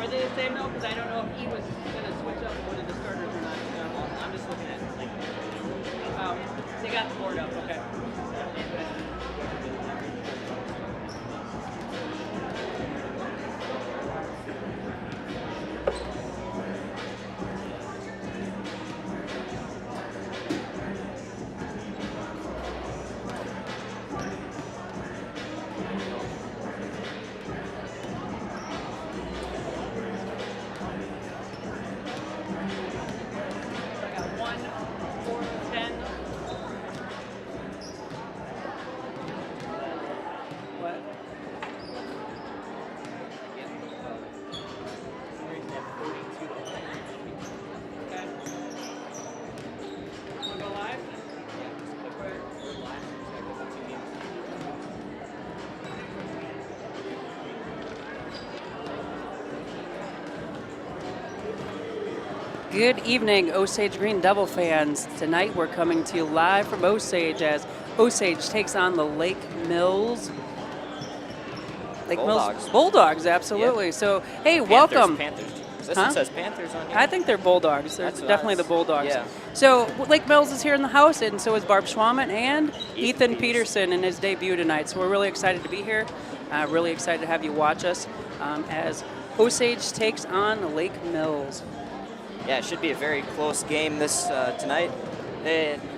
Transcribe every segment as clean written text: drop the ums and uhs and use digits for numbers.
they the same though? Because I don't know if he was going to switch up one of the starters or not. I'm just looking at it. Like, they got the board up. Okay. Good evening, Osage Green Devil fans. Tonight we're coming to you live from Osage as Osage takes on the Lake Mills. Bulldogs, absolutely. Yep. So, hey, Panthers, welcome. Panthers. This one says Panthers on here. I think they're Bulldogs. They're definitely the Bulldogs. Yeah. So, Lake Mills is here in the house, and so is Barb Schwammen and Ethan Peterson in his debut tonight. So, we're really excited to be here. Really excited to have you watch us as Osage takes on Lake Mills. Yeah, it should be a very close game this tonight.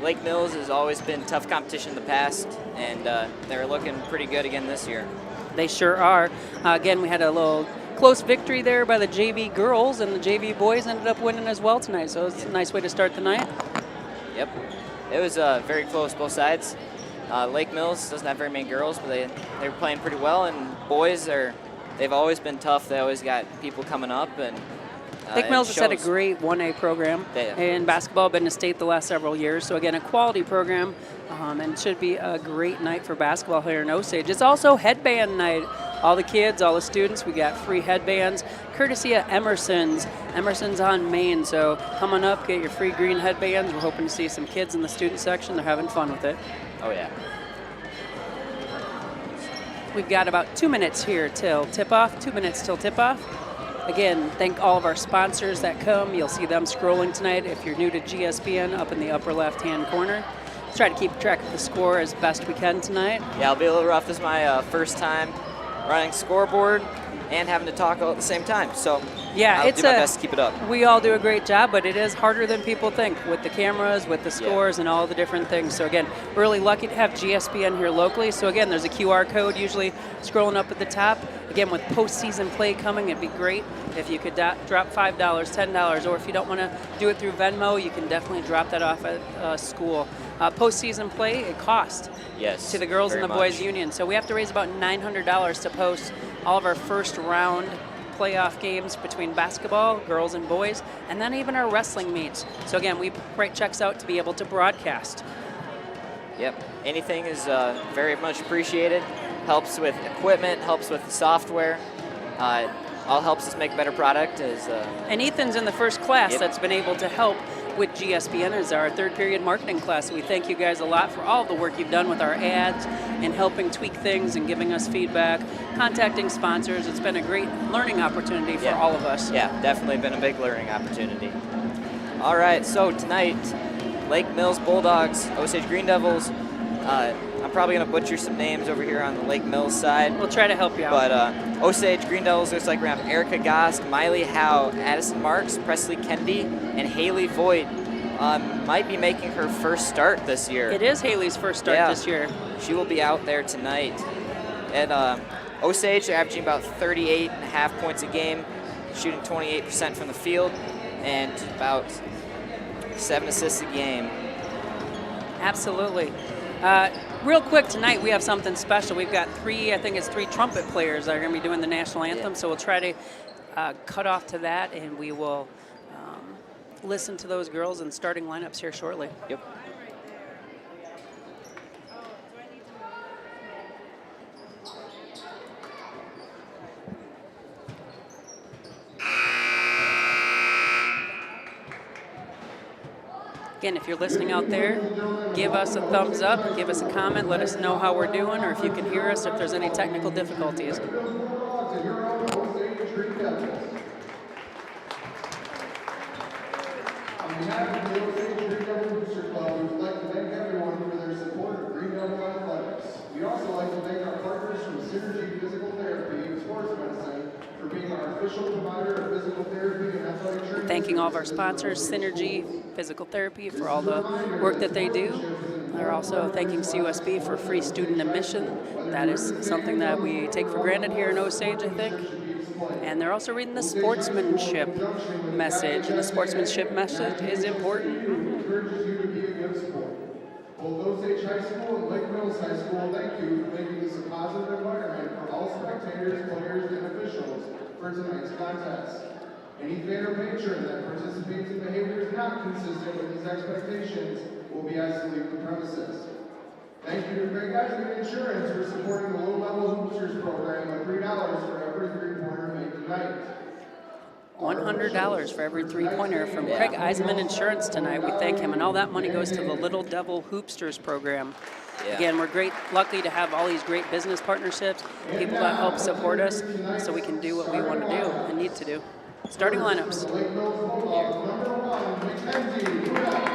Lake Mills has always been tough competition in the past, and they're looking pretty good again this year. They sure are. Again, we had a little close victory there by the JV girls, and the JV boys ended up winning as well tonight. So it's a nice way to start the night. Yep. It was very close, both sides. Lake Mills doesn't have very many girls, but they were playing pretty well, and boys they've always been tough. They always got people coming up, and Lake Mills has had a great 1A program in basketball, been to state the last several years. So again, a quality program, and should be a great night for basketball here in Osage. It's also headband night. All the kids, all the students, we got free headbands, courtesy of Emerson's. Emerson's on Main, so come on up, get your free green headbands. We're hoping to see some kids in the student section. They're having fun with it. Oh, yeah. We've got about 2 minutes here till tip-off, 2 minutes till tip-off. Again, thank all of our sponsors that come. You'll see them scrolling tonight. If you're new to GSPN, up in the upper left-hand corner. Let's try to keep track of the score as best we can tonight. Yeah, it'll be a little rough. This is my first time running scoreboard and having to talk all at the same time. So yeah, I'll do my best to keep it up. We all do a great job, but it is harder than people think with the cameras, with the scores, and all the different things. So again, we're really lucky to have GSPN here locally. So again, there's a QR code usually scrolling up at the top. Again, with postseason play coming, it'd be great if you could drop $5, $10, or if you don't want to do it through Venmo, you can definitely drop that off at school. Postseason play, it costs to the girls and the boys union. So we have to raise about $900 to post all of our first round playoff games between basketball, girls and boys, and then even our wrestling meets. So again, we write checks out to be able to broadcast. Yep, anything is very much appreciated. Helps with equipment, helps with the software. All helps us make a better product. And Ethan's in the first class that's been able to help with GSPN as our third period marketing class. We thank you guys a lot for all the work you've done with our ads and helping tweak things and giving us feedback, contacting sponsors. It's been a great learning opportunity for all of us. Yeah, definitely been a big learning opportunity. All right, so tonight, Lake Mills Bulldogs, Osage Green Devils. I'm probably going to butcher some names over here on the Lake Mills side. We'll try to help you out. But Osage Green Devils looks like we're going to have Erica Gosk, Miley Howe, Addison Marks, Presley Kennedy, and Haley Voigt. Might be making her first start this year. It is Haley's first start this year. She will be out there tonight. And Osage, they're averaging about 38.5 points a game, shooting 28% from the field, and about 7 assists a game. Absolutely. Real quick tonight, we have something special. We've got three trumpet players that are going to be doing the national anthem. So we'll try to cut off to that, and we will listen to those girls and starting lineups here shortly. Yep. Again, if you're listening out there, give us a thumbs up, give us a comment, let us know how we're doing, or if you can hear us, if there's any technical difficulties. On behalf of the Osage Green Devil Booster Club, we would like to thank everyone for their support of Green Devil Athletics. We'd also like to thank our partners from Synergy Physical Therapy and Sports Medicine for being our official provider of physical therapy and athletic training. Thanking all of our sponsors, Synergy Physical Therapy, for all the work that they do. They're also thanking CUSB for free student admission. That is something that we take for granted here in Osage, I think. And they're also reading the sportsmanship message, and the sportsmanship message is important. Encourages you to be a good sport. Both Osage High School and Lake Mills High School thank you for making this a positive environment for all spectators, players, and officials for tonight's contest. Any fan or patron that participates in behaviors not consistent with these expectations will be asked to leave the premises. Thank you to Craig Eisman Insurance for supporting the low-level boosters program with $3 for every three-pointer made tonight. $100 for every three-pointer from Craig Eisman Insurance tonight. We thank him, and all that money goes to the Little Devil Hoopsters program. Yeah. Again, we're lucky to have all these great business partnerships, people that help support us, so we can do what we want to do and need to do. Starting lineups. Lake Mills Bulldogs, number 1, Mackenzie Rudolph.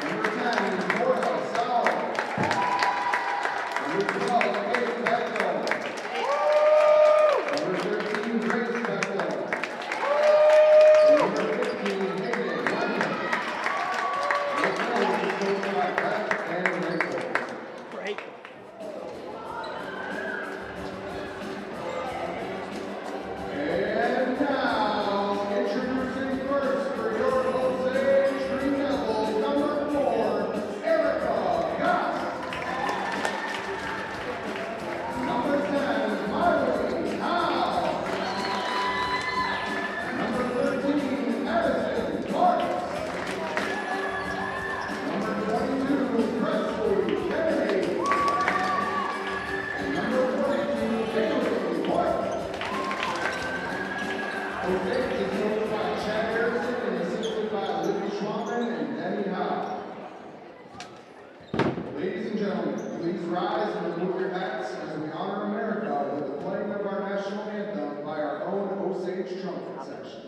Number 10, Morta Sal. Number 12, Kate Bechtel. Number 13, Grace Bechtel. Number 15, Hayden Lemon. Lake Mills is coached by Beth and Rachel. Great. And now, introducing first for your Osage Green Devils, number 4, Erica Goss. Number 10, Miley Howe. Number 13, Addison Marks. Number 22, Presley Kennedy. And number 42, Haley White. Osage is coached by Chad Harrison and assisted by Libby Schwamman and Denny Howe. Ladies and gentlemen, please rise and remove your hats as we honor America with the playing of our national anthem by our own Osage trumpet section.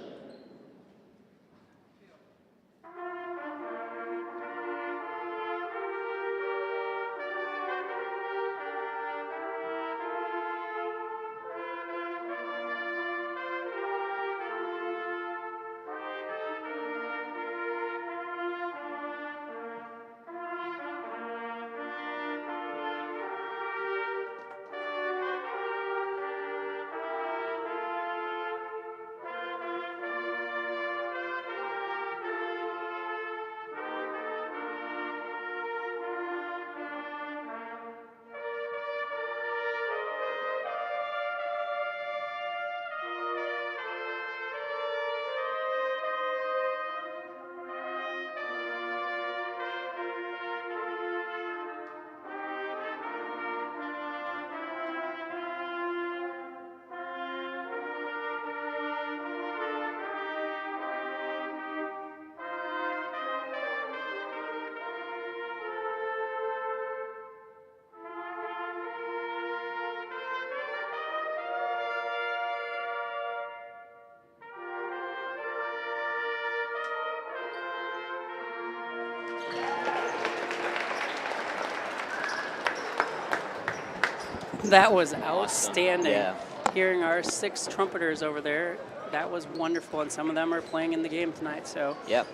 That was outstanding. Yeah. Hearing our 6 trumpeters over there, that was wonderful, and some of them are playing in the game tonight, so Yep.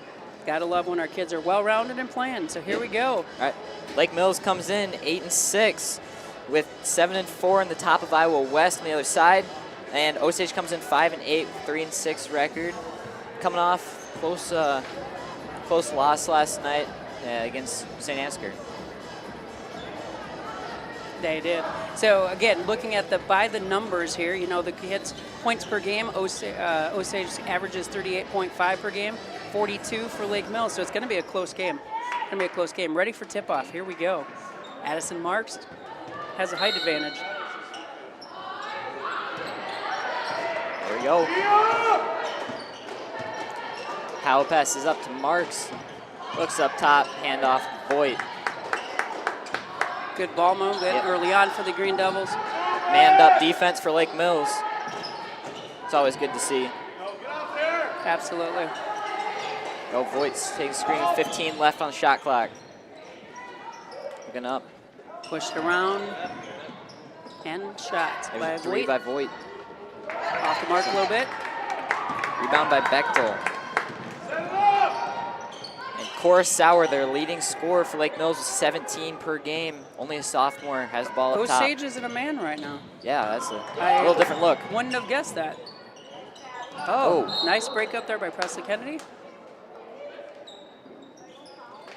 gotta love when our kids are well-rounded and playing, so here we go. All right. Lake Mills comes in 8-6 with 7-4 in the top of Iowa West on the other side, and Osage comes in 5-8 with 3-6 record, coming off close loss last night against St. Ansgar. They did. So again, looking at by the numbers here, you know, the kids' points per game, Osage averages 38.5 per game, 42 for Lake Mills, so it's going to be a close game. It's going to be a close game. Ready for tip-off. Here we go. Addison Marks has a height advantage. There we go. Howell passes up to Marks. Looks up top, handoff, Voigt. Good ball movement early on for the Green Devils. Manned up defense for Lake Mills. It's always good to see. Absolutely. Go Voigt's taking screen with 15 left on the shot clock. Looking up. Pushed around and shot by There's a three Voigt. by Voigt. Off the mark a little bit. Rebound by Bechtel. And Cora Sauer, their leading scorer for Lake Mills, with 17 per game. Only a sophomore has the ball up top. Osage isn't a man right now. Yeah, that's a little different look. Wouldn't have guessed that. Oh, nice break up there by Presley Kennedy.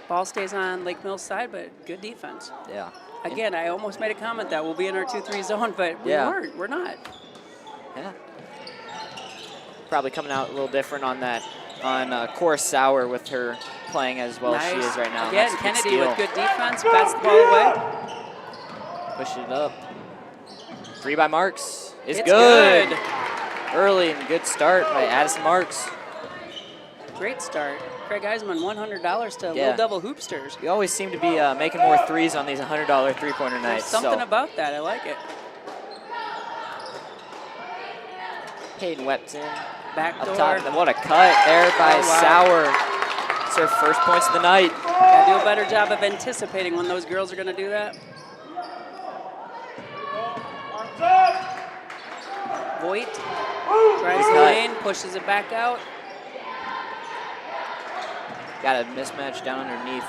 Ball stays on Lake Mills' side, but good defense. Yeah. Again, I almost made a comment that we'll be in our 2-3 zone, but we weren't. We're not. Yeah. Probably coming out a little different on that, on Cora Sauer with her playing as well as she is right now. Again, Kennedy with good defense, bats the ball away. Pushing it up. Three by Marks is It's good. good. Early and good start by Addison Marks. Great start. Craig Eisman, $100 to Little Devil Hoopsters. You always seem to be making more threes on these $100 three-pointer nights. There's something about that. I like it. Hayden Wepton Back up door. top. And what a cut there by Sauer. It's her first points of the night. Gotta do a better job of anticipating when those girls are gonna do that. Voigt drives the lane, pushes it back out. Got a mismatch down underneath.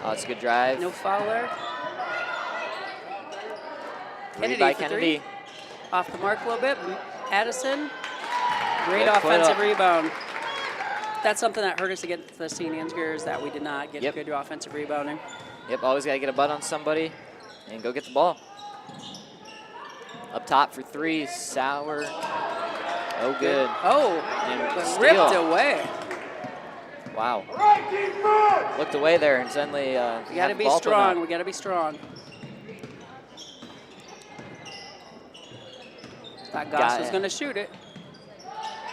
Oh, it's a good drive. No foul there. Kennedy by for Kennedy. three. Off the mark a little bit. Addison, great Good put offensive up. rebound. That's something that hurt us against the seniors is that we did not get Yep. good offensive rebounding. Yep, always got to get a butt on somebody and go get the ball. Up top for three, Sauer. Oh, good. Oh, And but steal. ripped away. Wow. Looked away there and suddenly We had got to the be ball put strong. up. We got to be strong. Thought Goss Got was it. going to shoot it.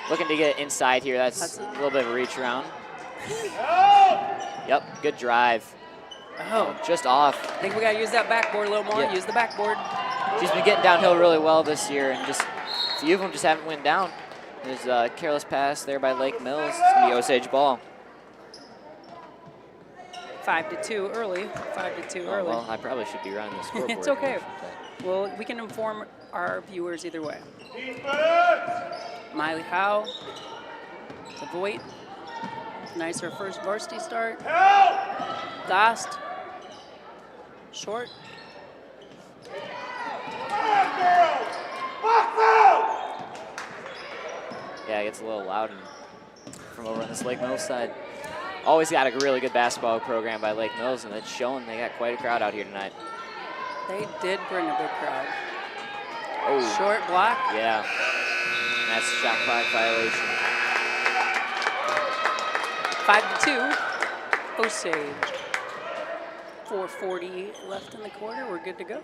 Looking to get inside here. That's a little bit of a reach around. Yep, good drive. Oh, Just off. I think we got to use that backboard a little more. Yeah. Use the backboard. She's been getting downhill really well this year, and just a few of them just haven't went down. There's a careless pass there by Lake Mills. It's going to be Osage ball. 5-2 early. 5-2 early. Well, I probably should be running the scoreboard. It's okay. but- Well, we can inform our viewers either way. Miley Howe to Voigt. Nice, her first varsity start. Gost. Short. Yeah, it gets a little loud from over on this Lake Mills side. Always got a really good basketball program by Lake Mills, and it's showing they got quite a crowd out here tonight. They did bring a big crowd. Oh, Short block. yeah. That's a shot clock violation. 5-2. Osage. 4:40 left in the quarter. We're good to go.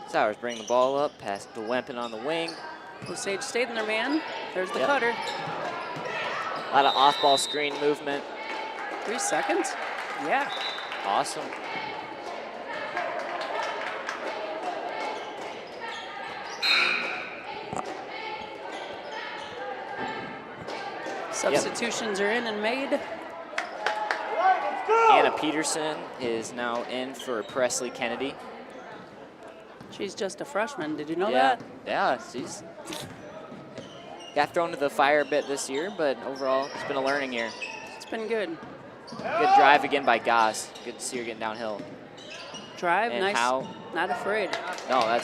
Sowers bring the ball up, pass to Wempen on the wing. Osage stayed in their man. There's the Yep. cutter. A lot of off-ball screen movement. 3 seconds. Yeah. Awesome. Substitutions are in and made. Anna Peterson is now in for Presley Kennedy. She's just a freshman. Did you know Yeah, that? yeah, she's got thrown to the fire a bit this year, but overall, it's been a learning year. It's been good. Good drive again by Goss. Good to see her getting downhill. Drive, And nice. Howe. Not afraid. No,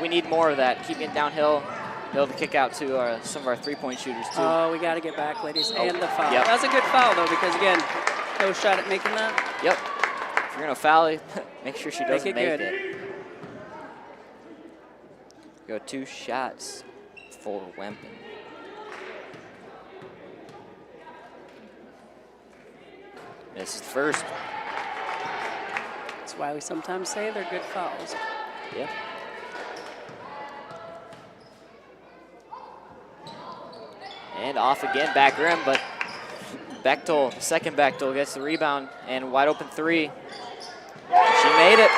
we need more of that. Keep getting downhill. Be able to kick out to some of our three-point shooters too. Oh, we got to get back, ladies. Oh, And the foul. yep. That was a good foul, though, because, again, no shot at making that. Yep. If you're gonna foul, make sure she doesn't Make it make good. it. Go 2 shots for Wempen. This is the first. That's why we sometimes say they're good fouls. Yep. And off again, back rim, but Bechtel, second Bechtel, gets the rebound and wide open three. She made it.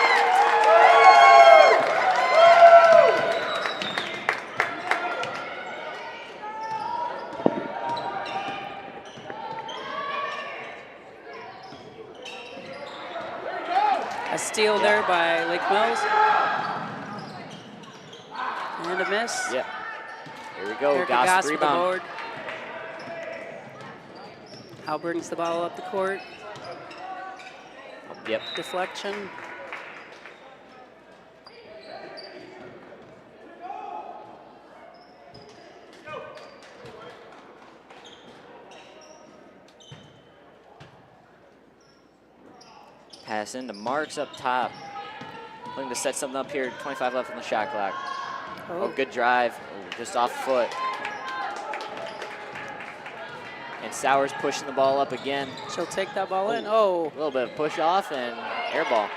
A steal there by Lake Mills. And a miss. Yep. Here we go. Goss Goss with the rebound. board. Howe brings the ball up the court. Yep. Deflection. Pass into Marks up top. Looking to set something up here. 25 left on the shot clock. Oh, good drive. Oh, just off foot. And Sowers pushing the ball up again. She'll take that ball in. Oh. A little bit of push off and air ball.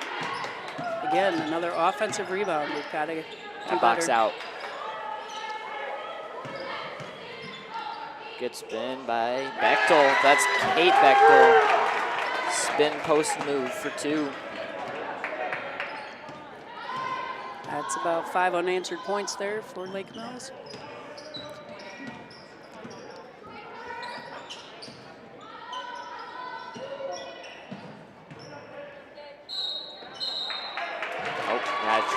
Again, another offensive rebound. We've got to get Box better. out. Good spin by Bechtel. That's Kate Bechtel. Spin post move for 2. That's about 5 unanswered points there for Lake Mills.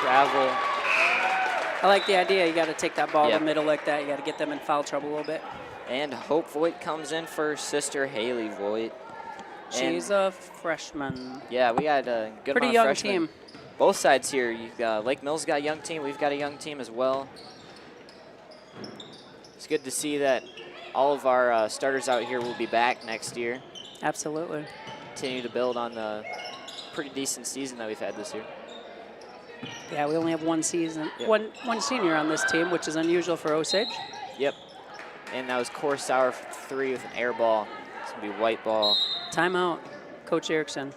Travel. I like the idea. You got to take that ball Yep. to the middle like that. You got to get them in foul trouble a little bit. And Hope Voigt comes in for sister Haley Voigt. She's a freshman. Yeah, we got a good Pretty amount of young freshmen. team. Both sides here. You've got Lake Mills got a young team. We've got a young team as well. It's good to see that all of our starters out here will be back next year. Absolutely. Continue to build on the pretty decent season that we've had this year. Yeah, we only have one season, Yep. one senior on this team, which is unusual for Osage. Yep. And that was Core Sauer for 3 with an air ball. It's going to be white ball. Timeout, Coach Erickson.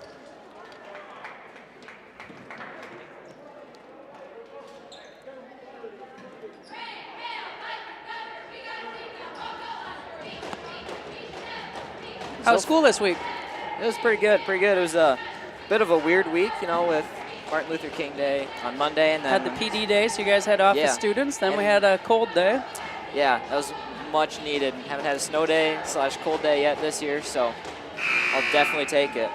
How's school this week? It was pretty good, pretty good. It was a bit of a weird week, you know, with Martin Luther King Day on Monday, and then Had the PD day, so you guys had office Yeah. students. Then we And- had a cold day. yeah, that was much needed. Haven't had a snow day / cold day yet this year, so I'll definitely take it.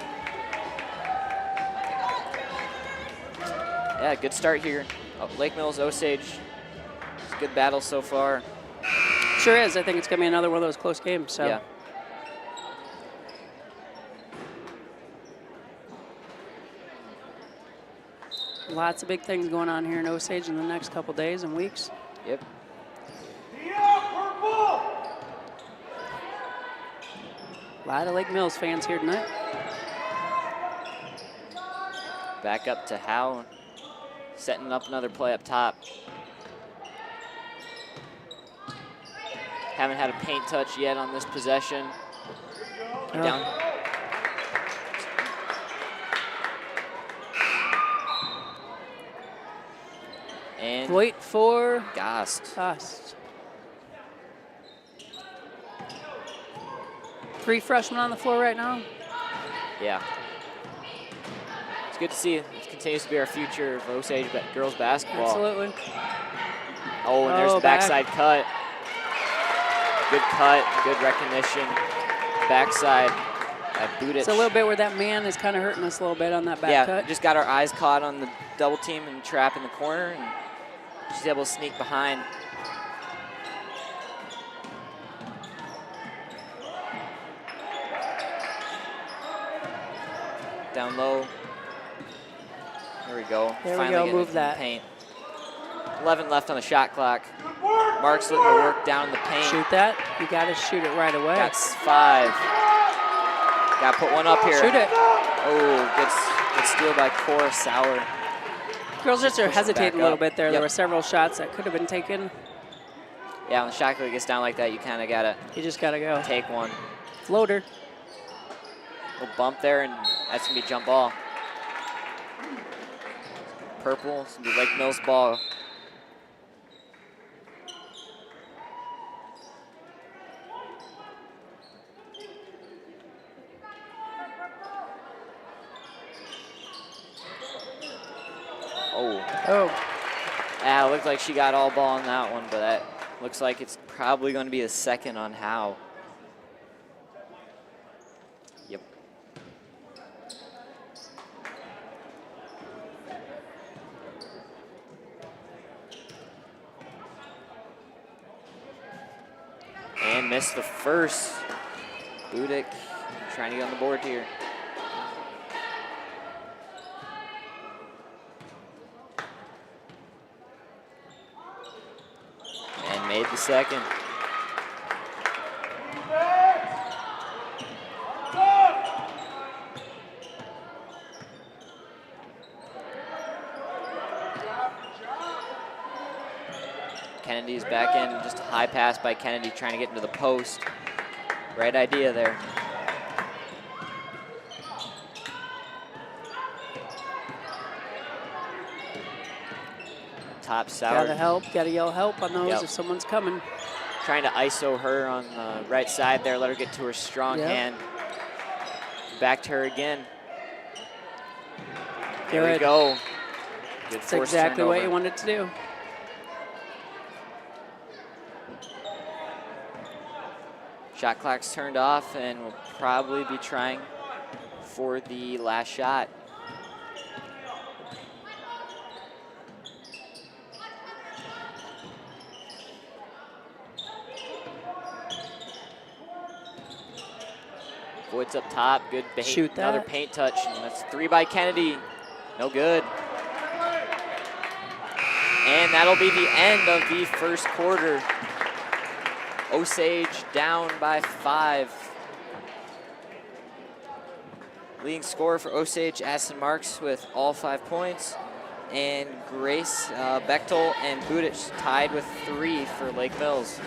Yeah, good start here. Lake Mills, Osage. It's a good battle so far. Sure is. I think it's going to be another one of those close games. So. Yeah. Lots of big things going on here in Osage in the next couple days and weeks. Yep. A lot of Lake Mills fans here tonight. Back up to Howe. Setting up another play up top. Haven't had a paint touch yet on this possession. Down. And Wait for Gost. Gost. 3 freshmen on the floor right now. Yeah. It's good to see. It continues to be our future of Osage girls basketball. Absolutely. Oh, and there's Oh, the backside cut. Good cut, good recognition. Backside. Boot It's a little bit where that man is kind of hurting us a little bit on that back yeah, cut. just got our eyes caught on the double team and trap in the corner, and she's able to sneak behind. Down low. There we go. There we Finally go, getting move it in the that. paint. 11 left on the shot clock. Mark's looking to work down the paint. Shoot that. You got to shoot it right away. Got 5. Got to put one up here. Shoot it. Oh, good steal by Cora Sauer. Girls just are push it hesitating back a little up. bit there. Yep. There were several shots that could have been taken. Yeah, when the shot clock gets down like that, you kind of got to You just got to go. take one. Floater. Little bump there, and that's going to be jump ball. Purple, it's going to be Lake Mills ball. Oh. It looked like she got all ball on that one, but that looks like it's probably going to be a second on Howe. Yep. And missed the first. Budick trying to get on the board here. And made the second. Kennedy's back in, just a high pass by Kennedy trying to get into the post. Right idea there. Top Sour. Gotta help, gotta yell help on those Yep. if someone's coming. Trying to ISO her on the right side there, let her get to her strong hand. Back to her again. There we go. Good That's forced exactly what turnover. you wanted to do. Shot clock's turned off, and we'll probably be trying for the last shot. Voigt's up top, good bait. Shoot Another that. paint touch, and that's 3 by Kennedy. No good. And that'll be the end of the first quarter. Osage down by 5. Leading scorer for Osage, Aston Marks with all 5 points. And Grace Bechtel and Budich tied with 3 for Lake Mills.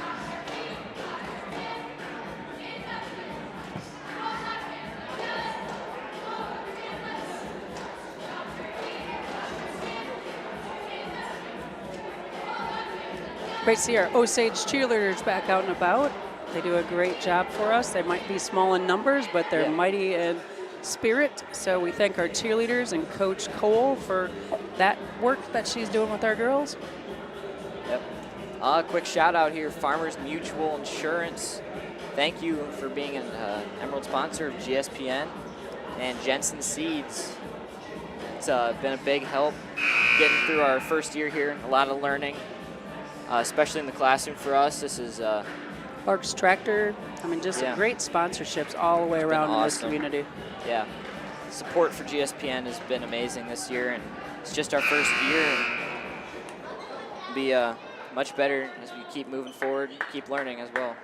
Great to see our Osage cheerleaders back out and about. They do a great job for us. They might be small in numbers, but they're mighty in spirit. So we thank our cheerleaders and Coach Cole for that work that she's doing with our girls. Yep. Quick shout out here, Farmers Mutual Insurance. Thank you for being an Emerald sponsor of GSPN, and Jensen Seeds. It's been a big help getting through our first year here. A lot of learning, especially in the classroom for us. This is Parks Tractor. I mean, just great sponsorships all the way around in this community. Yeah. Support for GSPN has been amazing this year, and it's just our first year. And it'll be much better as we keep moving forward, keep learning as well.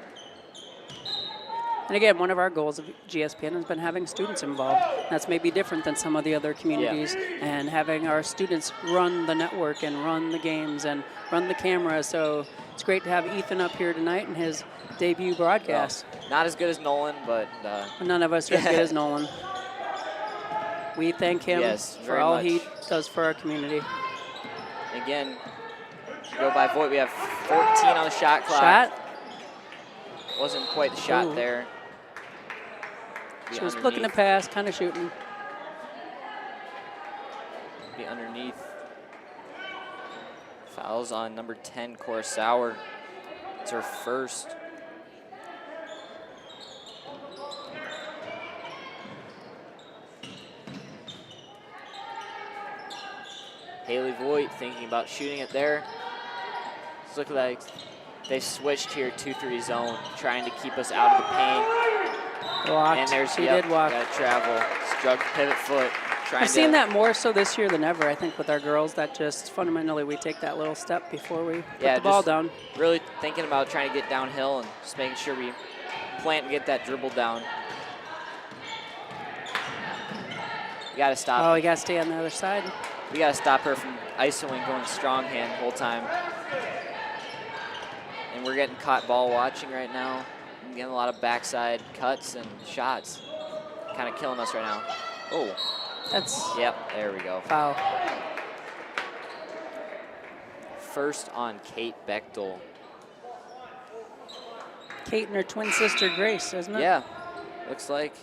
And again, one of our goals of GSPN has been having students involved. That's maybe different than some of the other communities, and having our students run the network and run the games and run the camera. So it's great to have Ethan up here tonight in his debut broadcast. Well, not as good as Nolan, but none of us are as good as Nolan. We thank him for all he does for our community. Again, go by Voight. We have 14 on the shot clock. Shot. Wasn't quite the shot Ooh. there. She was looking to pass, kind of shooting. Be underneath. Fouls on number 10, Cora Sauer. It's her first. Haley Voight thinking about shooting it there. It's looking like they switched here 2-3 zone, trying to keep us out of the paint. Blocked. And there's she did walk. Got to travel. Strug pivot foot. I've seen that more so this year than ever, I think, with our girls, that just fundamentally we take that little step before we put the ball down. Really thinking about trying to get downhill and just making sure we plant and get that dribble down. We got to stop. Oh, you got to stay on the other side. We got to stop her from isoing, going strong hand the whole time. And we're getting caught ball watching right now. I'm getting a lot of backside cuts and shots. Kind of killing us right now. Oh. That's. Yep, there we go. Foul. First on Kate Bechtel. Kate and her twin sister Grace, isn't it? Yeah, looks like.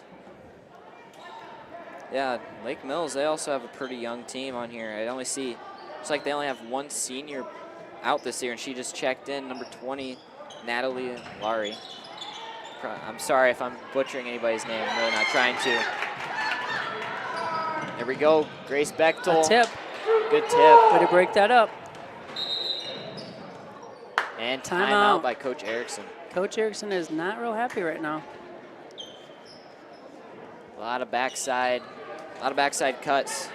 Yeah, Lake Mills, they also have a pretty young team on here. I only see, it's like they only have one senior out this year, and she just checked in, number 20, Natalie Laurie. I'm sorry if I'm butchering anybody's name. I'm really not trying to. There we go, Grace Bechtel. A tip. Good tip. Way to break that up. And timeout by Coach Erickson. Coach Erickson is not real happy right now. A lot of backside cuts.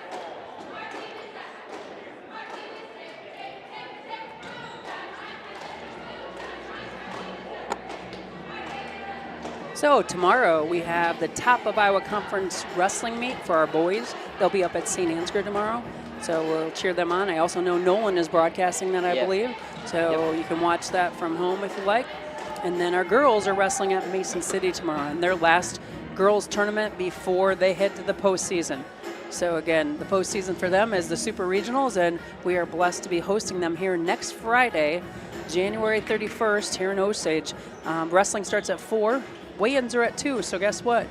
So tomorrow we have the top of Iowa Conference wrestling meet for our boys. They'll be up at St. Ansgar tomorrow, so we'll cheer them on. I also know Nolan is broadcasting that, I believe, so you can watch that from home if you like. And then our girls are wrestling at Mason City tomorrow in their last girls tournament before they head to the postseason. So again, the postseason for them is the Super Regionals, and we are blessed to be hosting them here next Friday, January 31st, here in Osage. Wrestling starts at 4. Weigh-ins are at 2, so guess what?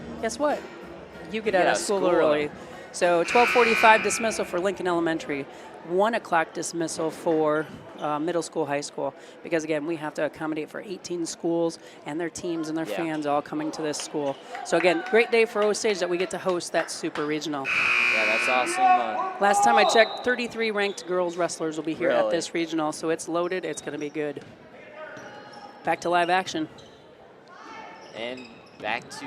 You get out of school early. So 12:45 dismissal for Lincoln Elementary, 1 o'clock dismissal for middle school, high school, because again, we have to accommodate for 18 schools and their teams and their fans all coming to this school. So again, great day for Osage that we get to host that Super Regional. Yeah, that's awesome. Last time I checked, 33 ranked girls wrestlers will be here at this regional, so it's loaded. It's going to be good. Back to live action. And back to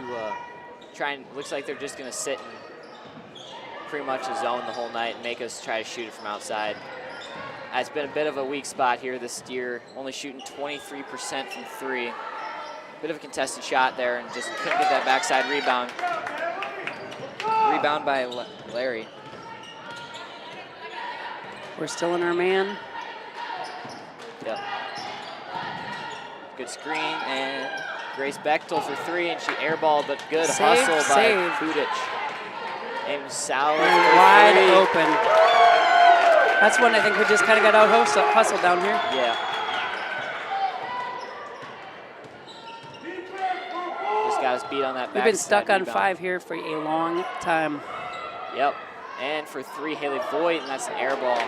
looks like they're just going to sit in pretty much a zone the whole night and make us try to shoot it from outside. It's been a bit of a weak spot here this year, only shooting 23% from 3. Bit of a contested shot there and just couldn't get that backside rebound. Rebound by Larry. We're still in our man. Yep. Good screen, and Grace Bechtel for 3, and she airballed, but good hustle by Kudic. And Sauer wide open. That's one I think we just kind of got out hustled down here. Yeah. Just got us beat on that back. We've been stuck on rebound. 5 here for a long time. Yep. And for 3, Haley Voigt, and that's an air ball.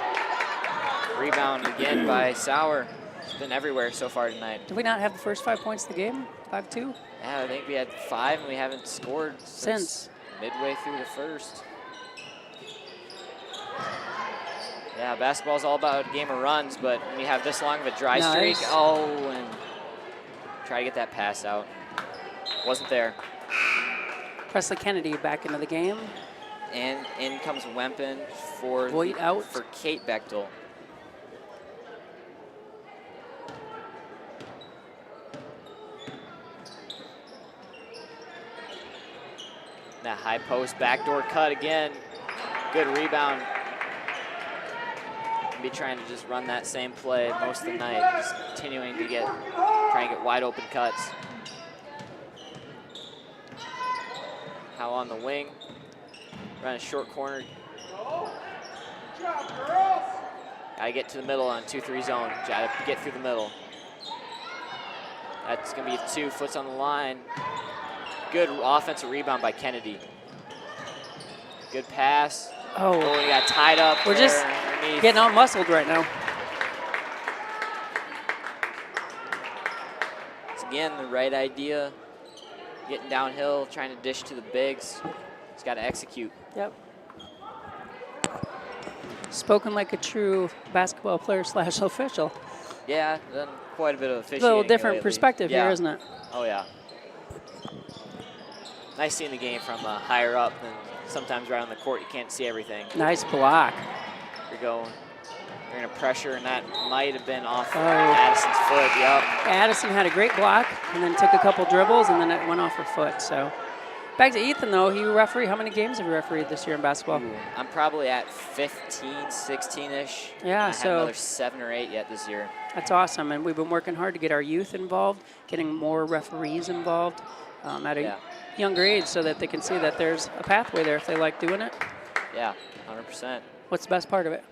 Rebound again by Sauer. It's been everywhere so far tonight. Did we not have the first 5 points of the game? 5-2? Yeah, I think we had 5, and we haven't scored since midway through the first. Yeah, basketball's all about a game of runs, but when you have this long of a dry streak, and try to get that pass out. Wasn't there. Presley Kennedy back into the game. And in comes Wempen for Voigt out. For Kate Bechtel. That high post backdoor cut again. Good rebound. Be trying to just run that same play most of the night, just continuing to try and get wide open cuts. Howe on the wing, run a short corner. Gotta get to the middle on 2-3 zone. Gotta get through the middle. That's gonna be a 2, foots on the line. Good offensive rebound by Kennedy. Good pass. Oh, we got tied up. We're just getting out muscled right now. It's again the right idea. Getting downhill, trying to dish to the bigs. Just got to execute. Yep. Spoken like a true basketball player / official. Yeah, done quite a bit of officiating. A little different lately. perspective here, isn't it? Oh, yeah. Nice seeing the game from higher up, and sometimes right on the court you can't see everything. Nice block. Here we go. They're going to pressure, and that might have been off Addison's foot. Yep. Addison had a great block, and then took a couple dribbles, and then it went off her foot. So back to Ethan, though. He refereed. How many games have you refereed this year in basketball? I'm probably at 15, 16-ish. Yeah, I have another 7 or 8 yet this year. That's awesome, and we've been working hard to get our youth involved, getting more referees involved at a younger age so that they can see that there's a pathway there if they like doing it. Yeah, 100%. What's the best part of it?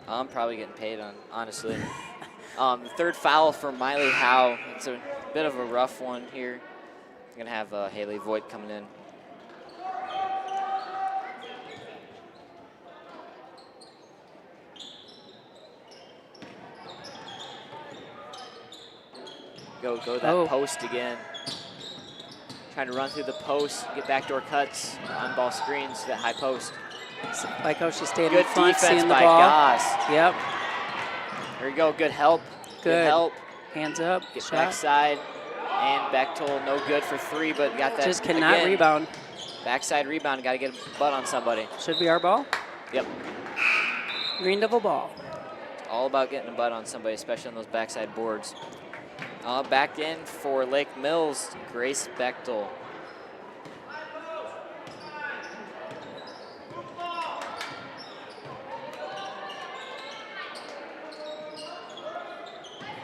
I'm probably getting paid on, honestly. The third foul for Miley Howe. It's a bit of a rough one here. I'm going to have Haley Voigt coming in. Go that post again. Trying to run through the post, get backdoor cuts, on-ball screens to that high post. Like how she's staying good in front, defense seeing the by ball. Goss. Yep. There you go, good help. Good help. Hands up, Get shot. backside, And Bechtel, no good for 3, but got that. Just cannot again. rebound. Backside rebound, got to get a butt on somebody. Should be our ball. Yep. Green Devil ball. It's all about getting a butt on somebody, especially on those backside boards. Back in for Lake Mills, Grace Bechtel.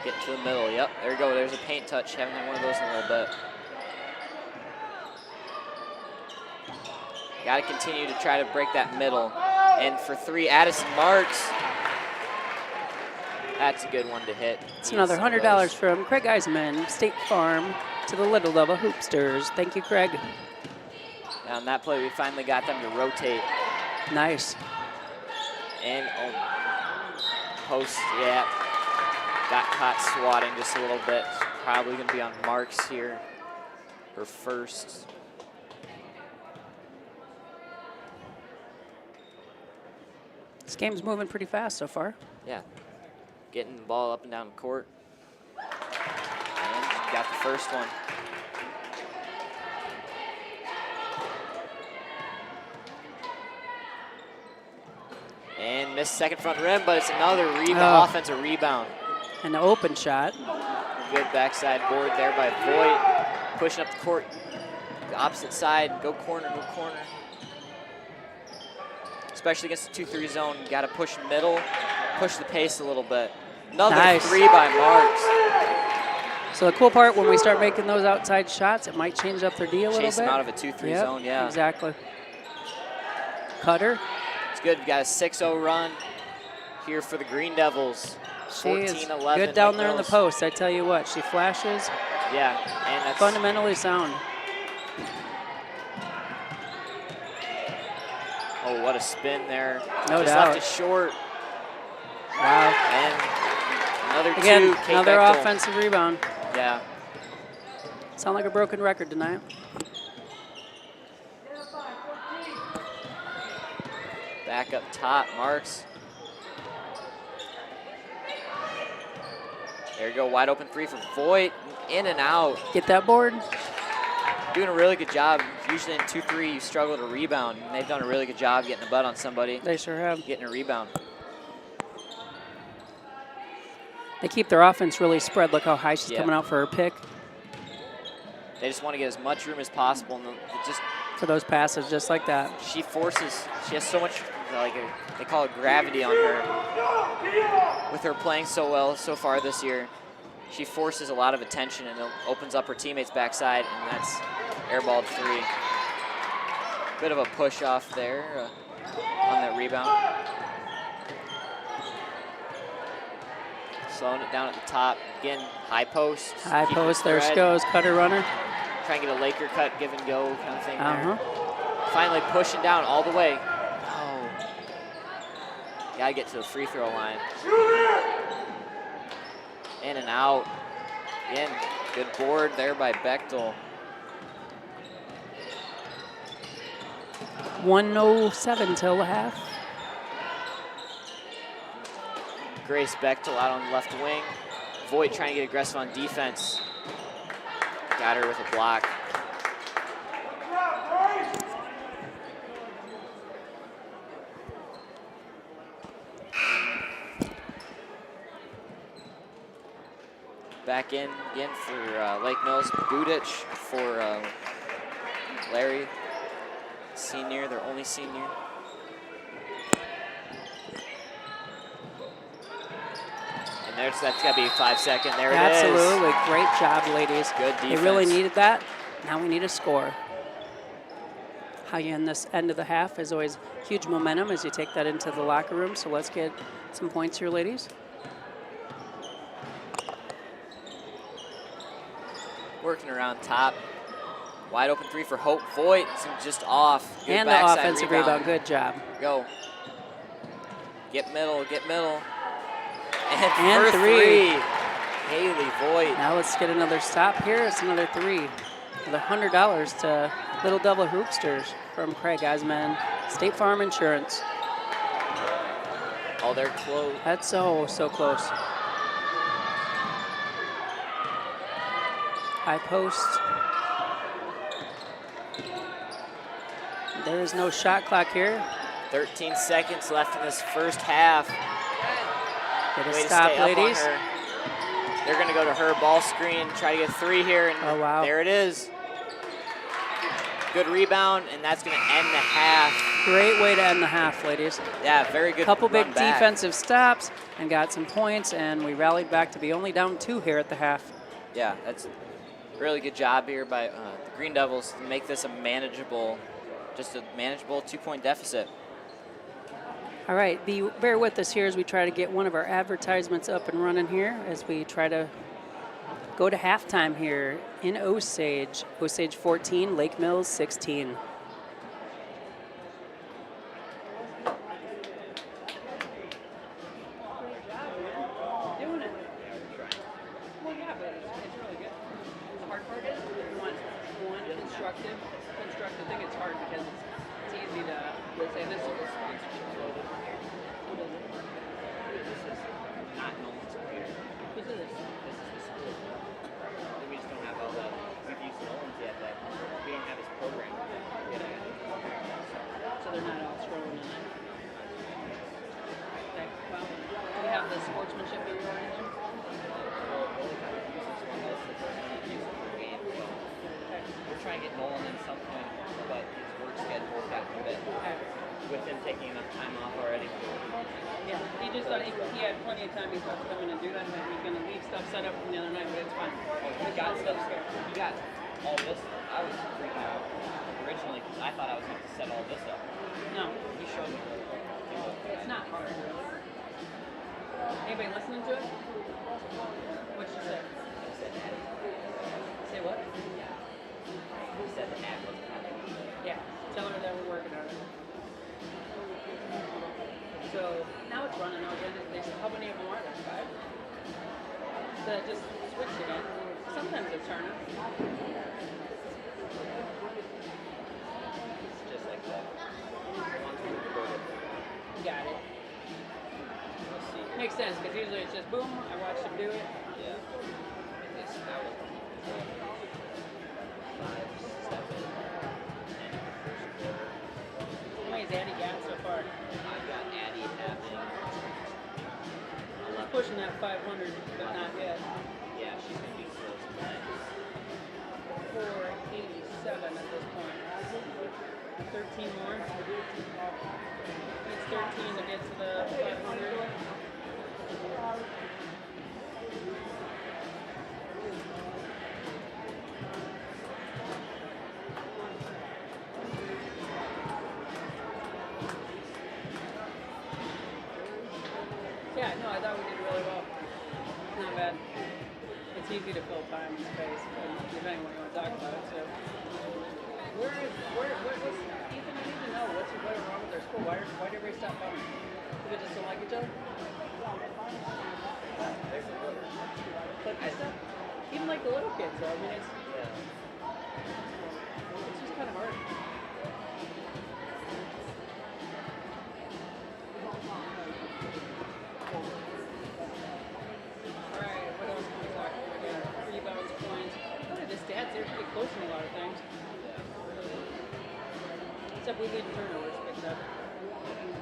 Get to the middle. Yep, there you go. There's a paint touch. Haven't had one of those in a little bit. Got to continue to try to break that middle. And for 3, Addison Marks. That's a good one to hit. It's another $100 from Craig Eisman, State Farm, to the Little Devil Hoopsters. Thank you, Craig. Now on that play, we finally got them to rotate. Nice. And post, yeah. Got caught swatting just a little bit. Probably going to be on Marks here for first. This game's moving pretty fast so far. Yeah. Getting the ball up and down the court. And got the first one. And missed second front rim, but it's another offensive rebound. An open shot. Good backside board there by Voigt. Pushing up the court. The opposite side. Go corner, go corner. Especially against the 2-3 zone. Got to push middle, push the pace a little bit. Another nice. 3 by Marks. So the cool part, when we start making those outside shots, it might change up their D a little bit. Chase them out of a 2-3 zone, yeah. Exactly. Cutter. It's good. We got a 6-0 run here for the Green Devils. She is 14-11. good down there in the post, I tell you what. She flashes. Yeah, and that's fundamentally sound. Oh, what a spin there. No Just doubt. left it short. Wow. And another Again, 2. Kate another Bechtel. offensive rebound. Yeah. Sound like a broken record tonight. Back up top, Marks. There you go, wide open 3 for Voigt. In and out. Get that board. Doing a really good job. Usually in 2-3, you struggle to rebound. And they've done a really good job getting the butt on somebody. They sure have. Getting a rebound. They keep their offense really spread. Look how high she's coming out for her pick. They just want to get as much room as possible. And just for those passes, just like that. She has so much, they call it gravity on her. With her playing so well so far this year, she forces a lot of attention and opens up her teammates' backside, and that's airballed 3. Bit of a push off there on that rebound. Slowing it down at the top. Again, high post. High post, there she goes, cutter runner. Try and get a Laker cut, give and go kind of thing there. Finally pushing down all the way. Oh. Gotta get to the free throw line. In and out. Again, good board there by Bechtel. 1:07 till the half. Grace Bechtel out on the left wing. Voigt trying to get aggressive on defense. Got her with a block. Back in again for Lake Mills. Budich for Larry. Senior, their only senior. And that's got to be 5 seconds. There it is. Absolutely. Great job, ladies. Good defense. They really needed that. Now we need a score. How you end this end of the half is always huge momentum as you take that into the locker room. So let's get some points here, ladies. Working around top. Wide open 3 for Hope Voigt. Just off. Good and the backside offensive rebound. Good job. Go. Get middle, get middle. And for 3. Haley Voigt. Now let's get another stop here. It's another 3. With $100 to Little Devil Hoopsters from Craig Eisman, State Farm Insurance. Oh, they're close. That's so close. High post. There is no shot clock here. 13 seconds left in this first half. Get a Way to stop, stay up on ladies. her. They're going to go to her ball screen, try to get 3 here, and Oh, wow. there it is. Good rebound, and that's going to end the half. Great way to end the half, ladies. Yeah, very good. Couple big run back. defensive stops and got some points, and we rallied back to be only down 2 here at the half. Yeah, that's a really good job here by the Green Devils to make this a manageable 2-point deficit. All right, bear with us here as we try to get one of our advertisements up and running here as we try to go to halftime here in Osage. Osage 14, Lake Mills 16. Makes sense, because usually it's just boom, I watch them do it. Yeah. How many has Addie got so far? I've got Addie having. She's pushing that 500, but not yet. Yeah, she's going to be close tonight. 487 at this point. 13 more. It's 13 to get to the 500. Yeah, no, I thought we did really well. It's not bad. It's easy to fill time and space, depending on what you want to talk about. So, what's Ethan? I need to know what's wrong with their school. Why did everybody stop coming? Do they just don't like each other? But even like the little kids, though. I mean, it's just kind of hard. Alright, what else can we talk about here? Rebounds, points. Look at the stats, they're pretty close in a lot of things. Except we lead turnovers picked up.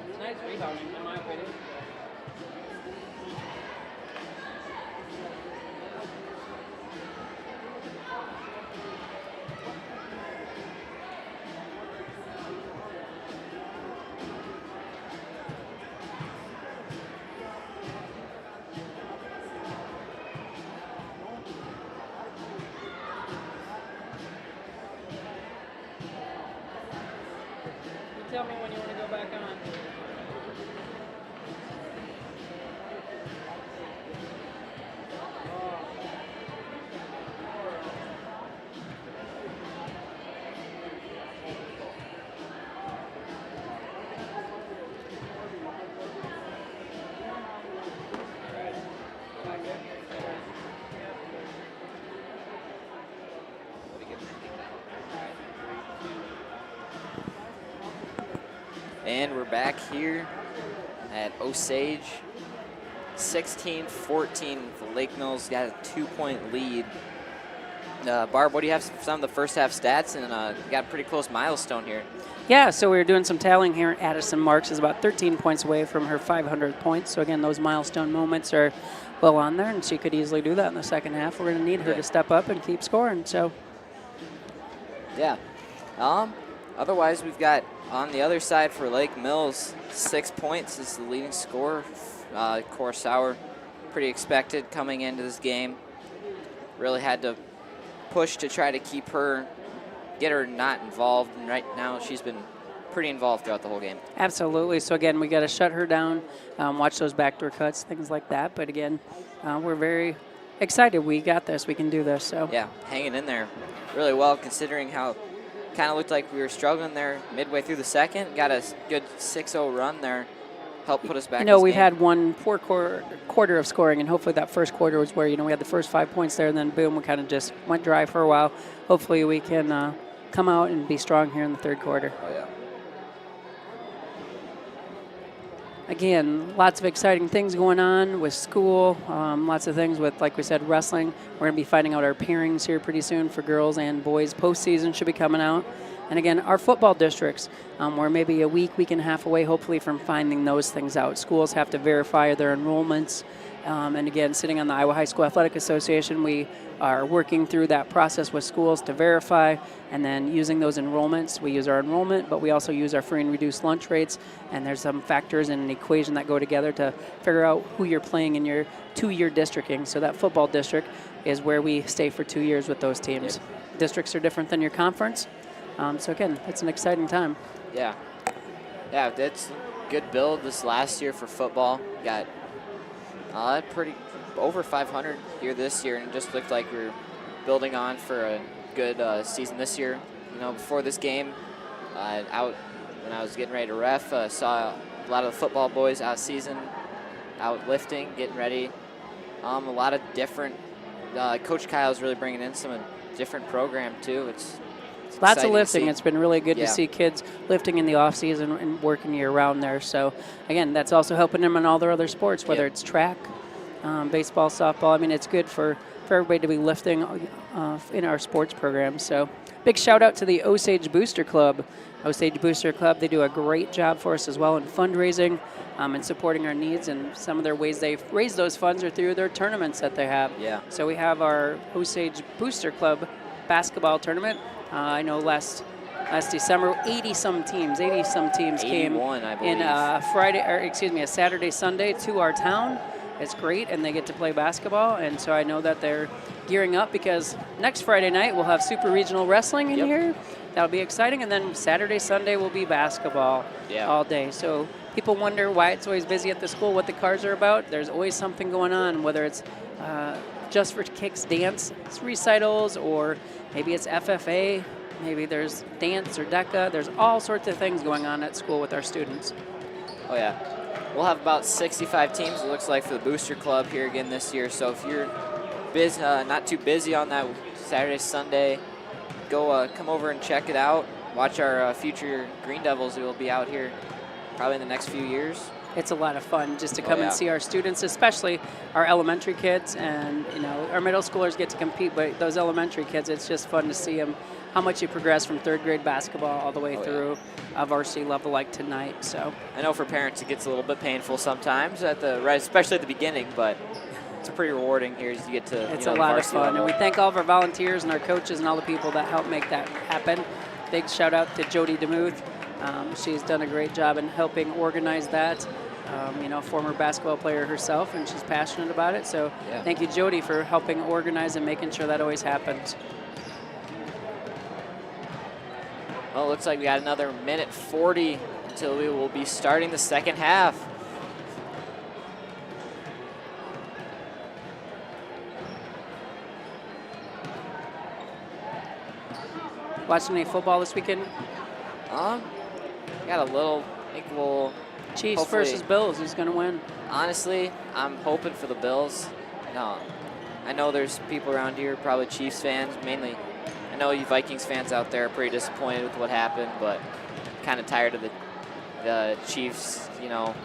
It's nice rebounding, in my opinion. Tell me when you want to go back on. And we're back here at Osage, 16-14. The Lake Mills got a 2-point lead. Barb, what do you have some of the first half stats? And got a pretty close milestone here. Yeah, so we were doing some tallying here. Addison Marks is about 13 points away from her 500th point. So again, those milestone moments are well on there, and she could easily do that in the second half. We're going to need her to step up and keep scoring. So, yeah. Otherwise, we've got on the other side for Lake Mills, 6 points is the leading scorer. Cora Sauer, pretty expected coming into this game. Really had to push to try to get her not involved. And right now, she's been pretty involved throughout the whole game. Absolutely. So again, we got to shut her down, watch those backdoor cuts, things like that. But again, we're very excited. We got this. We can do this. So yeah, hanging in there really well, considering how kind of looked like we were struggling there midway through the second. Got a good 6-0 run there. Helped put us back. We've had one poor quarter of scoring, and hopefully that first quarter was where we had the first 5 points there, and then boom, we kind of just went dry for a while. Hopefully we can come out and be strong here in the third quarter. Oh yeah. Again, lots of exciting things going on with school, lots of things with, like we said, wrestling. We're going to be finding out our pairings here pretty soon for girls and boys. Postseason should be coming out. And again, our football districts, we're maybe a week and a half away, hopefully, from finding those things out. Schools have to verify their enrollments. And again, sitting on the Iowa High School Athletic Association, we are working through that process with schools to verify, and then using those enrollments. We use our enrollment, but we also use our free and reduced lunch rates, and there's some factors in an equation that go together to figure out who you're playing in your 2-year districting. So that football district is where we stay for 2 years with those teams. Yep. Districts are different than your conference. So again, it's an exciting time. Yeah. Yeah, that's a good build this last year for football. Got pretty over 500 here this year, and it just looked like we were building on for a good season this year. Before this game, out when I was getting ready to ref, saw a lot of the football boys out season, out lifting, getting ready. A lot of different. Coach Kyle's really bringing in some different program too. It's lots of lifting. It's been really good to see kids lifting in the off season and working year round there. So again, that's also helping them in all their other sports, whether it's track, baseball, softball. I mean, it's good for everybody to be lifting in our sports program. So big shout out to the Osage Booster Club. Osage Booster Club, they do a great job for us as well in fundraising and supporting our needs. And some of their ways they raise those funds are through their tournaments that they have. Yeah. So we have our Osage Booster Club basketball tournament. I know last December, 80-some teams came in a Saturday, Sunday to our town. It's great, and they get to play basketball. And so I know that they're gearing up because next Friday night we'll have Super Regional Wrestling in here. That'll be exciting. And then Saturday, Sunday will be basketball all day. So people wonder why it's always busy at the school, what the cars are about. There's always something going on, whether it's Just for Kicks dance recitals, or maybe it's FFA, maybe there's dance or DECA. There's all sorts of things going on at school with our students. Oh yeah, we'll have about 65 teams, it looks like, for the Booster Club here again this year. So if you're busy, not too busy on that Saturday, Sunday, go come over and check it out. Watch our future Green Devils who will be out here probably in the next few years. It's a lot of fun just to come and see our students, especially our elementary kids, and our middle schoolers get to compete, but those elementary kids, it's just fun to see them, how much you progress from third grade basketball all the way through a varsity level like tonight. So I know for parents it gets a little bit painful sometimes especially at the beginning, but it's pretty rewarding here as you get to it's a lot of fun, and we thank all of our volunteers and our coaches and all the people that help make that happen. Big shout out to Jody DeMuth. She's done a great job in helping organize that. Former basketball player herself, and she's passionate about it. So thank you, Jody, for helping organize and making sure that always happens. Well, it looks like we got another minute 40 until we will be starting the second half. Watching any football this weekend? Got a little, I think we'll Chiefs versus Bills. Who's going to win? Honestly, I'm hoping for the Bills. No, I know there's people around here, probably Chiefs fans, mainly. I know you Vikings fans out there are pretty disappointed with what happened, but kind of tired of the Chiefs, a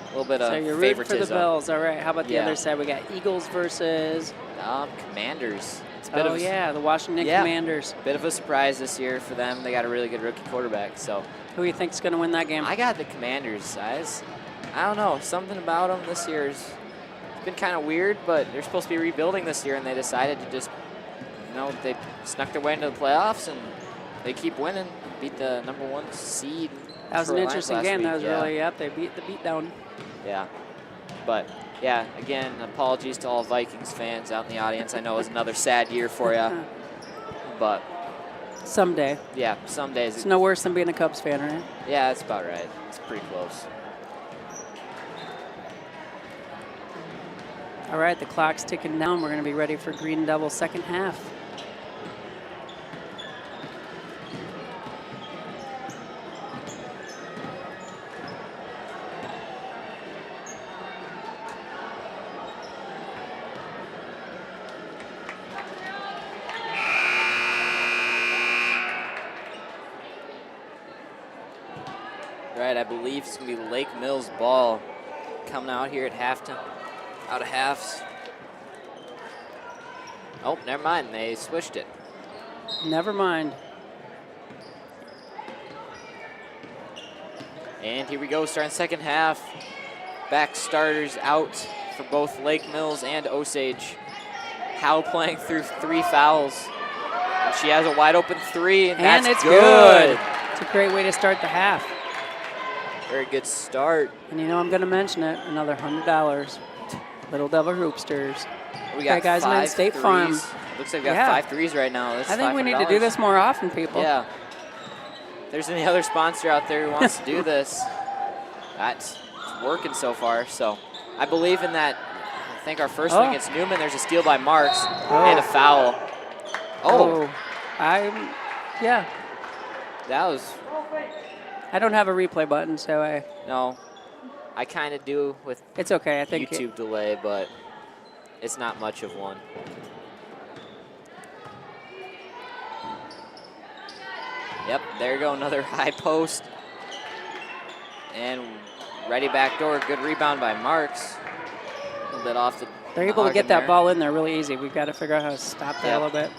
little bit of favoritism. So you're rooting for the Bills. All right, how about the other side? We got Eagles versus? Commanders. It's a bit of the Washington Commanders. Bit of a surprise this year for them. They got a really good rookie quarterback. So who do you think's going to win that game? I got the Commanders, guys. I don't know. Something about them this year has been kind of weird, but they're supposed to be rebuilding this year, and they decided to just, they snuck their way into the playoffs, and they keep winning. Beat the #1 seed. That was an interesting game. That was really, they beat the beatdown. Yeah. But, yeah, again, apologies to all Vikings fans out in the audience. I know it was another sad year for you. But someday. Yeah, some days. It's no worse than being a Cubs fan, right? Yeah, that's about right. It's pretty close. All right, the clock's ticking down. We're going to be ready for Green Devils' second half. Right, I believe it's going to be Lake Mills' ball coming out here at halftime. Out of halves. Oh, never mind. They switched it. Never mind. And here we go, starting second half. Back starters out for both Lake Mills and Osage. Howe playing through 3 fouls. And she has a wide open 3, and that's it's good. It's a great way to start the half. Very good start. And I'm going to mention it, another $100. Little Devil Hoopsters. We got guys in State threes. Farm. Looks like we got 5 threes right now. That's I think we need to $500. do this more often, people. Yeah. If there's any other sponsor out there who wants to do this, that's working so far. So I believe in that. I think our first one against Newman, there's a steal by Marks and a foul. Yeah. That was. I don't have a replay button, so No, I kind of do with it's okay. I think YouTube delay, but it's not much of one. Yep, there you go, another high post. And ready back door, good rebound by Marks. A little bit off the they're able to get that ball in there really easy. We've got to figure out how to stop that a little bit.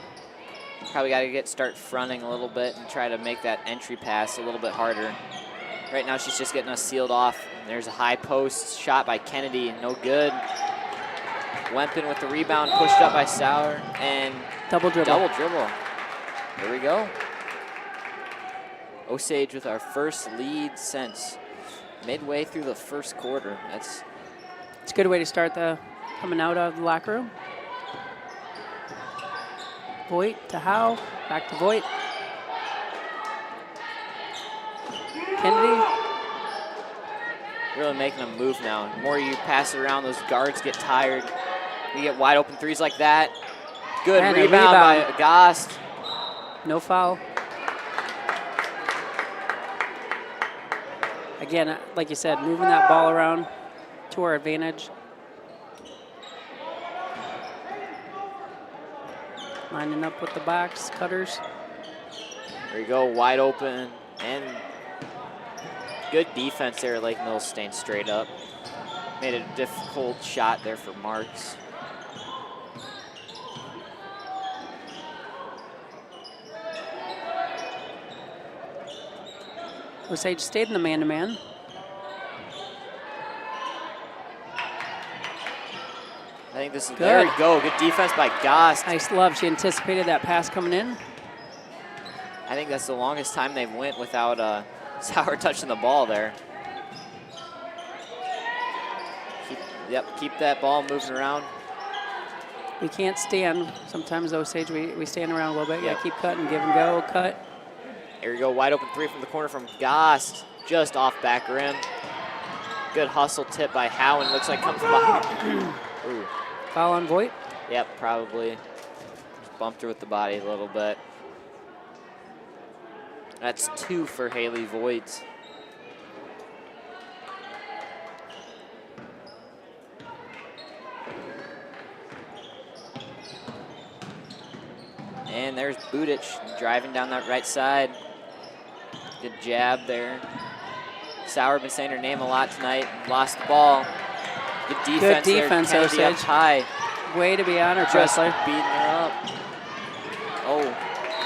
Probably got to start fronting a little bit and try to make that entry pass a little bit harder. Right now she's just getting us sealed off. There's a high post shot by Kennedy, no good. Wempen with the rebound, pushed up by Sauer, and double dribble. Here we go. Osage with our first lead since midway through the first quarter. It's a good way to start coming out of the locker room. Voigt to Howe, back to Voigt. Kennedy. Really making them move now. The more you pass it around, those guards get tired. You get wide open threes like that. Good rebound by Gost. No foul. Again, like you said, moving that ball around to our advantage. Lining up with the box cutters. There you go, wide open, and good defense there. Lake Mills staying straight up. Made a difficult shot there for Marks. Osage stayed in the man-to-man. I think this is, there we go, good defense by Gost. Nice love, she anticipated that pass coming in. I think that's the longest time they've went without Sauer touching the ball there. Keep that ball moving around. We can't stand. Sometimes Osage, we stand around a little bit. Yeah, keep cutting, give and go, cut. Here we go, wide open 3 from the corner from Gost, just off back rim. Good hustle tip by Howen, looks like comes from behind. Ooh. Foul on Voigt? Yep, probably. Just bumped her with the body a little bit. That's 2 for Haley Voigt. And there's Budich driving down that right side. Good jab there. Sauer been saying her name a lot tonight. Lost the ball. Good defense there. Osage. Up high. Way to be on her, Just Tressler. beating her up.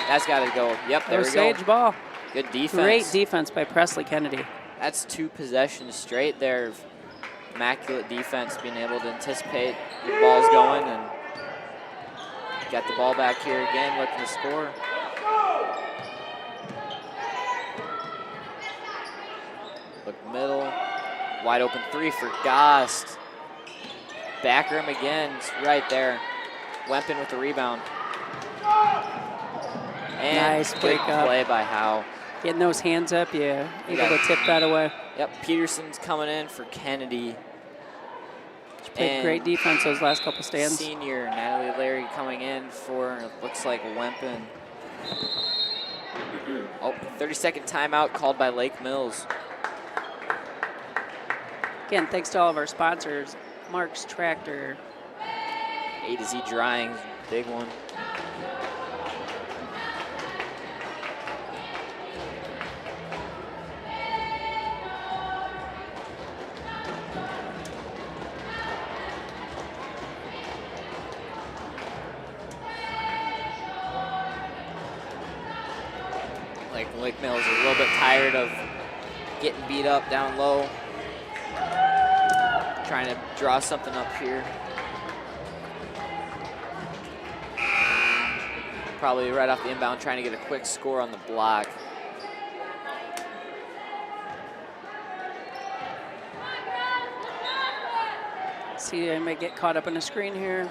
That's got to go. Yep, there we go. Osage ball. Good defense. Great defense by Presley Kennedy. That's 2 possessions straight there of immaculate defense, being able to anticipate the ball's going and got the ball back here again, looking to score. Look middle, wide open 3 for Gost. Back rim again, it's right there. Wempen with the rebound. And nice break up. play by Howe. Getting those hands up, yeah, able to tip that away. Yep, Peterson's coming in for Kennedy. She played great defense those last couple stands. Senior Natalie Larry coming in for, looks like Wempen. Oh, 30-second timeout called by Lake Mills. Again, thanks to all of our sponsors. Mark's Tractor. A to Z Drying, big one. Lake Mills is a little bit tired of getting beat up down low. Trying to draw something up here. Probably right off the inbound, trying to get a quick score on the block. See, I may get caught up in a screen here.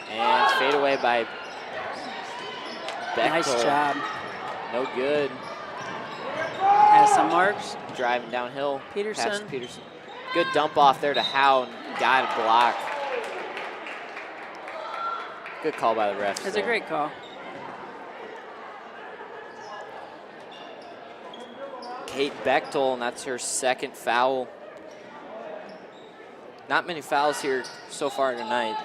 And fade away by Bechtel. Nice job. No good. Has some marks. Driving downhill. Peterson. Pass to Peterson. Good dump off there to Howe and got a block. Good call by the refs. It's a great call. Kate Bechtel, and that's her 2nd foul. Not many fouls here so far tonight.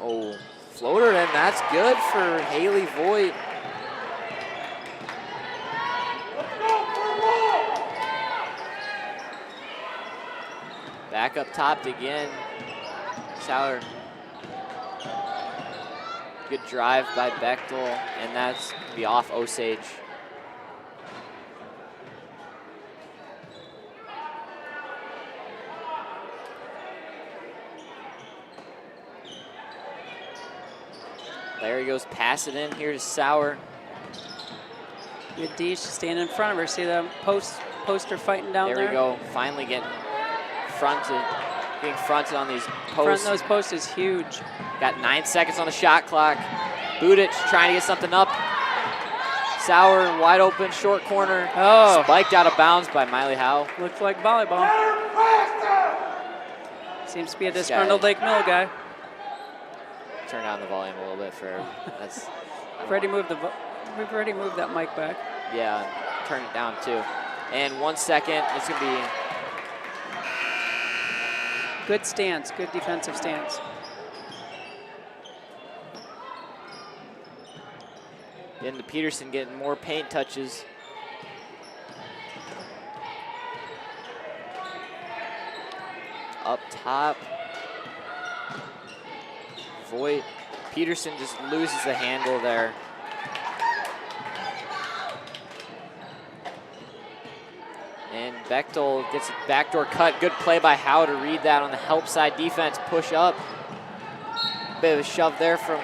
Oh, floater, and that's good for Haley Voigt. Back up top again. Sauer. Good drive by Bechtel, and that's gonna be off Osage. Larry goes pass it in here to Sauer. Good D, she's standing in front of her. See the poster fighting down there? There we go, finally getting fronted on these posts. Front of those posts is huge. Got 9 seconds on the shot clock. Budic trying to get something up. Sauer wide open, short corner. Oh. Spiked out of bounds by Miley Howe. Looks like volleyball. Seems to be a disgruntled Lake Mill guy. Turn down the volume a little bit for that's. We've already moved that mic back. Yeah, turn it down too. And 1 second, it's gonna be. Good stance, good defensive stance. Into Peterson getting more paint touches. Up top. Voigt. Peterson just loses the handle there. And Bechtel gets a backdoor cut. Good play by Howe to read that on the help side defense. Push up. Bit of a shove there from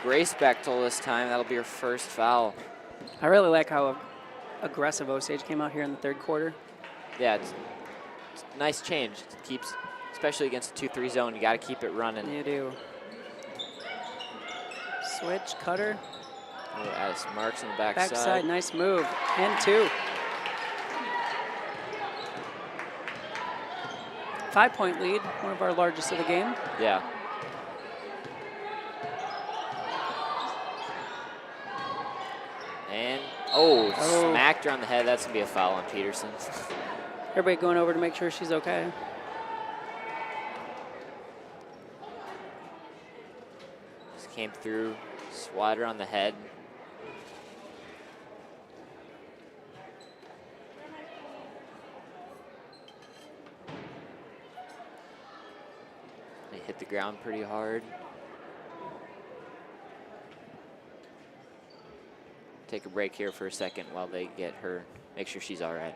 Grace Bechtel this time. That'll be her 1st foul. I really like how aggressive Osage came out here in the 3rd quarter. Yeah, it's a nice change. It keeps, especially against the 2-3 zone, you got to keep it running. You do. Switch, cutter. Oh, add some marks on the backside. Backside, nice move. And 2. 5-point lead, one of our largest of the game. Yeah. And, smacked her on the head. That's going to be a foul on Peterson. Everybody going over to make sure she's okay. Just came through, swat her on the head. Hit the ground pretty hard. Take a break here for a second while they get her, make sure she's all right.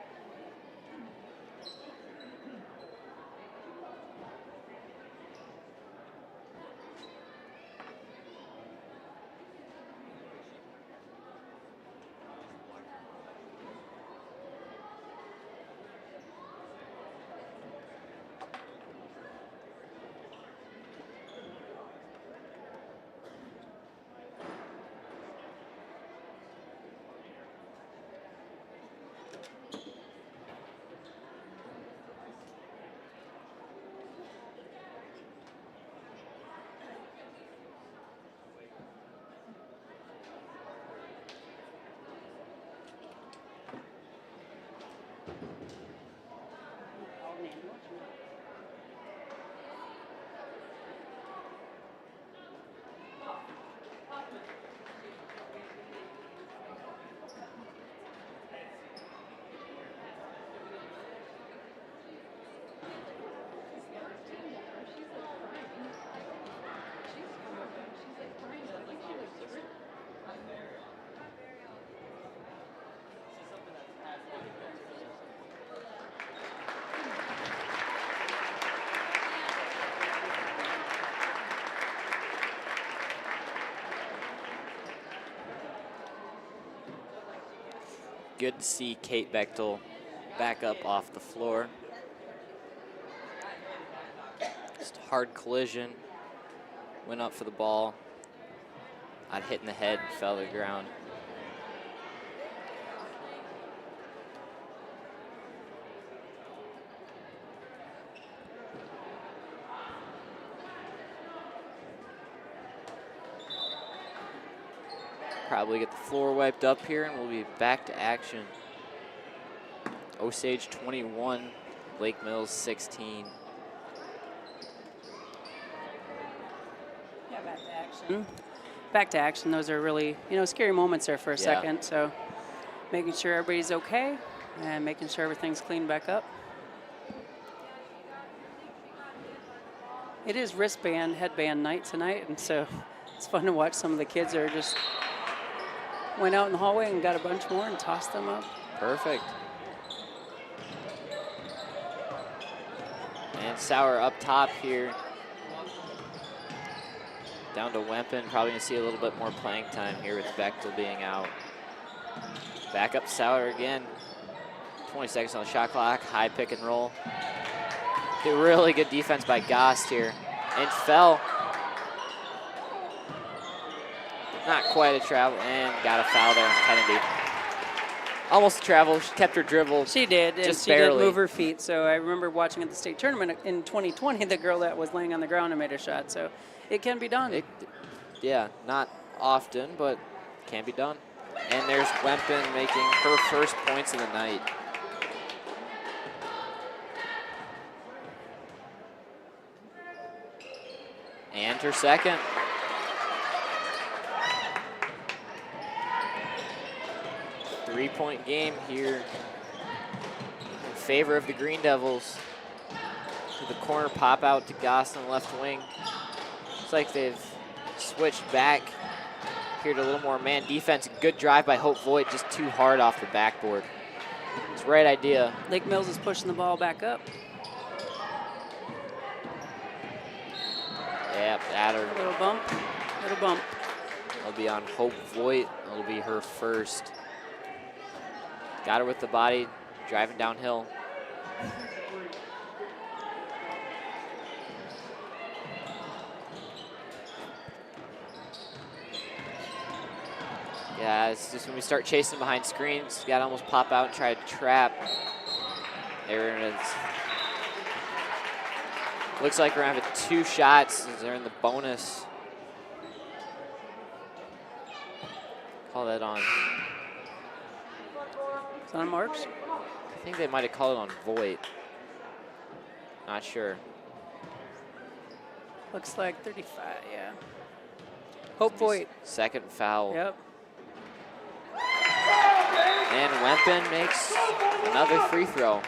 Good to see Kate Bechtel back up off the floor. Just a hard collision. Went up for the ball. Got hit in the head, fell to the ground. Probably get the floor wiped up here, and we'll be back to action. Osage 21, Lake Mills 16. Yeah, back to action. Back to action. Those are really, scary moments there for a second. So making sure everybody's okay and making sure everything's cleaned back up. It is wristband, headband night tonight, and so it's fun to watch some of the kids that are just went out in the hallway and got a bunch more and tossed them up. Perfect. And Sauer up top here. Down to Wempen. Probably going to see a little bit more playing time here with Bechtel being out. Back up Sauer again. 20 seconds on the shot clock. High pick and roll. Really good defense by Gost here. And fell. Not quite a travel, and got a foul there on Kennedy. Almost a travel, she kept her dribble. She did, just and she barely. did move her feet. So I remember watching at the state tournament in 2020, the girl that was laying on the ground and made a shot. So it can be done. Yeah, not often, but can be done. And there's Wempen making her first points of the night. And her second. Three-point game here in favor of the Green Devils. To the corner pop out to Goss on the left wing. Looks like they've switched back here to a little more man defense. Good drive by Hope Voigt, just too hard off the backboard. It's the right idea. Lake Mills is pushing the ball back up. Yep, at her. Little bump, little bump. It'll be on Hope Voigt. It'll be her first. Got her with the body, driving downhill. Yeah, it's just when we start chasing behind screens, you gotta almost pop out and try to trap. There it is. Looks like we're gonna have 2 shots as they're in the bonus. Call that on. Is that on Marks? I think they might have called it on Voigt. Not sure. Looks like 35, yeah. Hope Voigt. Second foul. Yep. And Wempen makes another free throw.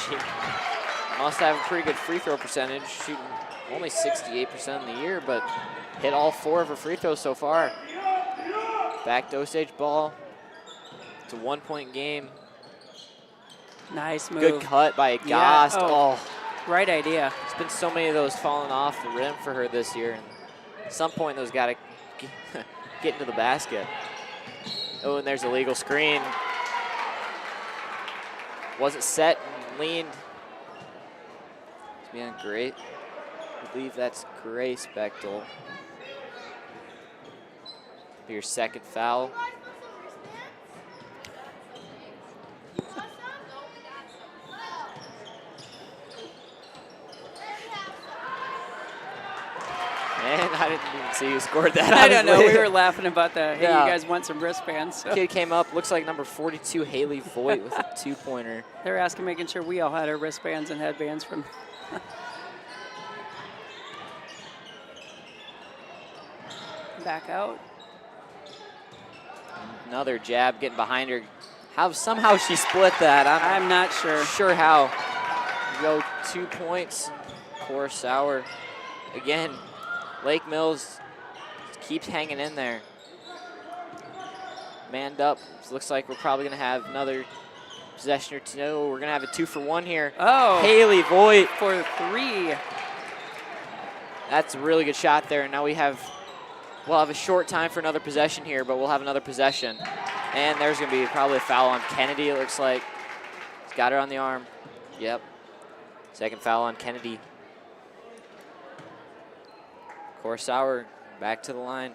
She must have a pretty good free throw percentage, shooting only 68% in the year, but hit all 4 of her free throws so far. Back to Osage ball. It's a 1-point game. Nice move. Good cut by Yeah. Gost. Oh. Right idea. There's been so many of those falling off the rim for her this year. And at some point, those got to get into the basket. Oh, and there's a legal screen. Wasn't set and leaned. It's been great. I believe that's Grace Bechtel. Be your second foul. And I didn't even see who scored that. I don't know. honestly. We were laughing about that. Hey, Yeah. you guys want some wristbands? So Kid came up, looks like number 42, Haley Voigt with a 2-pointer. they're asking, making sure we all had our wristbands and headbands from. Back out. Another jab getting behind her. Somehow she split that. I'm not sure. Sure how. Go 2 points. Core Sauer. Again, Lake Mills keeps hanging in there. Manned up. Looks like we're probably going to have another possession or two. No, we're going to have a 2-for-1 here. Oh. Haley Voigt. For 3. That's a really good shot there. Now we'll have a short time for another possession here, but we'll have another possession. And there's going to be probably a foul on Kennedy, it looks like. He's got her on the arm. Yep. Second foul on Kennedy. Core Sauer back to the line.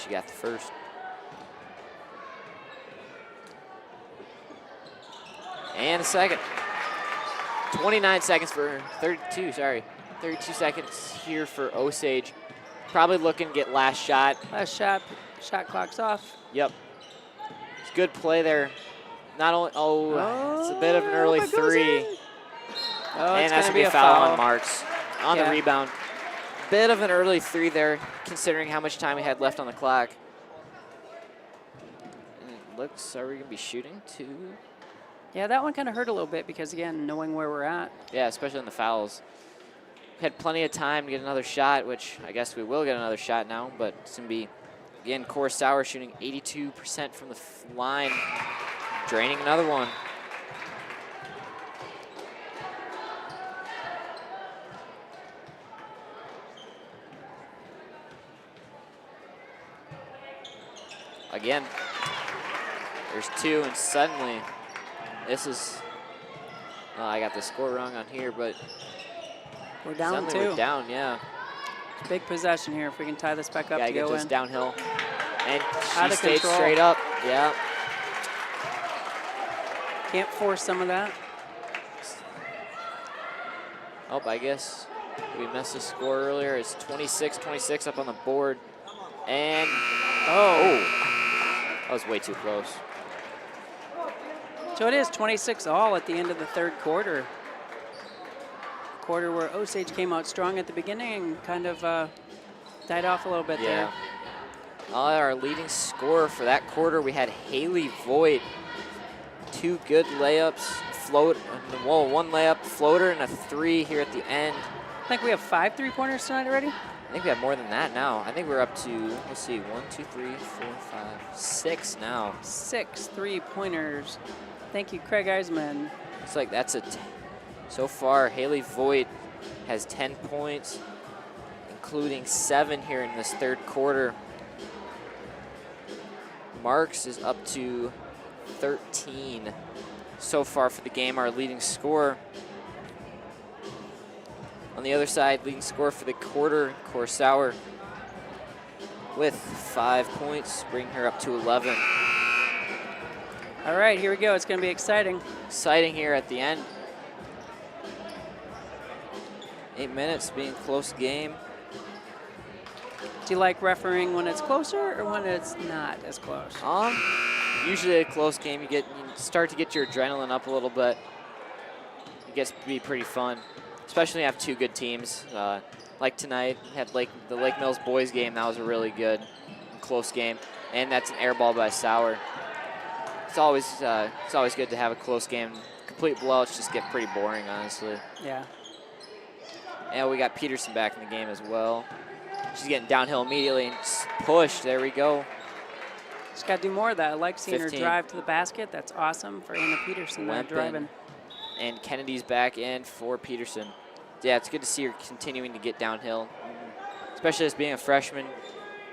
She got the first. And a second. 29 seconds for 32 seconds here for Osage. Probably looking to get last shot. Last shot. Shot clock's off. Yep. It's good play there. Not only, it's a bit of an early it goes 3. in. Oh, And it's that's going to be be a a foul on Marks on Yeah. the rebound. Bit of an early 3 there, considering how much time we had left on the clock. And it looks, are we going to be shooting 2? Yeah, that one kind of hurt a little bit because, again, knowing where we're at. Yeah, especially on the fouls. We had plenty of time to get another shot, which I guess we will get another shot now, but it's going to be, again, Core Sauer shooting 82% from the line, draining another one. Again, there's 2, and suddenly, this is, I got the score wrong on here, but We're down suddenly 2. we're down, yeah. Big possession here if we can tie this back up Gotta to get go this in. downhill. And Out she of stayed control. straight up, yeah. Can't force some of that. Oh, I guess we missed the score earlier. It's 26-26 up on the board. And, that was way too close. So it is 26-all at the end of the third quarter. Quarter where Osage came out strong at the beginning and kind of died off a little bit there. Our leading scorer for that quarter, we had Haley Voigt. 2 good layups, one layup, floater, and a 3 here at the end. I think we have 5 3-pointers tonight already. I think we have more than that now. I think we're up to, let's see, 1, 2, 3, 4, 5, 6 now. 6 3-pointers. Thank you, Craig Eisman. Looks like that's so far, Haley Voigt has 10 points, including 7 here in this third quarter. Marks is up to 13 so far for the game, our leading scorer. On the other side, leading scorer for the quarter, Core Sauer, with 5 points, bringing her up to 11. All right, here we go. It's going to be exciting. Exciting here at the end. 8 minutes being a close game. Do you like refereeing when it's closer or when it's not as close? Usually a close game, you start to get your adrenaline up a little bit. It gets to be pretty fun. especially when you have two good teams. Like tonight, had the Lake Mills boys game. That was a really good, close game, and that's an air ball by Sauer. It's always good to have a close game. Complete blowouts just get pretty boring, honestly. Yeah. And we got Peterson back in the game as well. She's getting downhill immediately and just push. There we go. Just got to do more of that. I like seeing 15. her drive to the basket. That's awesome for Anna Peterson there driving. And Kennedy's back in for Peterson. Yeah, it's good to see her continuing to get downhill. Especially as being a freshman,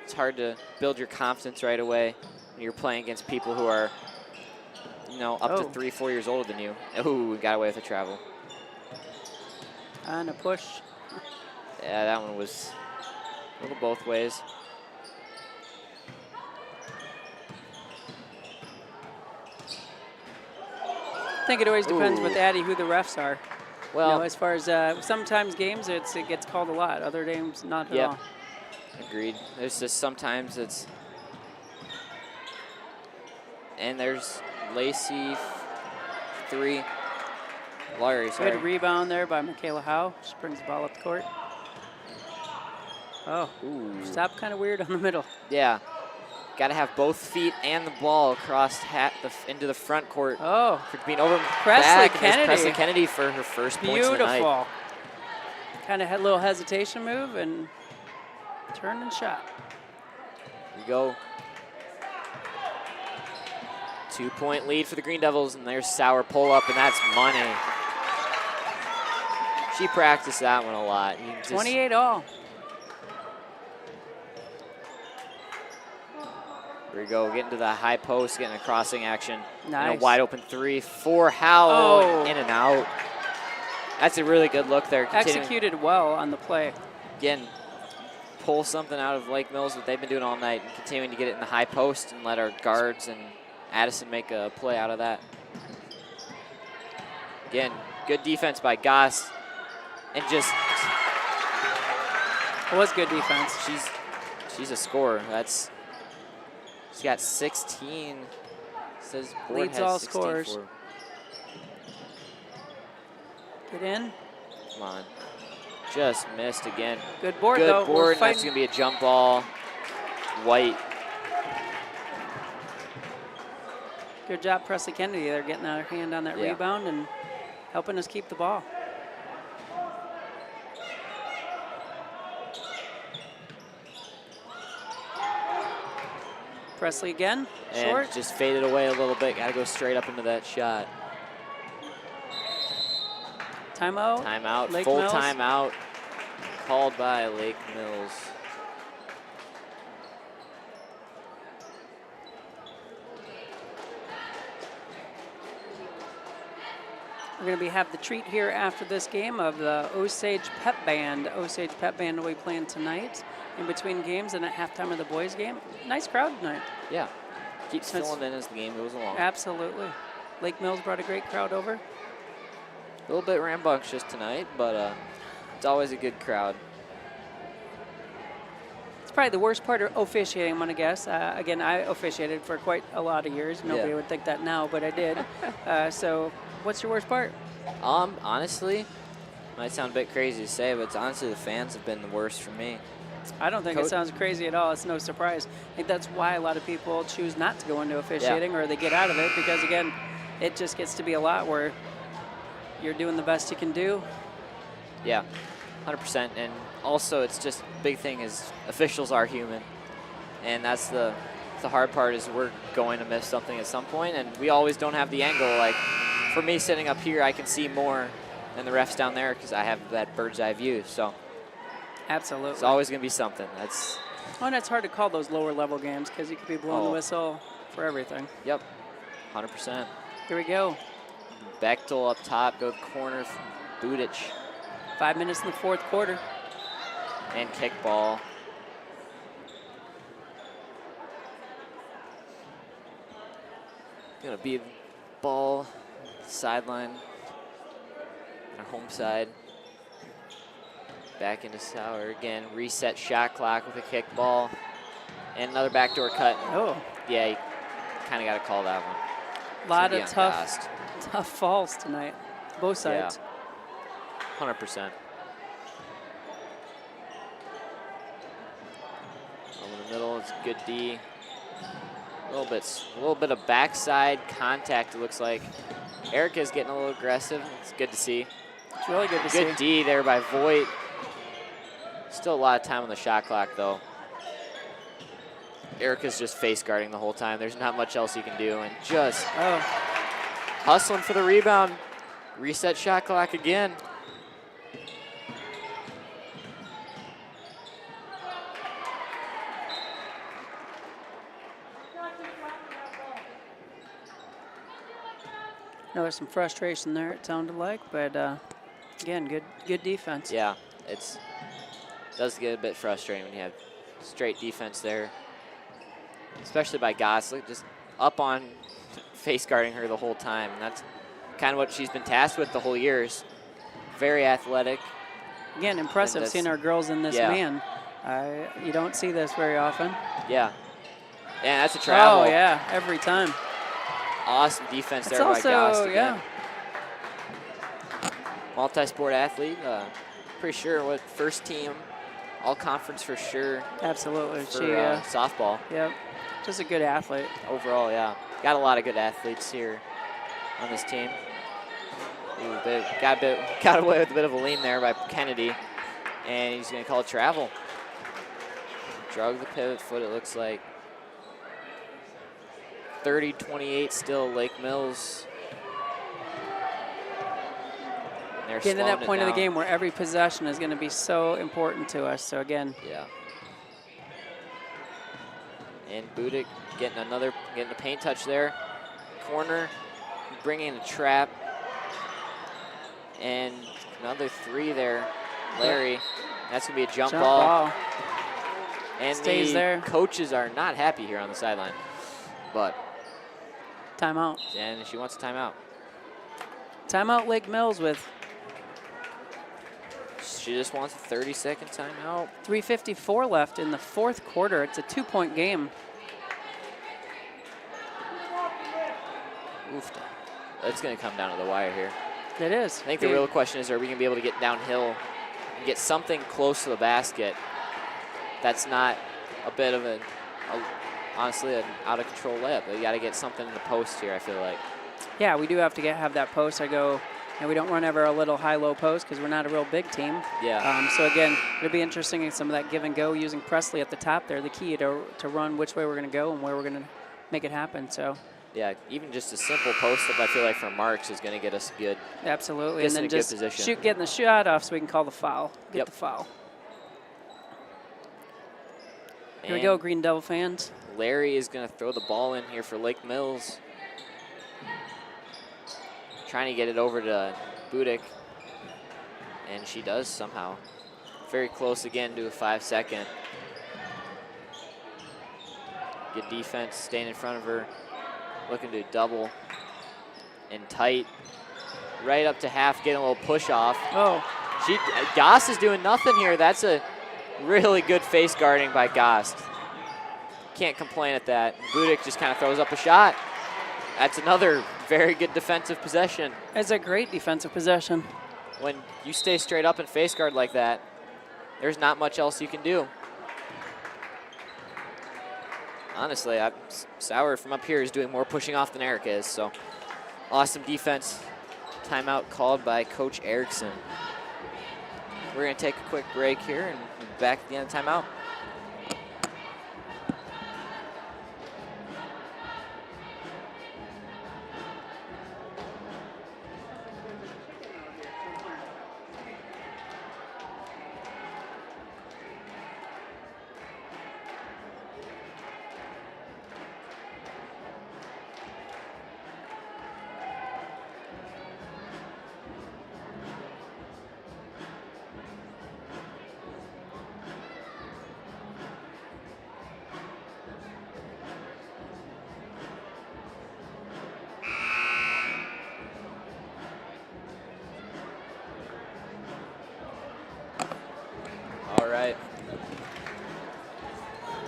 it's hard to build your confidence right away when you're playing against people who are, up to 3-4 years older than you. Ooh, got away with a travel. And a push. Yeah, that one was a little both ways. I think it always depends with Addie who the refs are. Well, as far as sometimes games it gets called a lot, other games not at all. Agreed. There's just sometimes it's, and there's Lacey 3. Larry, sorry. Good rebound there by Michaela Howe. She brings the ball up the court. Oh, stop kind of weird on the middle. Yeah. Got to have both feet and the ball across into the front court. Oh. For being over Presley back. Kennedy. Presley Kennedy for her first points of the night. Beautiful. Kind of had a little hesitation move and turned and shot. Here we go. 2-point lead for the Green Devils, and there's Sauer pull up, and that's money. She practiced that one a lot. 28 all. Here we go, getting to the high post, getting a crossing action. Nice. And a wide open 3 for Howe, in and out. That's a really good look there. Executed well on the play. Again, pull something out of Lake Mills, what they've been doing all night, and continuing to get it in the high post and let our guards and Addison make a play out of that. Again, good defense by Goss. And just, it was good defense. She's a scorer. She's got 16. Says board Leads has all 16 scorers. for. Get in. Come on. Just missed again. Good board, Good though. board, and that's going to be a jump ball. White. Good job, Presley Kennedy. They're getting their hand on that rebound and helping us keep the ball. Presley again, short. And just faded away a little bit. Got to go straight up into that shot. Timeout. Timeout. Lake Full Mills. timeout called by Lake Mills. We're going to have the treat here after this game of the Osage Pep Band. Osage Pep Band will be playing tonight in between games and at halftime of the boys' game. Nice crowd tonight. Yeah. Keeps filling in as the game goes along. Absolutely. Lake Mills brought a great crowd over. A little bit rambunctious tonight, but it's always a good crowd. It's probably the worst part of officiating, I'm going to guess. Again, I officiated for quite a lot of years. Nobody would think that now, but I did. So what's your worst part? Honestly, might sound a bit crazy to say, but honestly the fans have been the worst for me. I don't think it sounds crazy at all. It's no surprise. I think that's why a lot of people choose not to go into officiating or they get out of it because, again, it just gets to be a lot where you're doing the best you can do. Yeah, 100%. And also it's just big thing is officials are human. And that's the hard part is we're going to miss something at some point, and we always don't have the angle. Like, for me sitting up here, I can see more than the refs down there because I have that bird's eye view. So absolutely, it's always going to be something. And it's hard to call those lower level games because you could be blowing the whistle for everything. Yep, 100%. Here we go. Bechtel up top, go to the corner, Budic. 5 minutes in the fourth quarter. And kickball. Gonna be the ball sideline, our home side. Back into Sauer again. Reset shot clock with a kickball. And another backdoor cut. Oh. Yeah, you kind of got to call that one. A lot of tough falls tonight, both sides. 100%. Over the middle, it's a good D. A little bit of backside contact, it looks like. Erica's getting a little aggressive. It's good to see. It's really good to see. Good D there by Voigt. Still a lot of time on the shot clock, though. Erica's just face guarding the whole time. There's not much else you can do, and just hustling for the rebound. Reset shot clock again. There's some frustration there, it sounded like, but again, good defense. Yeah, it does get a bit frustrating when you have straight defense there, especially by Goss. Look, just up on face guarding her the whole time. And that's kind of what she's been tasked with the whole year. Is very athletic. Again, impressive seeing our girls in this man. You don't see this very often. Yeah. Yeah, that's a travel. Oh, yeah, every time. Awesome defense That's there by Goss again. Yeah. Multi-sport athlete. Pretty sure what first team, all conference for sure. Absolutely. For softball. Yep. Just a good athlete. Overall, yeah. Got a lot of good athletes here on this team. Ooh, got away with a bit of a lean there by Kennedy, and he's going to call it travel. Drug the pivot foot, it looks like. 30-28 still, Lake Mills. Getting to that point of the game where every possession is going to be so important to us. So again. Yeah. And Budick getting a paint touch there. Corner, bringing a trap. And another three there, Larry. That's going to be a jump ball. And stays there. Coaches are not happy here on the sideline. But timeout. And she wants a timeout. Timeout Lake Mills with. She just wants a 30-second timeout. 3:54 left in the fourth quarter. It's a 2-point game. Oof. It's going to come down to the wire here. It is. I think the real question is, are we going to be able to get downhill and get something close to the basket that's not a bit of honestly, an out-of-control layup. You got to get something in the post here, I feel like. Yeah, we do have to have that post. And we don't run ever a little high-low post because we're not a real big team. Yeah. So again, it'll be interesting in some of that give and go using Presley at the top there, the key to run which way we're going to go and where we're going to make it happen. So. Yeah, even just a simple post-up, I feel like from Marks is going to get us good. Absolutely, and then just getting the shot off so we can call the foul. Get the foul. Here we go, Green Devil fans. Larry is going to throw the ball in here for Lake Mills. Trying to get it over to Budick. And she does somehow. Very close again to a 5-second. Good defense, staying in front of her. Looking to double and tight. Right up to half, getting a little push off. Oh. Goss is doing nothing here. That's a really good face guarding by Goss. Can't complain at that. Budick just kind of throws up a shot. That's another very good defensive possession. It's a great defensive possession. When you stay straight up and face guard like that, there's not much else you can do. Honestly, Sauer from up here is doing more pushing off than Erica is, so awesome defense. Timeout called by Coach Erickson. We're going to take a quick break here and be back at the end of timeout.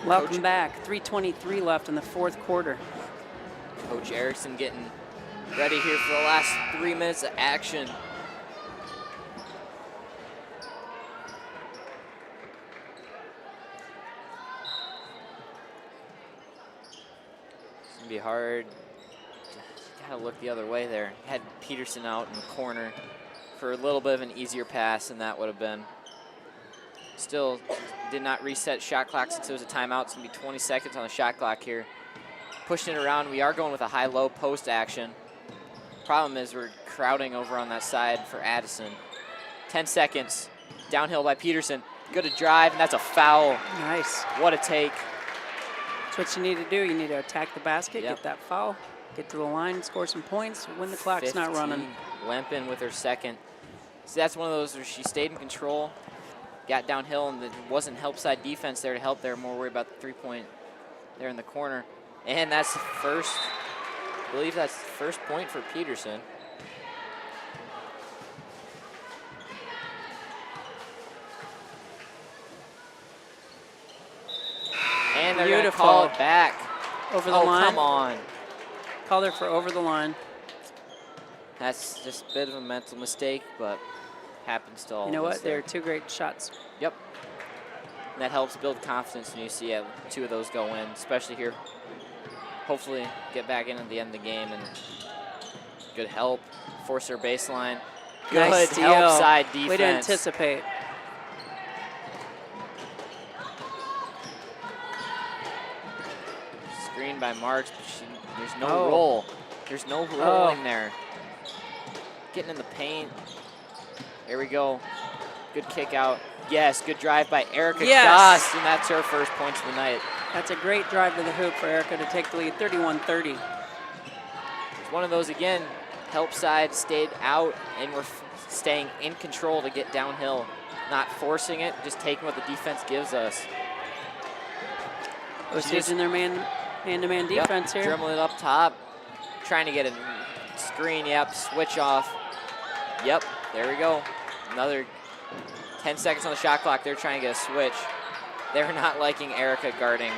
Welcome back. 3:23 left in the fourth quarter. Coach Erickson getting ready here for the last 3 minutes of action. be hard. Gotta look the other way there. Had Peterson out in the corner for a little bit of an easier pass than that would have been. Still did not reset shot clock since it was a timeout. It's gonna be 20 seconds on the shot clock here. Pushing it around, we are going with a high-low post action. Problem is we're crowding over on that side for Addison. 10 seconds, downhill by Peterson. Good to drive, and that's a foul. Nice. What a take. That's what you need to do. You need to attack the basket, Yep. get that foul, get to the line, score some points when the clock's not running. 15, Lempin with her second. So that's one of those where she stayed in control, got downhill, and there wasn't help side defense there to help there. More worried about the three-point there in the corner. And that's the first, I believe that's the first point for Peterson. And they're going to call it back. Over the line. Oh, come on. Called her for over the line. That's just a bit of a mental mistake, but happens to all You know of us what? They're there. two great shots. Yep. And that helps build confidence when you see two of those go in, especially here. Hopefully get back in at the end of the game, and good help. Force her baseline. Good Nice steal. help side defense. Way to anticipate. Screen by Marks, but there's no Oh. roll. There's no rolling there. Getting in the paint. There we go. Good kick out. Yes, good drive by Erica Yes. Goss, and that's her first point of the night. That's a great drive to the hoop for Erica to take the lead, 31-30. It's one of those, again, help side stayed out, and we're staying in control to get downhill. Not forcing it, just taking what the defense gives us. Osage in their man-to-man defense here. Dribbling it up top, trying to get a screen, yep, switch off. Yep, there we go. Another 10 seconds on the shot clock. They're trying to get a switch. They're not liking Erica guarding.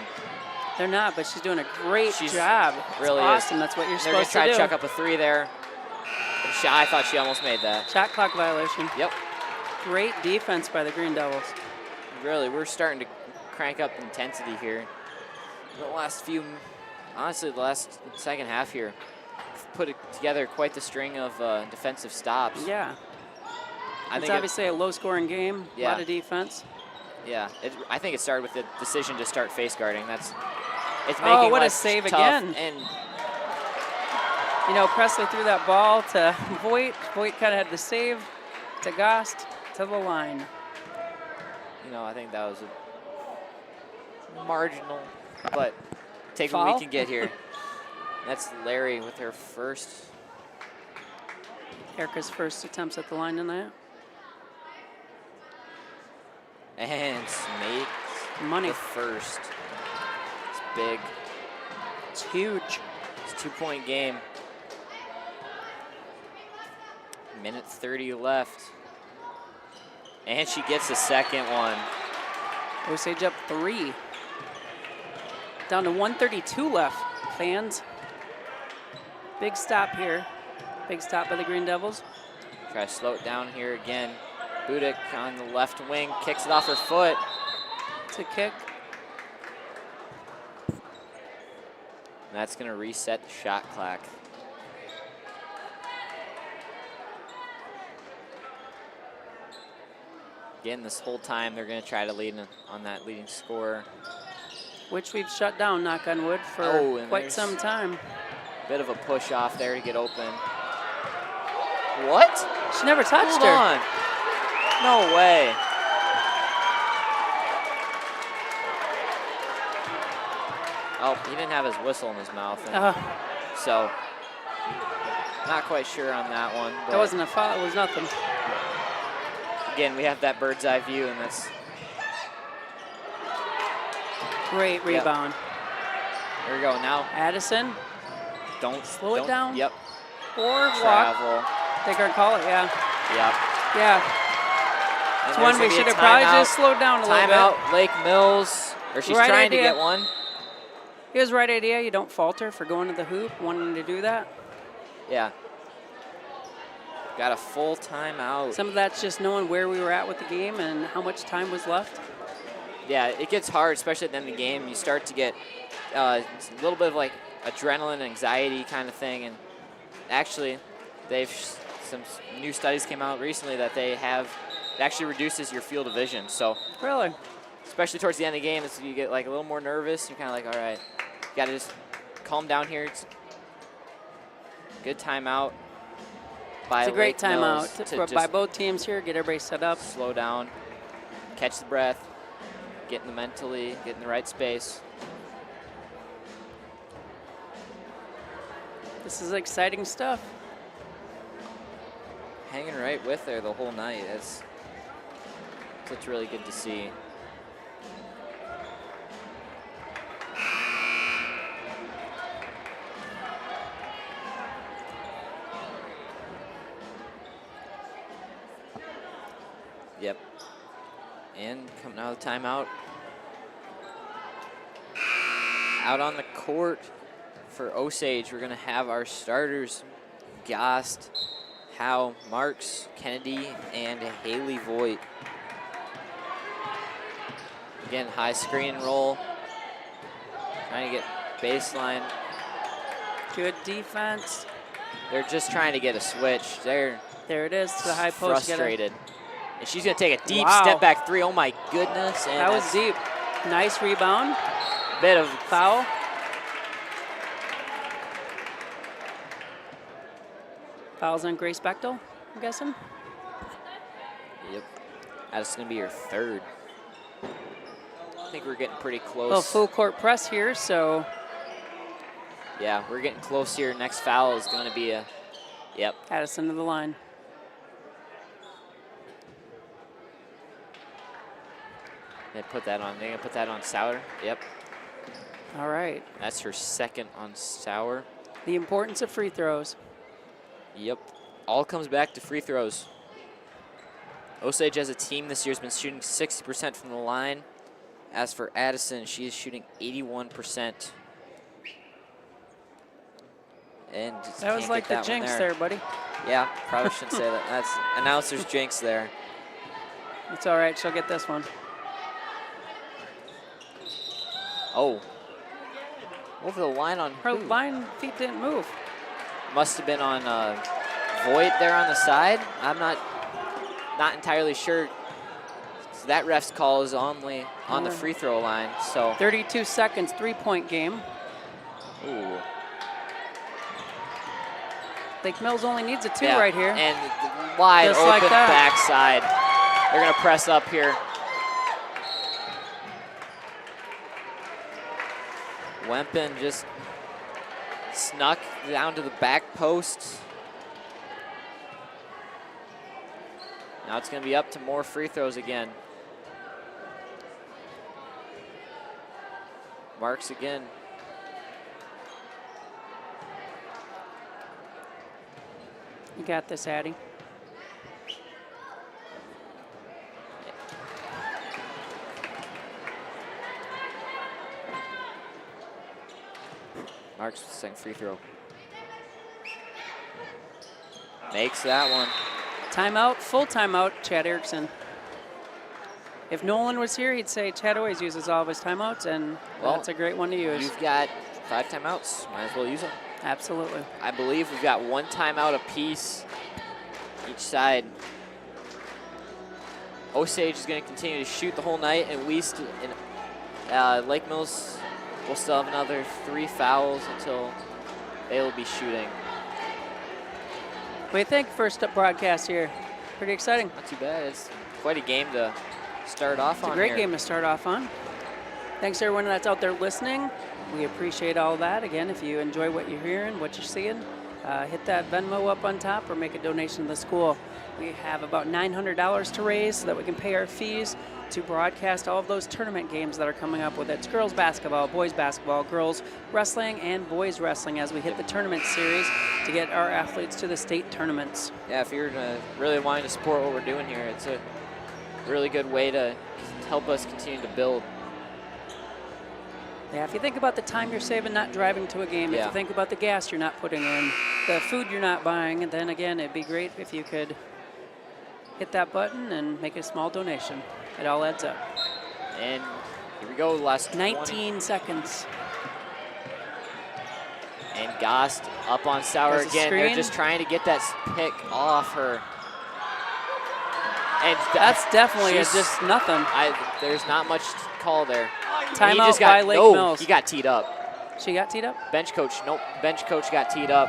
They're not, but she's doing a great job. It's really awesome. is. That's what you're They're going supposed to try to to do. chuck up a three there. I thought she almost made that. Shot clock violation. Yep. Great defense by the Green Devils. Really, we're starting to crank up intensity here. The last few, honestly, the last second half here, put together quite the string of defensive stops. Yeah. I It's think obviously a low-scoring game. A lot of defense. Yeah, I think it started with the decision to start face guarding. It's making what a life save tough, again. and You know, Presley threw that ball to Voigt. Voigt kind of had the save to Gost to the line. you know, I think that was a marginal, but take Foul? what we can get here. That's Larry with her first. Erica's first attempts at the line tonight. And makes Money. the first. It's big. It's huge. It's a 2-point game. Minute 30 left. And she gets the second one. Osage up 3. Down to 132 left, fans. Big stop here. Big stop by the Green Devils. Try to slow it down here again. Budick on the left wing, kicks it off her foot. It's a kick. And that's going to reset the shot clock. Again, this whole time they're going to try to lead on that leading scorer. Which we've shut down, knock on wood, for and quite there's some time. Bit of a push off there to get open. What? She never touched Hold her. on. No way. Oh, he didn't have his whistle in his mouth. So, not quite sure on that one. That wasn't a foul, it was nothing. Again, we have that bird's eye view, and that's Great rebound. There we go. Now, Addison, don't slow it down. Yep. Or walk. Travel. Take our call it, yeah. Yep. Yeah. And It's there's one gonna we be a should have probably timeout. just slowed down a little bit. Timeout, Lake Mills. Or she's Right trying to idea. get one. Here's the right idea. You don't falter for going to the hoop, wanting to do that. Yeah. Got a full timeout. Some of that's just knowing where we were at with the game and how much time was left. Yeah, it gets hard, especially at the end of the game. You start to get a little bit of like adrenaline, anxiety kind of thing. And actually, some new studies came out recently that it actually reduces your field of vision. So Really? especially towards the end of the game, you get like a little more nervous. You're kind of like, all right, you got to just calm down here. It's a good timeout. It's a great timeout by both teams here. Get everybody set up. Slow down, catch the breath, get in the right space. This is exciting stuff. Hanging right with there the whole night. That's really good to see. Yep. And coming out of the timeout. Out on the court for Osage, we're going to have our starters, Gost, Howe, Marks, Kennedy, and Haley Voigt. Again, high screen and roll. Trying to get baseline. Good defense. They're just trying to get a switch. There it is to the high post. Frustrated. And she's going to take a deep step back three. Oh, my goodness. And that was deep. Nice rebound. Bit of foul. Fouls on Grace Bechtel, I'm guessing. Yep. That's going to be your third. I think we're getting pretty close. Well, full court press here, so. Yeah, we're getting close here. Next foul is going to be yep. Addison to the line. They're going to put that on Sauer. Yep. All right. That's her second on Sauer. The importance of free throws. Yep. All comes back to free throws. Osage as a team this year has been shooting 60% from the line. As for Addison, she is shooting 81%. And that was like the jinx there, buddy. Yeah, probably shouldn't say that. That's announcer's jinx there. It's all right. She'll get this one. Oh. Over the line on her line feet didn't move. Must have been on Voigt there on the side. I'm not entirely sure. So that ref's call is only on the free throw line. So 32 seconds, 3-point game. Ooh. Lake Mills only needs a 2 right here. And wide just open like backside. They're going to press up here. Wempen just snuck down to the back post. Now it's going to be up to more free throws again. Marks again. You got this, Addie. Marks with the second free throw. Makes that one. Timeout, full timeout, Chad Erickson. If Nolan was here, he'd say Chad always uses all of his timeouts, and that's a great one to use. You've got 5 timeouts. Might as well use them. Absolutely. I believe we've got 1 timeout apiece each side. Osage is going to continue to shoot the whole night, and Lake Mills will still have another 3 fouls until they will be shooting. What do you think? First up broadcast here. Pretty exciting. Not too bad. It's quite a game to start off on. It's a great game to start off on. Thanks to everyone that's out there listening. We appreciate all that. Again, if you enjoy what you're hearing, what you're seeing, hit that Venmo up on top or make a donation to the school. We have about $900 to raise so that we can pay our fees to broadcast all of those tournament games that are coming up with it. It's girls basketball, boys basketball, girls wrestling, and boys wrestling as we hit the tournament series to get our athletes to the state tournaments. Yeah, if you're really wanting to support what we're doing here, it's a really good way to help us continue to build. Yeah, if you think about the time you're saving not driving to a game, if you think about the gas you're not putting in, the food you're not buying, then again, it'd be great if you could hit that button and make a small donation. It all adds up. And here we go, last 19 seconds. And Gost up on Sauer There's a again. They're screen. just trying to get that pick off her. And That's definitely she's- just nothing. there's not much call there. He Timeout just by got, Lake no, Mills. he got teed up. She got teed up? Bench coach, nope. Bench coach got teed up.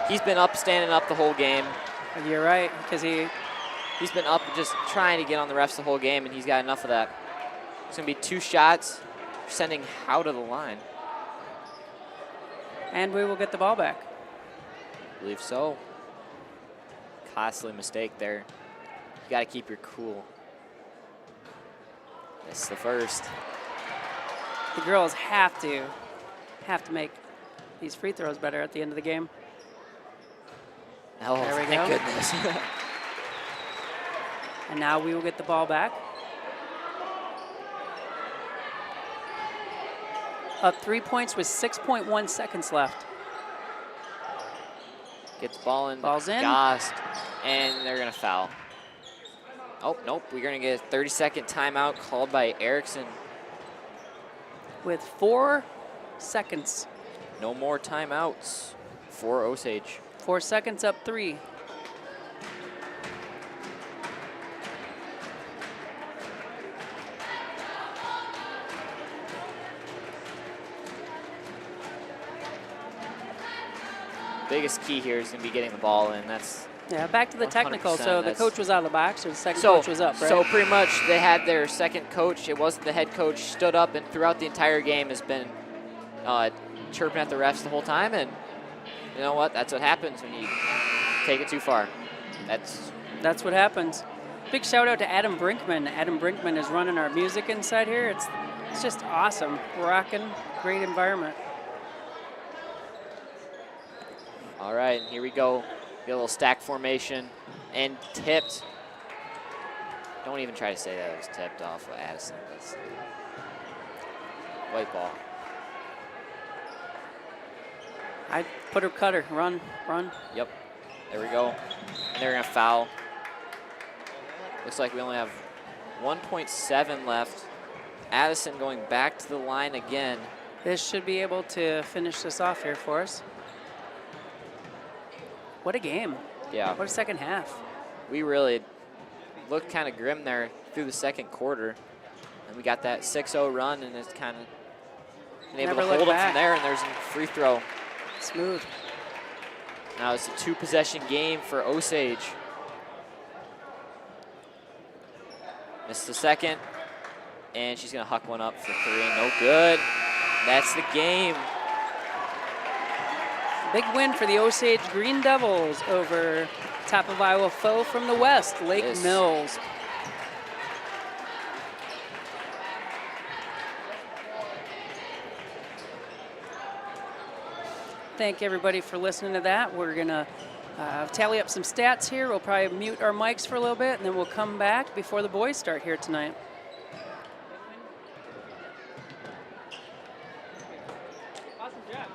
He's been up, standing up the whole game. You're right, because He's been up just trying to get on the refs the whole game, and he's got enough of that. It's going to be 2 shots, sending Howe to the line. and we will get the ball back. I believe so. Costly mistake there. You got to keep your cool. That's the first. The girls have to make these free throws better at the end of the game. Oh, There we thank go. goodness. And now we will get the ball back. Up 3 points with 6.1 seconds left. Gets the ball in. Ball's in. Gost, and they're going to foul. Oh, nope. We're going to get a 30-second timeout called by Erickson. With 4 seconds. No more timeouts for Osage. 4 seconds, up 3. Biggest key here is going to be getting the ball in. That's Yeah, back to the technical. 100%, So the that's- coach was out of the box, or the second coach was up, right? So pretty much they had their second coach. It wasn't the head coach. Stood up and throughout the entire game has been chirping at the refs the whole time. And you know what? That's what happens when you take it too far. That's what happens. Big shout out to Adam Brinkman. Adam Brinkman is running our music inside here. It's just awesome. Rocking, great environment. All right, and here we go. Get a little stack formation and tipped. Don't even try to say that it was tipped off of Addison. That's white ball. I put her cutter, run. Yep, there we go. And they're gonna foul. Looks like we only have 1.7 left. Addison going back to the line again. This should be able to finish this off here for us. What a game. Yeah, What a second half. we really looked kind of grim there through the second quarter. And we got that 6-0 run, and it's kind of been able Never to looked hold them back. from there, and there's a free throw. Smooth. Now it's a 2-possession game for Osage. Missed the second, and she's gonna huck one up for 3, no good. That's the game. Big win for the Osage Green Devils over top of Iowa foe from the west, Lake Yes. Mills. Thank everybody for listening to that. We're gonna tally up some stats here. We'll probably mute our mics for a little bit, and then we'll come back before the boys start here tonight. Awesome job.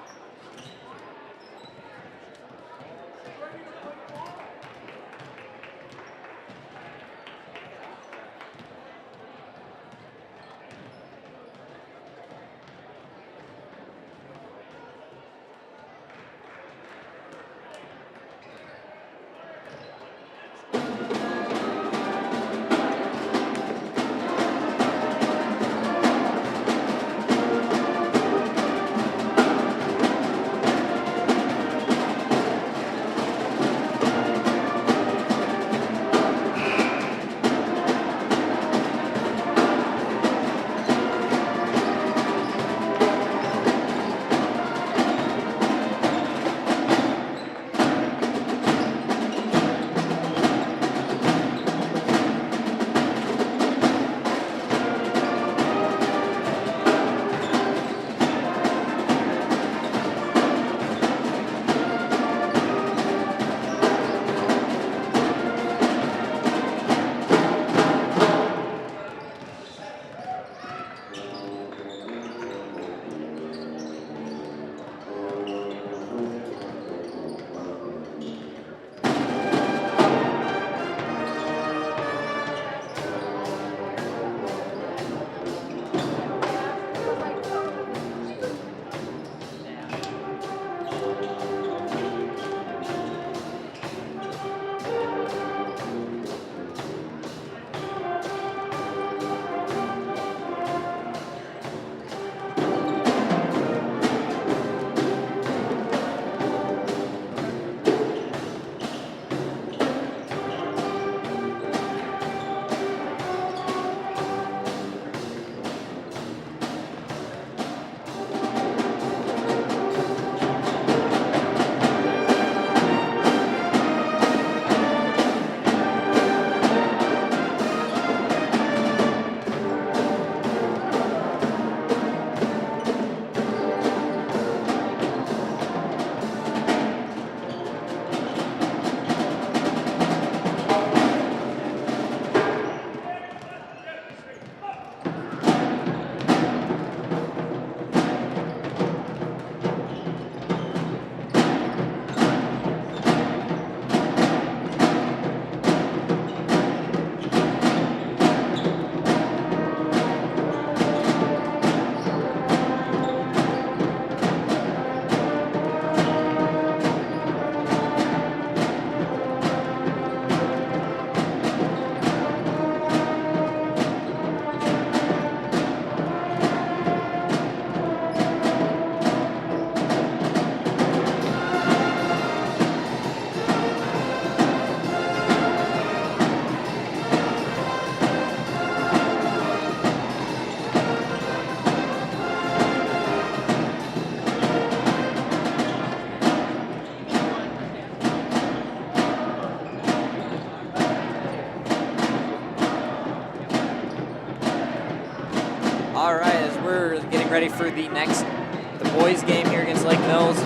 getting ready for the boys game here against Lake Mills.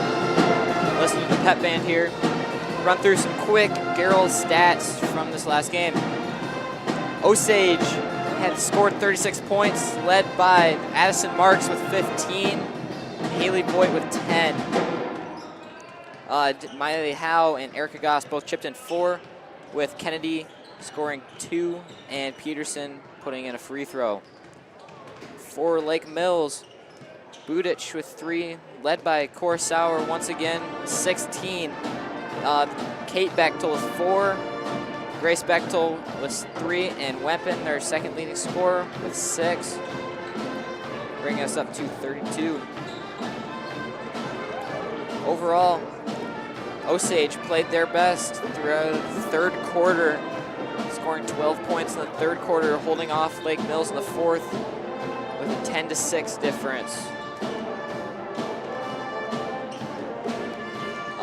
Listen to the pep band here. Run through some quick girls stats from this last game. Osage had scored 36 points, led by Addison Marks with 15, Haley Boyd with 10. Miley Howe and Erica Goss both chipped in 4, with Kennedy scoring 2 and Peterson putting in a free throw. For Lake Mills, Budich with 3, led by Cora Sauer once again, 16. Kate Bechtel with 4, Grace Bechtel with 3, and Wempen, their second leading scorer, with 6, bringing us up to 32. Overall, Osage played their best throughout the third quarter, scoring 12 points in the third quarter, holding off Lake Mills in the fourth with a 10-6 difference.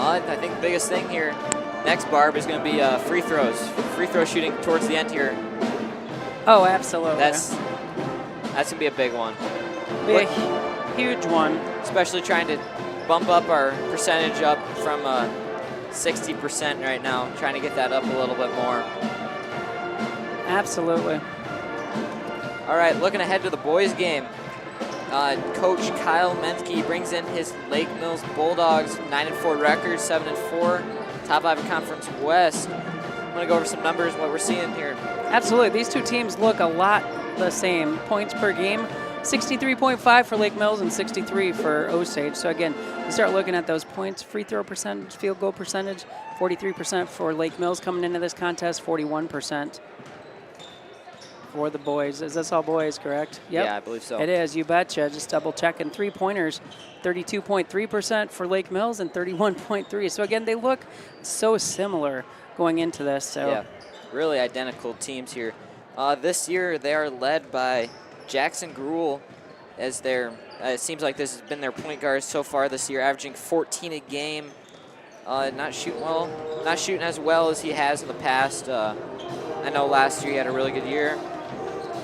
I think the biggest thing here next, Barb, is going to be free throws. Free throw shooting towards the end here. Oh, absolutely. That's going to be a big one. Be a huge one. Especially trying to bump up our percentage up from 60% right now, trying to get that up a little bit more. Absolutely. All right, looking ahead to the boys' game. Coach Kyle Menke brings in his Lake Mills Bulldogs, 9-4 record, 7-4, top 5 of Conference West. I'm going to go over some numbers, what we're seeing here. Absolutely. These two teams look a lot the same. Points per game, 63.5 for Lake Mills and 63 for Osage. So again, you start looking at those points, free throw percentage, field goal percentage, 43% for Lake Mills coming into this contest, 41% for the boys. Is this all boys, correct? Yep. Yeah, I believe so. It is, you betcha. Just double checking. 3-pointers, 32.3% for Lake Mills and 31.3. So again, they look so similar going into this. So yeah, really identical teams here. This year they are led by Jackson Gruel as their, it seems like this has been their point guard so far this year, averaging 14 a game. Not shooting as well as he has in the past. I know last year he had a really good year.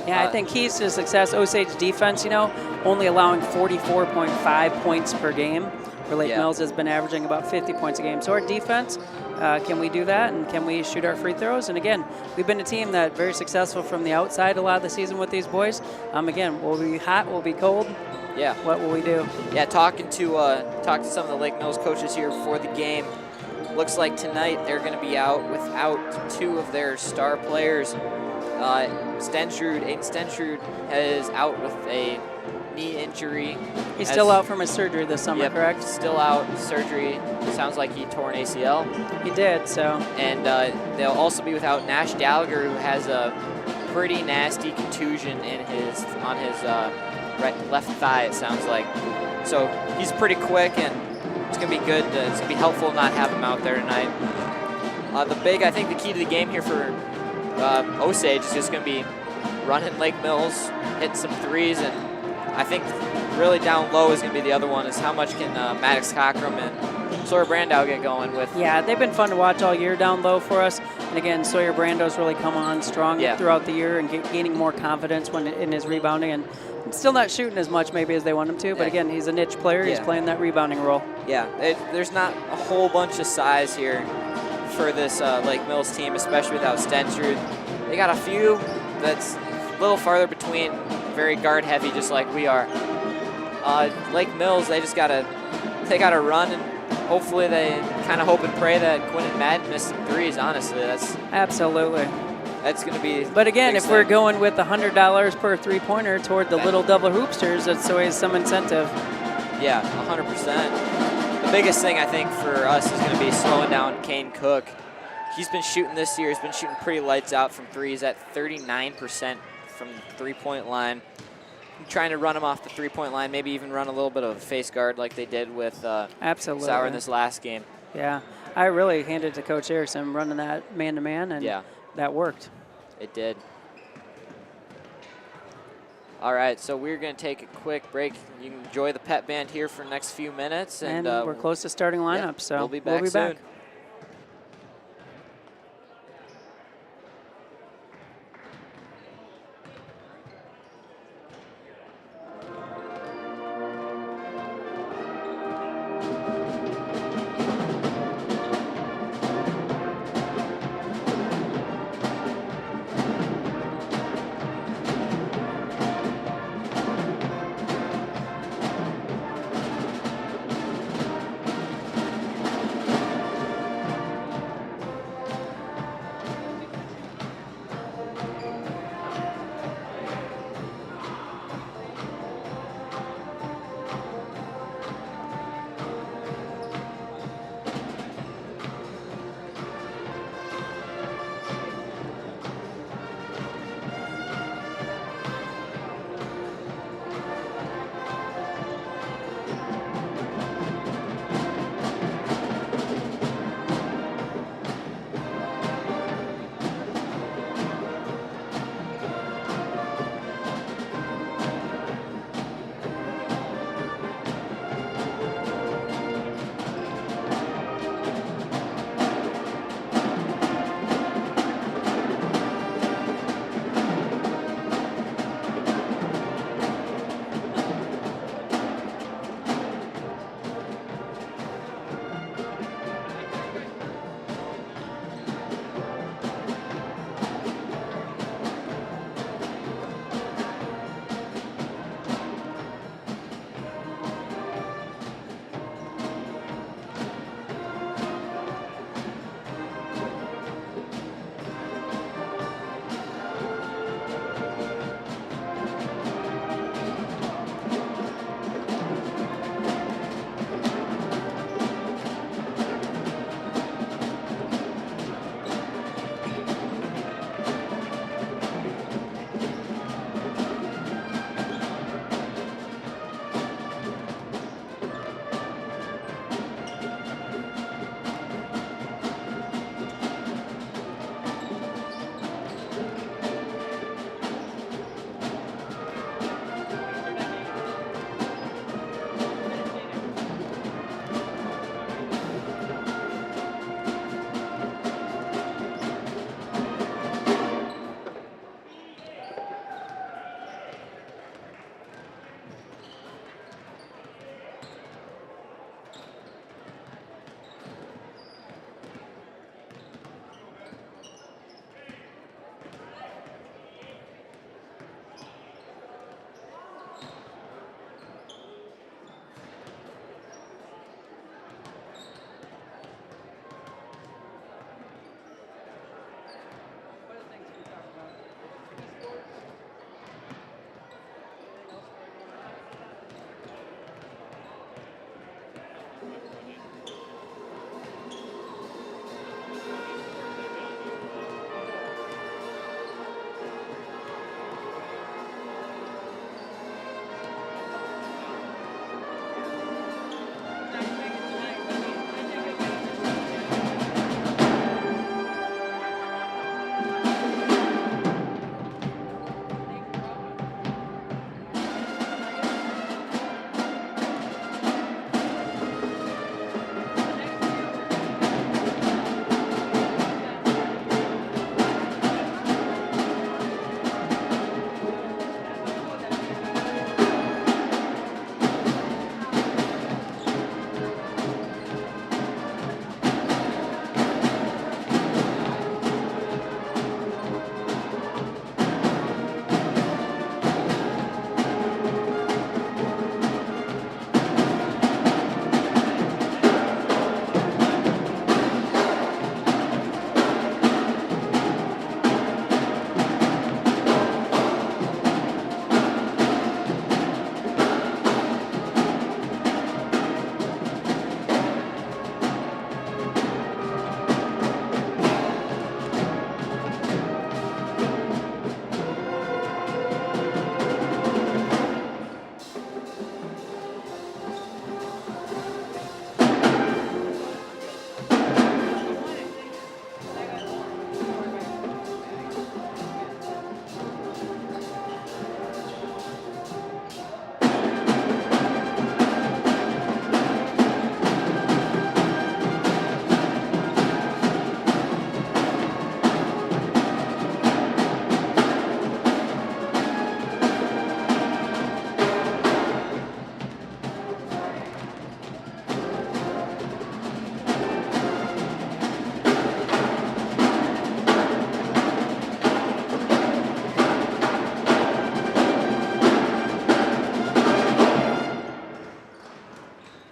Yeah, I think keys to success, Osage defense, only allowing 44.5 points per game. For Lake Mills has been averaging about 50 points a game. So our defense, can we do that, and can we shoot our free throws? And again, we've been a team that very successful from the outside a lot of the season with these boys. Again, we'll be hot, we'll be cold. Yeah. What will we do? Yeah, talking to some of the Lake Mills coaches here before the game. Looks like tonight they're going to be out without 2 of their star players. Aiden Stenstrud is out with a knee injury. He's still out from his surgery this summer, correct? Still out surgery. Sounds like he tore an ACL. He did, so. And they'll also be without Nash Gallagher, who has a pretty nasty contusion on his left thigh, it sounds like. So he's pretty quick, and it's going to be good. It's going to be helpful to not have him out there tonight. I think the key to the game here for Osage is just going to be running Lake Mills, hitting some threes, and I think really down low is going to be the other one, is how much can Maddox Cockrum and Sawyer Brandow get going with. Yeah, they've been fun to watch all year down low for us. And again, Sawyer Brandow's really come on strong throughout the year and gaining more confidence in his rebounding. And still not shooting as much maybe as they want him to, but again, he's a niche player. He's playing that rebounding role. Yeah, there's not a whole bunch of size here for this Lake Mills team, especially without Stenstrud. They got a few that's a little farther between, very guard heavy, just like we are. Lake Mills, they got to run, and hopefully they kind of hope and pray that Quinn and Madden miss some threes. Honestly, that's going to be. But again, if we're going with $100 per three-pointer toward the little double hoopsters, that's always some incentive. Yeah, 100%. The biggest thing I think for us is going to be slowing down Kane Cook. He's been shooting this year. He's been shooting pretty lights out from threes at 39% from the three-point line. I'm trying to run him off the three-point line, maybe even run a little bit of a face guard like they did with Sauer in this last game. Yeah, I really handed it to Coach Erickson running that man-to-man, and that worked. It did. All right, so we're going to take a quick break. You can enjoy the pep band here for the next few minutes. And we're close to starting lineup, so we'll be back soon.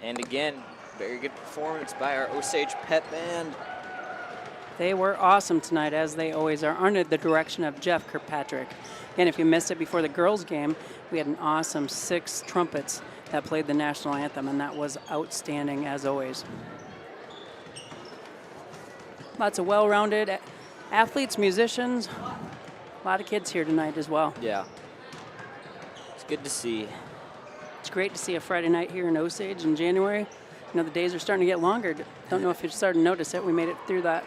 And again, very good performance by our Osage Pep Band. They were awesome tonight, as they always are, under the direction of Jeff Kirkpatrick. And if you missed it before the girls' game, we had an awesome 6 trumpets that played the national anthem, and that was outstanding as always. Lots of well-rounded athletes, musicians, a lot of kids here tonight as well. Yeah. It's good to see. It's great to see a Friday night here in Osage in January. You know, the days are starting to get longer. Don't know if you're starting to notice it. We made it through that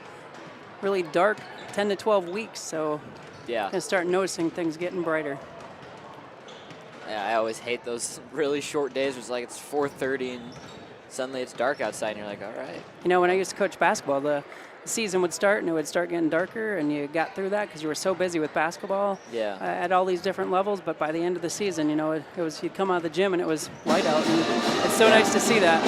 really dark 10 to 12 weeks, so yeah, gonna start noticing things getting brighter. Yeah, I always hate those really short days. It's like it's 4:30 and suddenly it's dark outside, and you're like, all right. You know, when I used to coach basketball, the season would start and it would start getting darker, and you got through that because you were so busy with basketball at all these different levels. But by the end of the season, you know, it was you'd come out of the gym and it was light out, and it's so nice to see that.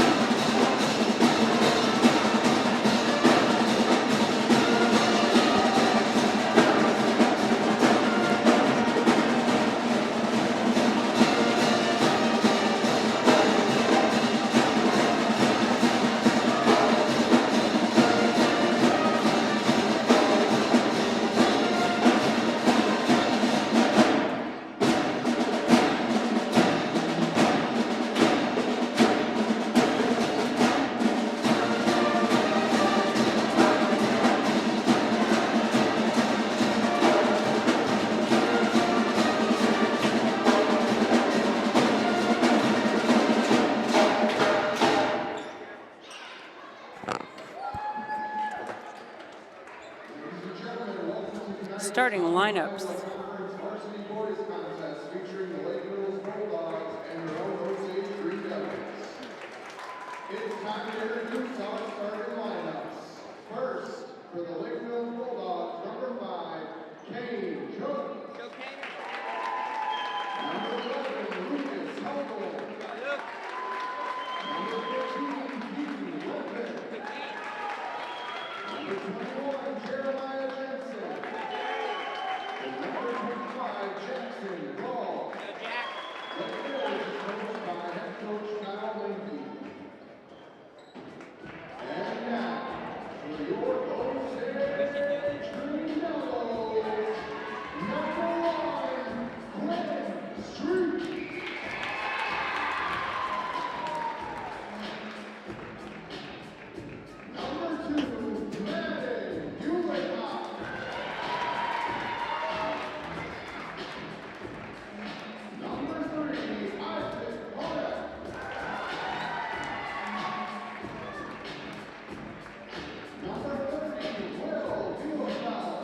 Starting lineups. Varsity boys contest featuring the Lake Mills Bulldogs and your own Osage Green Devils. It's time to introduce our starting lineups. First, for the Lake Mills Bulldogs, number 5, Kane Jones. Number 11, Lucas Helgold. Number 15, Keaton Lopez. Number 21, Jeremiah Jensen. And number 25, Jackson Ball. The village is coached by head coach Kyle Lindsay. And now, for your Osage Green Devils, number 1, Glenn Street. Number 2, Madden Hewlett. Number 3, Isaac Porter. Number 30, Will Bielefeld.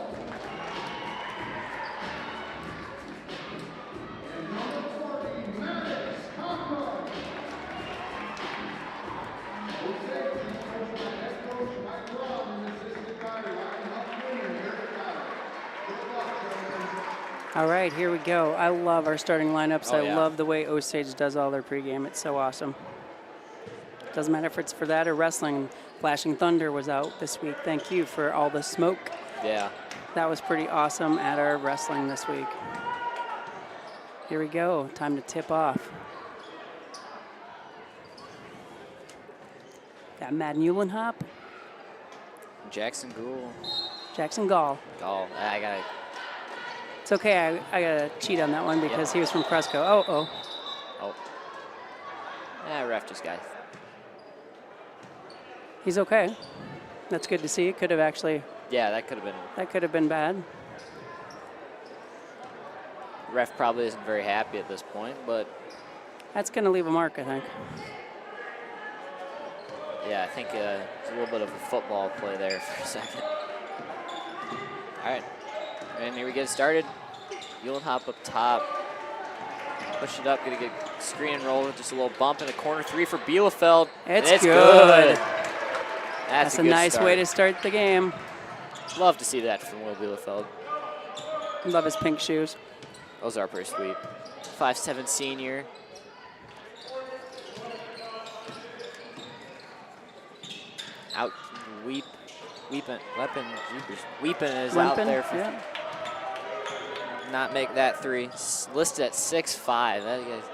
And number 40, Maddox Cochran. Osage is coached by head coach Mike Brown and assisted by Ryan Huffman and Eric Allen. Good luck, gentlemen. All right, here we go. I love our starting lineups. Oh, I yeah. love the way Osage does all their pregame. It's so awesome. Doesn't matter if it's for that or wrestling. Flashing Thunder was out this week. Thank you for all the smoke. Yeah. That was pretty awesome at our wrestling this week. Here we go. Time to tip off. Got Madden Eulenhop, Jackson Gould. Jackson Gall. Oh, I got to. It's okay. I got to cheat on that one because he was from Cresco. Oh. Oh. Ref just got. He's okay. That's good to see. It could have actually. Yeah, that could have been. bad. Ref probably isn't very happy at this point, but That's going to leave a mark, I think. yeah, I think it's a little bit of a football play there for a second. All right, and here we get started. Eulenhop up top. Push it up, get a good screen and roll with just a little bump in a corner 3 for Bielefeld. It's good. That's a good nice start. way to start the game. Love to see that from Will Bielefeld. Love his pink shoes. Those are pretty sweet. 5'7" senior. Out, Weepin is out there for not make that 3. Listed at 6'5". That guy's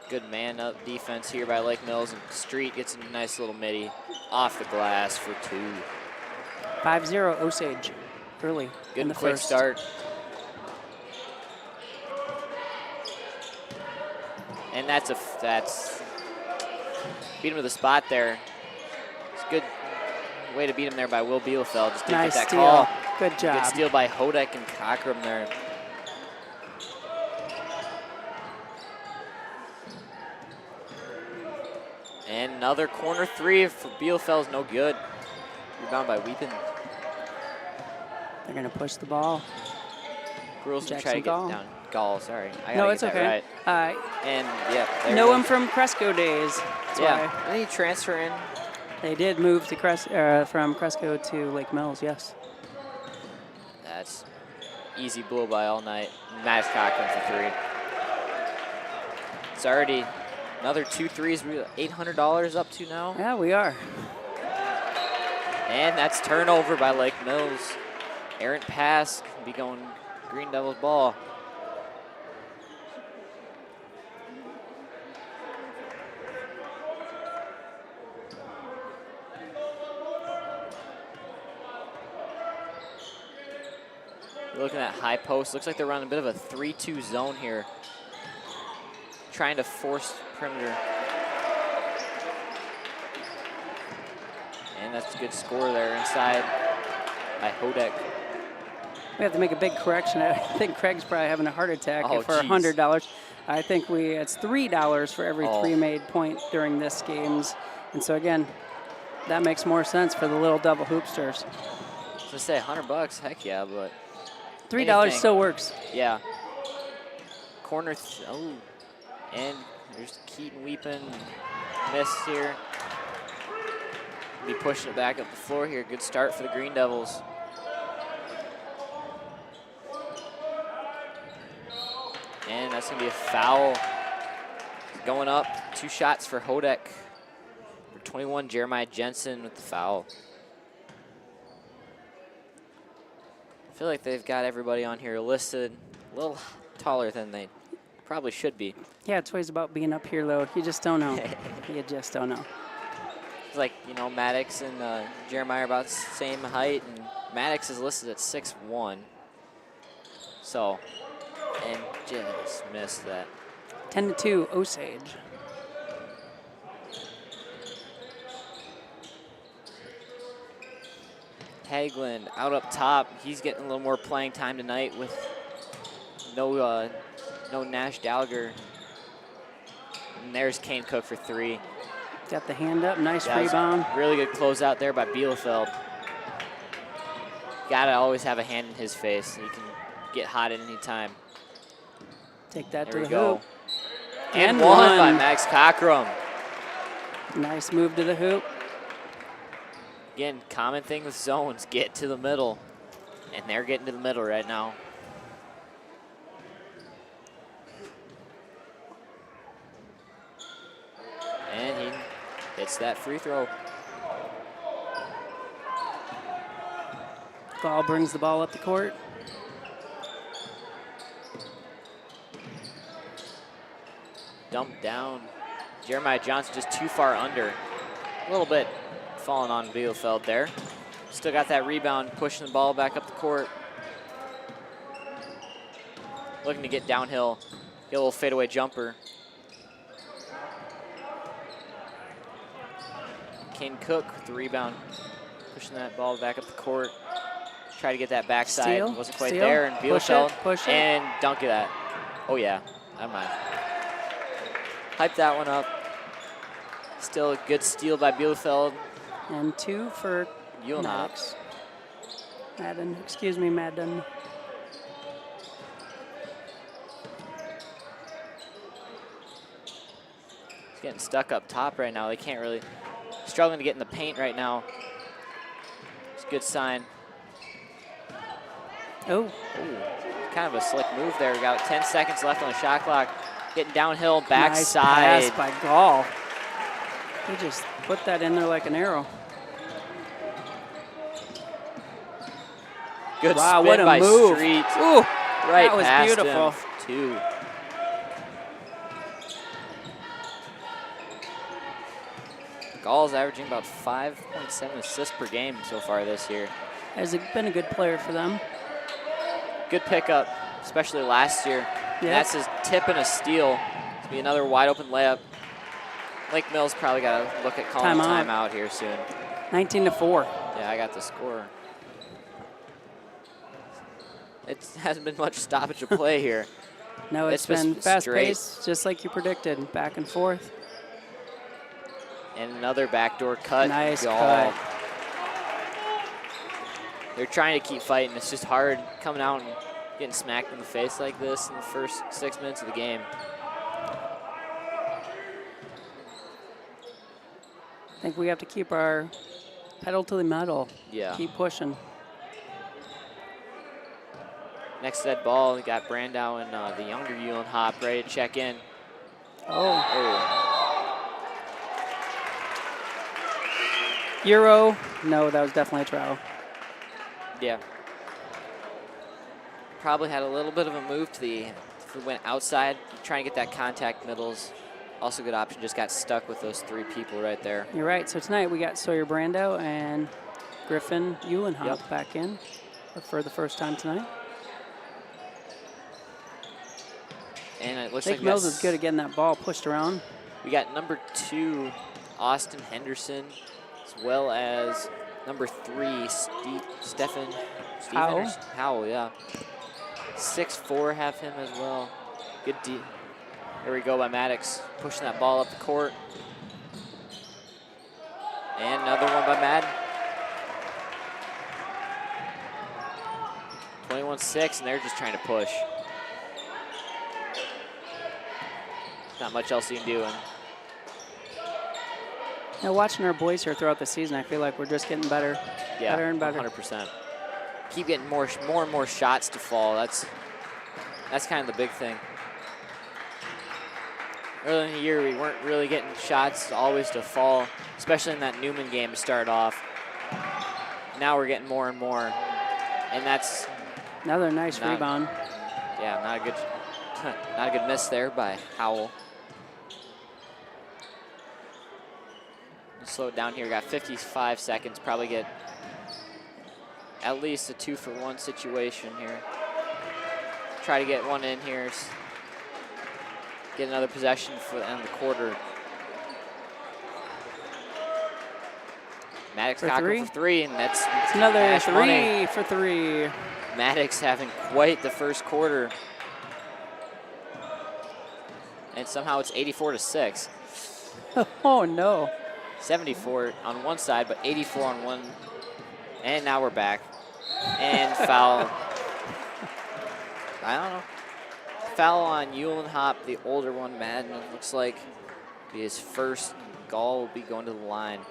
Good man-up defense here by Lake Mills, and Street gets a nice little midi off the glass for 2. 5-0 Osage early Good in the quick first. start. And that's beat him to the spot there. It's a good way to beat him there by Will Bielefeld. Just didn't Nice get that steal. call. Good job. Good steal by Hodek and Cockrum there. And another corner 3 for Bielefeld's no good. Rebound by Weepin. They're going to push the ball. Girls can try to get down. Gall, sorry. I No, gotta it's get okay. that right. And yeah, there Know you him go. from Cresco days. That's Yeah, why didn't he transfer in? they did move to from Cresco to Lake Mills, yes. That's easy blow by all night. Max Cochran for 3. It's already another 2 threes. We're $800 up to now. Yeah, we are. And that's turnover by Lake Mills. Errant pass, be going Green Devils ball. Looking at high post, looks like they're running a bit of a 3-2 zone here. Trying to force perimeter. And that's a good score there inside by Hodek. We have to make a big correction. I think Craig's probably having a heart attack Oh, for geez. $100. I think it's $3 for every 3 made point during this games. And so again, that makes more sense for the little double hoopsters. I was gonna say $100, heck yeah, but $3 anything. still works. Yeah. Corner, and there's Keaton Weepin, miss here. Be pushing it back up the floor here. Good start for the Green Devils. And that's gonna be a foul. Going up, 2 shots for Hodek. For 21, Jeremiah Jensen with the foul. I feel like they've got everybody on here listed a little taller than they probably should be. Yeah, it's always about being up here low. You just don't know. You just don't know. It's like, you know, Maddox and Jeremiah are about the same height, and Maddox is listed at 6'1". So, and just missed that. 10-2 Osage. Haglund out up top. He's getting a little more playing time tonight with no Nash Gallagher. And there's Kane Cook for 3. Got the hand up. Nice That was rebound. really good closeout there by Bielefeld. Gotta always have a hand in his face. He can get hot at any time. Take that There to we the go. hoop. And one by Max Cockrum. Nice move to the hoop. Again, common thing with zones, get to the middle. And they're getting to the middle right now. And he hits that free throw. Gall brings the ball up the court. Dumped down. Jeremiah Johnson just too far under. A little bit falling on Bielefeld there. Still got that rebound, pushing the ball back up the court. Looking to get downhill. Get a little fadeaway jumper. Kane Cook with the rebound. Pushing that ball back up the court. Try to get that backside. Steal, Wasn't quite steal, there. And Bielefeld. push it. And dunk it at. Oh yeah, never mind. Hype that one up. Still a good steal by Bielefeld. And 2 for Ulenhop. Maddox. Madden, excuse me, Madden. He's getting stuck up top right now. They can't really, struggling to get in the paint right now. It's a good sign. Oh, Ooh, kind of a slick move there. We got 10 seconds left on the shot clock. Getting downhill, backside. nice pass by Gall. He just put that in there like an arrow. Good Wow, spin what a by move. Street. Ooh, Right that was past beautiful. him. 2. Gall's averaging about 5.7 assists per game so far this year. Has been a good player for them. Good pickup, especially last year. Yeah. That's his tip and a steal. It's be another wide open layup. Lake Mills probably got to look at calling a timeout here soon. 19-4. Yeah, I got the score. It hasn't been much stoppage of play here. No, it's been fast-paced, just like you predicted, back and forth. And another backdoor cut. Nice Gall. cut. They're trying to keep fighting. It's just hard coming out and getting smacked in the face like this in the first 6 minutes of the game. I think we have to keep our pedal to the metal. Yeah. Keep pushing. Next dead ball, we got Brandau and the younger Ulan Hop ready to check in. Oh. Euro. No, that was definitely a travel. Yeah. Probably had a little bit of a move to the, if we went outside, trying to get that contact middles. Also good option, just got stuck with those 3 people right there. You're right. So tonight we got Sawyer Brandau and Griffin Uhlenhop back in for the first time tonight. And it looks Lake like Mills is good at getting that ball pushed around. We got number 2, Austin Henderson, as well as number 3, Stephen Howell, yeah. 6'4", have him as well. Good D. There we go by Maddox, pushing that ball up the court. And another one by Madden. 21-6, and they're just trying to push. Not much else you can do. And now, watching our boys here throughout the season, I feel like we're just getting better, better and better. 100%. Keep getting more and more shots to fall. That's kind of the big thing. Early in the year, we weren't really getting shots always to fall, especially in that Newman game to start off. Now we're getting more and more, and that's another nice rebound. Yeah, not a good miss there by Howell. Slow it down here. Got 55 seconds. Probably get at least a 2-for-1 situation here. Try to get one in here. Get another possession for the end of the quarter. Maddox Cochran for 3, and that's another 3 money. for 3. Maddox having quite the first quarter. And somehow it's 84-6. Oh, no. 74 on one side, but 84 on one. And now we're back. And foul. I don't know. Foul on Uhlenhop, the older one, Madden. It looks like his first. Gall will be going to the line.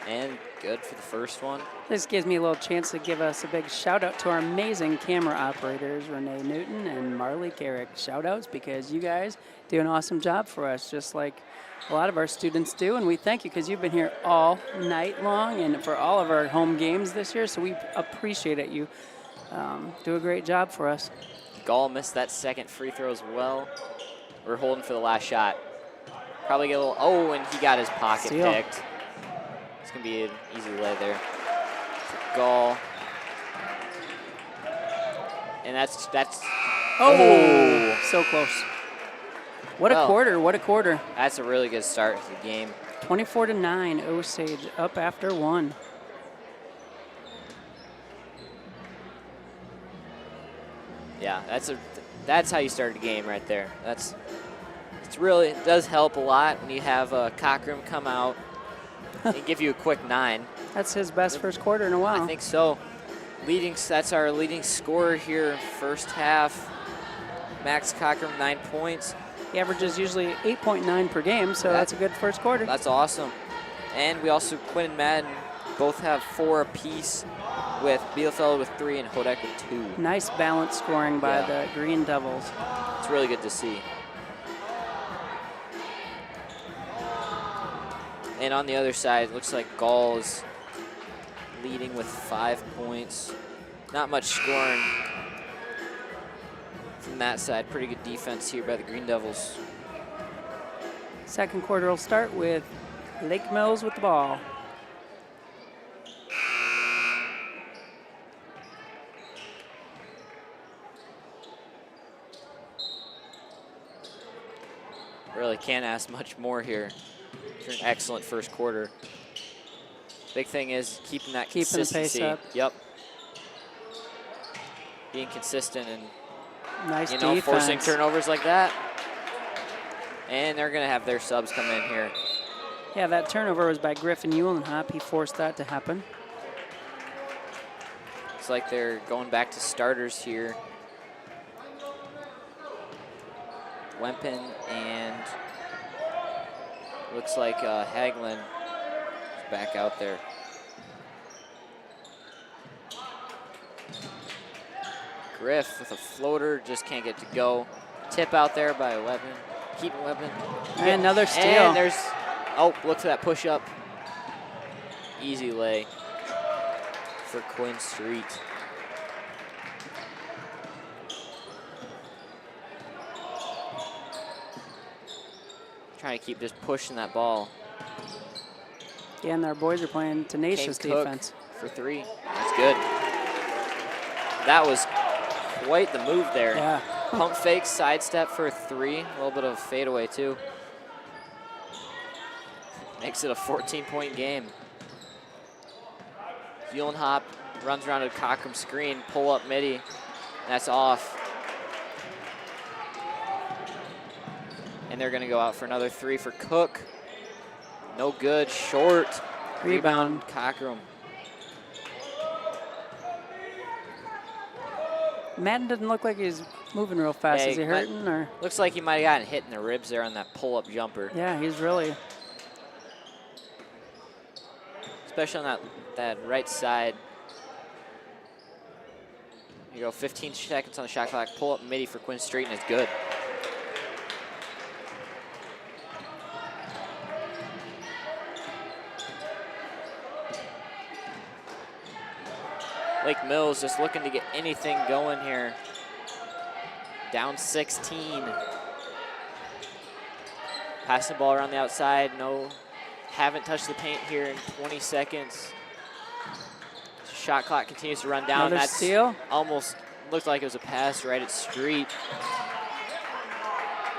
And good for the first one. This gives me a little chance to give us a big shout out to our amazing camera operators, Renee Newton and Marley Carrick. Shout outs because you guys do an awesome job for us, just like a lot of our students do. And we thank you because you've been here all night long and for all of our home games this year. So we appreciate it. You do a great job for us. Gall missed that second free throw as well. We're holding for the last shot. Probably get a little, oh, and he got his pocket picked. It's going to be an easy lay there for Gall. And that's oh, so close. What a quarter, what a quarter. That's a really good start to the game. 24-9, Osage up after 1. Yeah, that's how you start a game right there. It does help a lot when you have Cochran come out and give you a quick 9. That's his best first quarter in a while. I think so. That's our leading scorer here first half. Max Cochran, 9 points. He averages usually 8.9 per game, so that's a good first quarter. That's awesome. And we also, Quinn and Madden, both have 4 apiece, with Bielefeld with 3 and Hodek with 2. Nice balance scoring by the Green Devils. It's really good to see. And on the other side, it looks like Gall is leading with 5 points. Not much scoring from that side. Pretty good defense here by the Green Devils. Second quarter will start with Lake Mills with the ball. Really can't ask much more here. It's an excellent first quarter. Big thing is keeping that consistency. the pace up. Yep. Being consistent and Nice forcing defense. turnovers like that. And they're gonna have their subs come in here. Yeah, that turnover was by Griffin Eulenhop. He forced that to happen. It's like they're going back to starters here. Wempen and looks like Hagelin is back out there. Griff with a floater, just can't get to go. Tip out there by Webben. Keeping Webben. And another steal. And there's, oh, look for that push up. Easy lay for Quinn Street. Trying to keep just pushing that ball. Again, our boys are playing tenacious Kane Cook defense. for 3. That's good. That was quite the move there. Yeah. Pump fake, sidestep for 3. A little bit of fadeaway too. Makes it a 14-point game. Eulenhop runs around a Cockrum screen, pull up midi. That's off. And they're gonna go out for another 3 for Cook. No good, short. Rebound. Cockrum. Madden doesn't look like he's moving real fast. Yeah, Is he hurting or? Looks like he might have gotten hit in the ribs there on that pull-up jumper. Yeah, he's really. Especially on that right side. You go 15 seconds on the shot clock, pull up midi for Quinn Street, and it's good. Lake Mills just looking to get anything going here. Down 16. Pass the ball around the outside. No, haven't touched the paint here in 20 seconds. Shot clock continues to run down. Another That's steal. almost looked like it was a pass right at Street.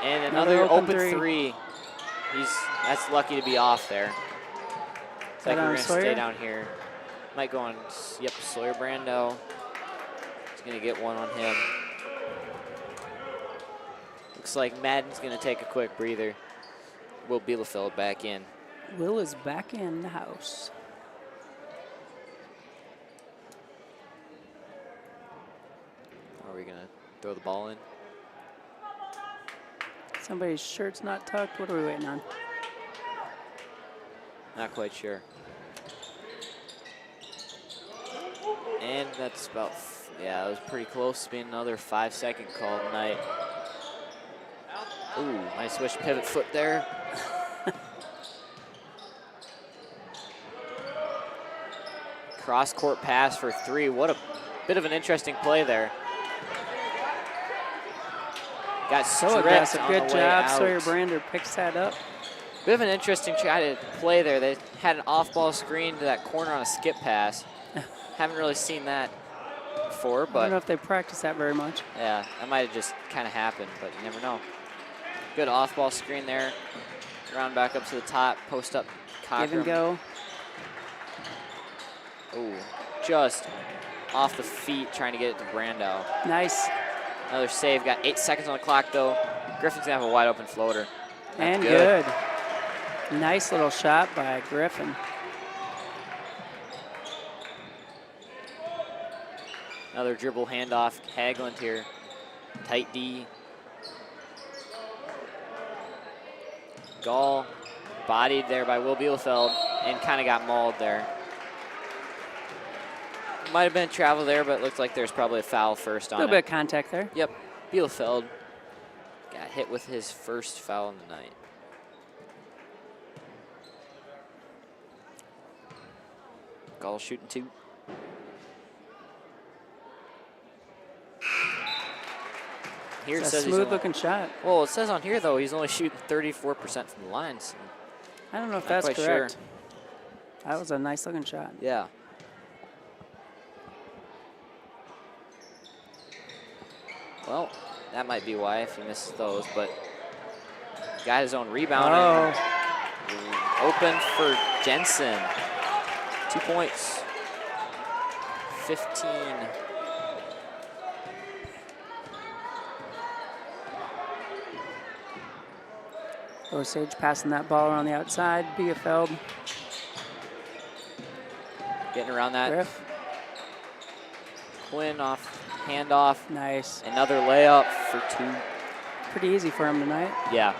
And another open open three. That's lucky to be off there. It's like that we're on gonna Sawyer? stay down here. Might go on, yep, Sawyer Brando. He's gonna get one on him. Looks like Madden's gonna take a quick breather. Will Bielefeld back in. Will is back in the house. Are we gonna throw the ball in? Somebody's shirt's not tucked. What are we waiting on? Not quite sure. And that's about, yeah, that was pretty close to being another 5-second call tonight. Ooh, nice switch pivot foot there. Cross court pass for 3. What a bit of an interesting play there. Got So stripped aggressive. on the Good way job. out. Sawyer Brander picks that up. Bit of an interesting try to play there. They had an off-ball screen to that corner on a skip pass. Haven't really seen that before, I don't but know if they practice that very much. yeah, that might have just kind of happened, but you never know. Good off-ball screen there. Round back up to the top, post up Cockrum. Give and go. Ooh, just off the feet trying to get it to Brando. Nice. Another save, got 8 seconds on the clock though. Griffin's gonna have a wide open floater. That's And good. Nice little shot by Griffin. Another dribble handoff, Hagelin here. Tight D. Gall bodied there by Will Bielefeld and kind of got mauled there. Might have been travel there, but it looks like there's probably a foul first A on little it. bit of contact there. Yep, Bielefeld got hit with his first foul in the night. Gall shooting 2. Here it It's a says smooth looking shot. well, it says on here though he's only shooting 34% from the line. So I don't know if not that's quite correct. sure. That was a nice looking shot. Yeah. Well, that might be why if he misses those, but got his own rebound. Oh, And open for Jensen. 2 points. 15. Osage passing that ball around the outside. Bielefeld. Getting around that. Griff. Quinn off, handoff. Nice. Another layup for 2. Pretty easy for him tonight. Yeah.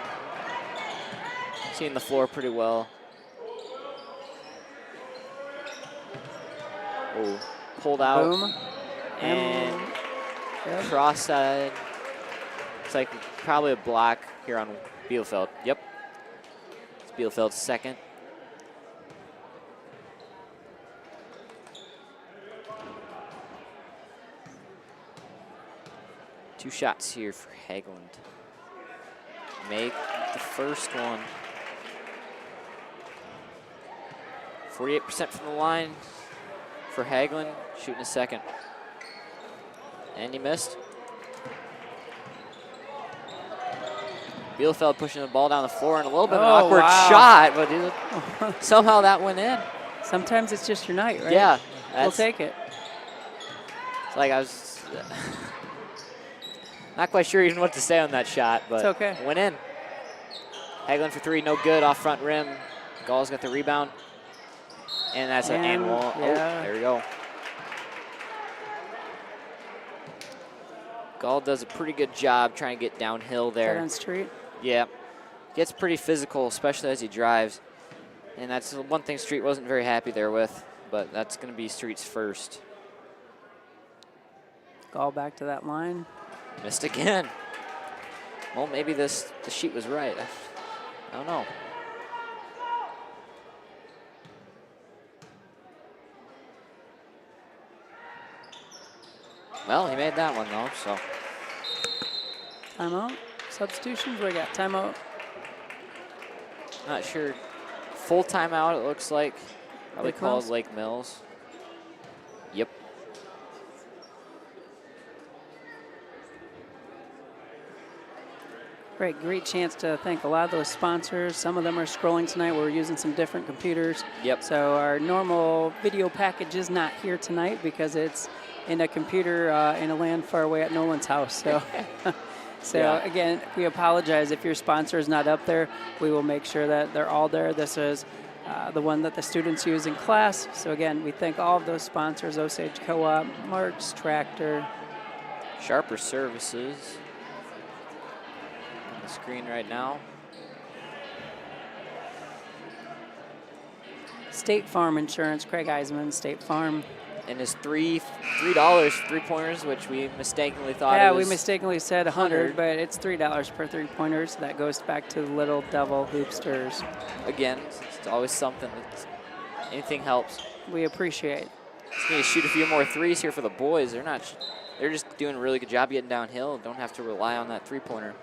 Seeing the floor pretty well. Oh, pulled out. Boom. And Yep. cross side. It's like probably a block here on Bielefeld. Yep. It's Bielefeld's second. Two shots here for Haglund. Make the first one. 48% from the line for Haglund, shooting a second. And he missed. Bielefeld pushing the ball down the floor and a little bit of an awkward shot, but somehow that went in. Sometimes it's just your night, right? Yeah. We'll take it. It's like I was not quite sure even what to say on that shot, but It's okay. Went in. Haglund for 3, no good, off front rim. Gall's got the rebound. And that's an and one. Yeah. Oh, there we go. Gall does a pretty good job trying to get downhill there. On Street. Yeah. Gets pretty physical, especially as he drives. And that's one thing Street wasn't very happy there with, but that's going to be Street's first. Gall back to that line. Missed again. Well, maybe the sheet was right. I don't know. Well, he made that one, though, so. Timeout. Substitutions, we got timeout. Not sure. Full timeout, it looks like. Probably Lake called Mills? Lake Mills. Yep. Great chance to thank a lot of those sponsors. Some of them are scrolling tonight. We're using some different computers. Yep. So our normal video package is not here tonight because it's in a computer in a land far away at Nolan's house. So, Yeah. Again, we apologize if your sponsor is not up there. We will make sure that they're all there. This is the one that the students use in class. So again, we thank all of those sponsors: Osage Co-op, Marks, Tractor. Sharper Services. On the screen right now. State Farm Insurance, Craig Eisman, State Farm. And his $3 3-pointers, which we mistakenly thought Yeah, it was. we mistakenly said 100, but it's $3 per 3-pointers. That goes back to the Little Devil Hoopsters. Again, it's always something. Anything helps. We appreciate. Just need to shoot a few more threes here for the boys. They're just doing a really good job getting downhill. Don't have to rely on that 3-pointer.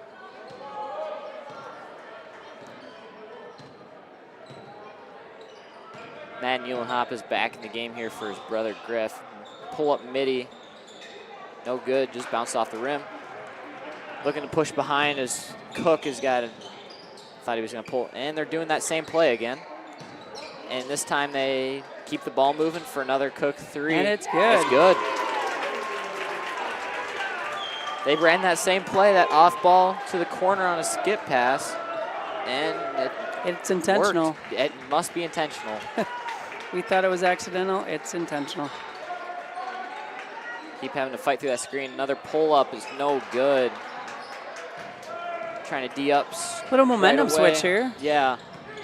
Matt Neulenhop is back in the game here for his brother Griff. Pull up midi. No good, just bounced off the rim. Looking to push behind as Cook has got it. Thought he was going to pull. And they're doing that same play again. And this time they keep the ball moving for another Cook 3. And it's good. It's good. They ran that same play, that off ball to the corner on a skip pass. And It's intentional. worked. It must be intentional. We thought it was accidental. It's intentional. Keep having to fight through that screen. Another pull-up is no good. Trying to D-ups. Little momentum right away. switch here. Yeah.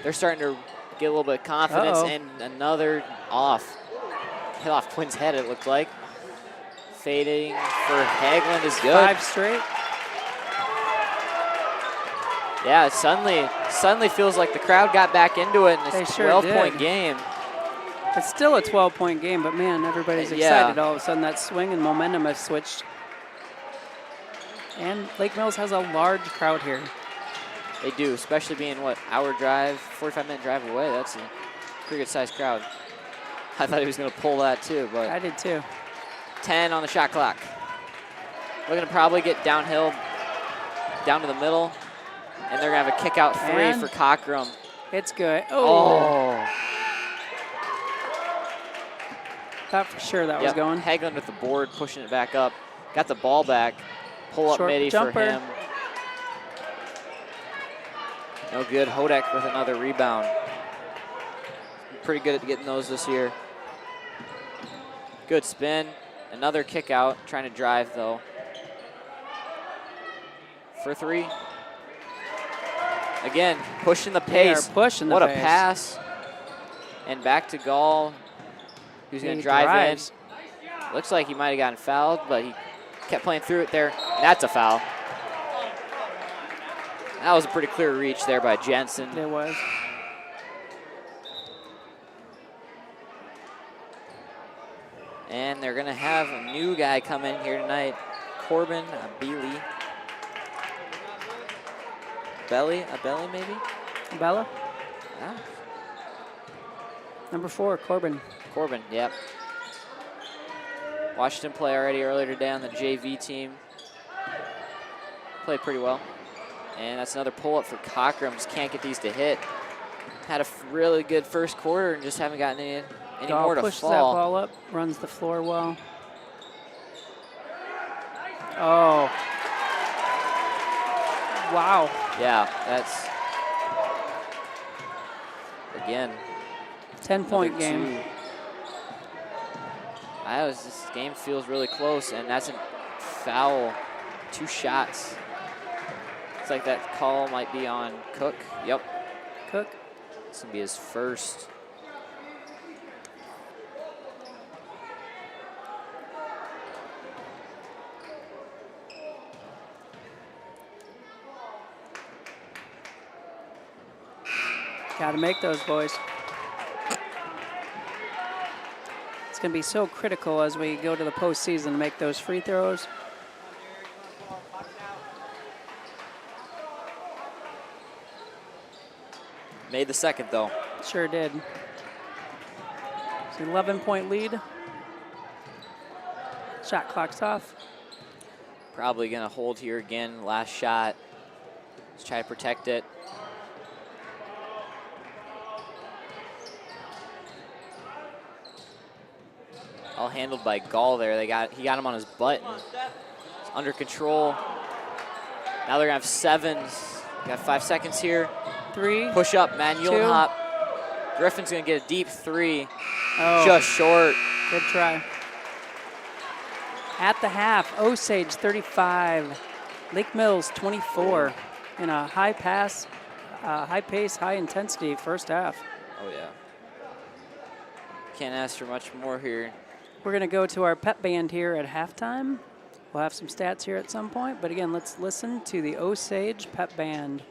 They're starting to get a little bit of confidence. Uh-oh. And another off. Hit off Quinn's head, it looked like. Fading for Haglund is good. 5 straight. Yeah, it suddenly feels like the crowd got back into it, and They it's a sure 12-point did. game. It's still a 12-point game, but man, everybody's excited. All of a sudden, that swing and momentum has switched. And Lake Mills has a large crowd here. They do, especially being, what, hour drive, 45-minute drive away. That's a pretty good-sized crowd. I thought he was going to pull that, too. But I did, too. 10 on the shot clock. Looking to probably get downhill, down to the middle. And they're going to have a kick-out 3 for Cockrum. It's good. Oh. Thought for sure that was going. Hagelin with the board, pushing it back up. Got the ball back. Pull-up midi for him. No good. Hodek with another rebound. Pretty good at getting those this year. Good spin. Another kick out. Trying to drive, though. For 3. Again, pushing the pace. They are pushing the pace. What a pass. And back to Gall, who's going to drive in. Looks like he might have gotten fouled, but he kept playing through it there. And that's a foul. That was a pretty clear reach there by Jensen. It was. And they're going to have a new guy come in here tonight, Corbin Abeli. Abeli maybe? Bella? Yeah. Number 4, Corbin. Corbin, yep. Watched him play already earlier today on the JV team. Played pretty well. And that's another pull-up for Cockrum. Just can't get these to hit. Had a really good first quarter and just haven't gotten any more to pushes fall. That ball up, runs the floor well. Oh. Wow. Yeah, that's, again, 10-point game. This game feels really close, and that's a foul. 2 shots. It's like that call might be on Cook. Yep. Cook. It's going to be his first. Got to make those, boys. It's going to be so critical as we go to the postseason to make those free throws. Made the second, though. Sure did. It's an 11-point lead. Shot clock's off. Probably going to hold here again. Last shot. Let's try to protect it. All handled by Gall there. He got him on his butt. And it's under control. Now they're going to have 7s. Got 5 seconds here. 3. Push up, man. You'll hop. Griffin's going to get a deep 3. Oh. Just short. Good try. At the half, Osage 35, Lake Mills 24 in a high pace, high intensity first half. Oh, yeah. Can't ask for much more here. We're going to go to our pep band here at halftime. We'll have some stats here at some point, but again, let's listen to the Osage pep band.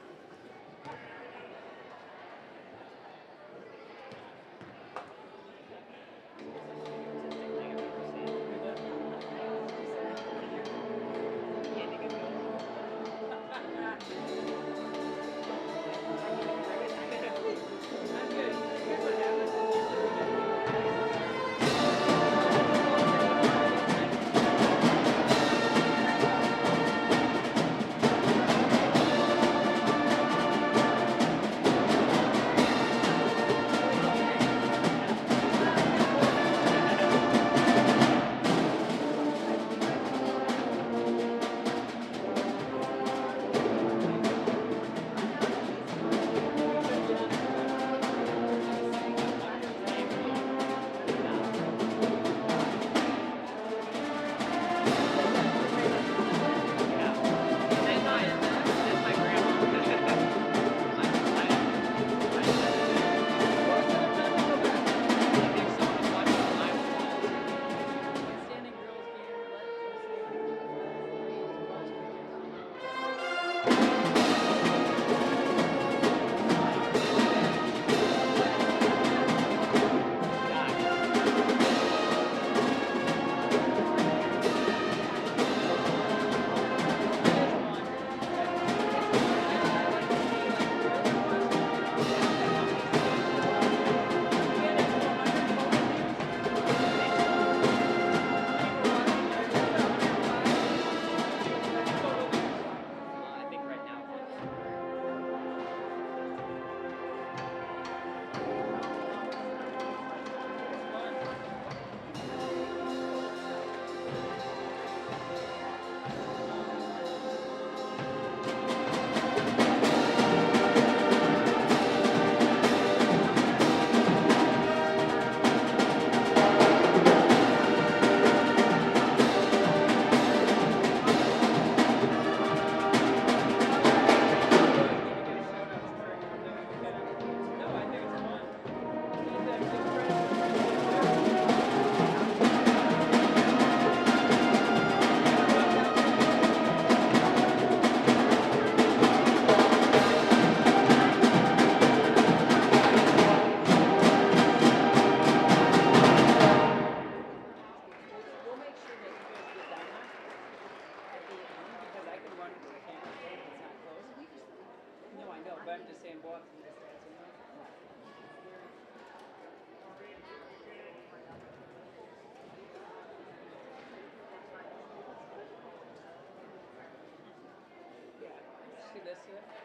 event de Saint-Bois. See this yet?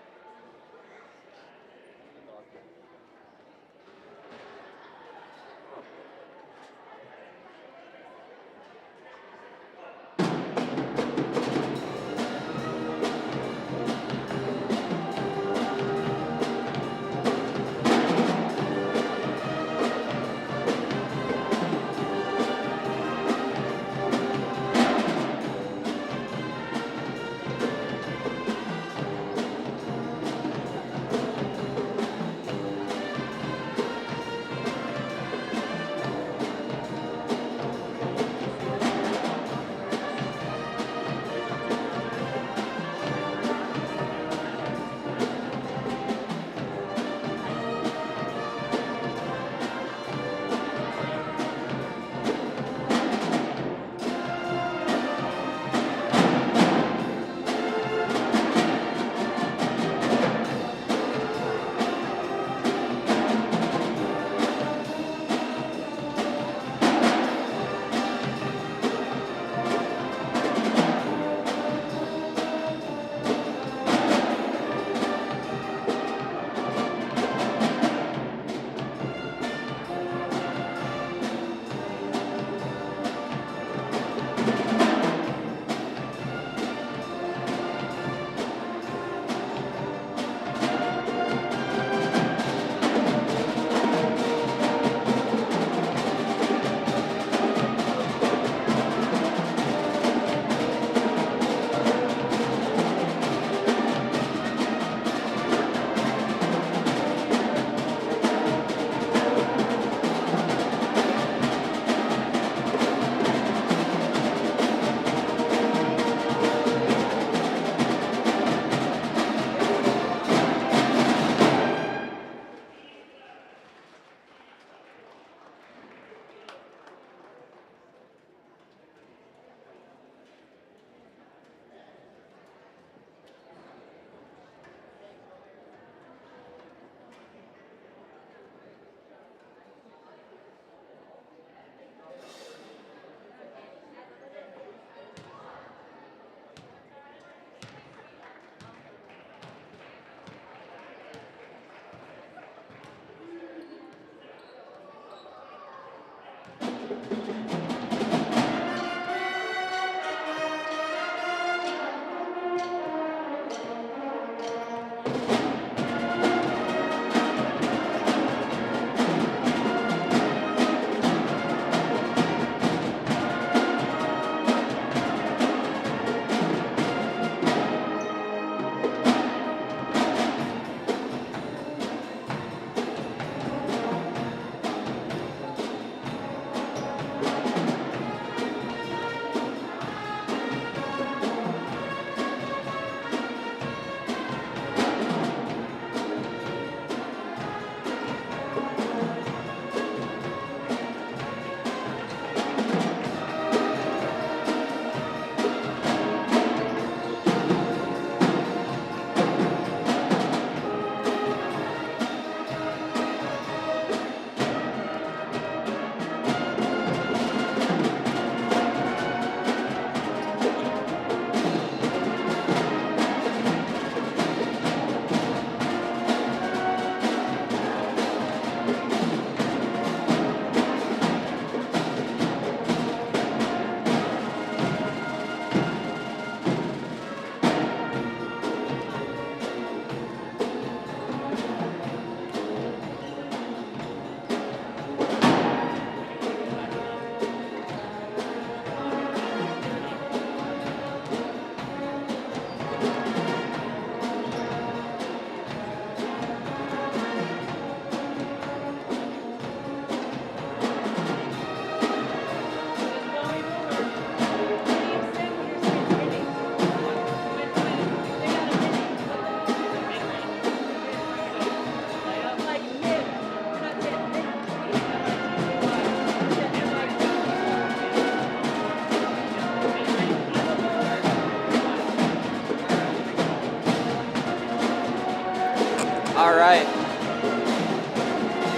right.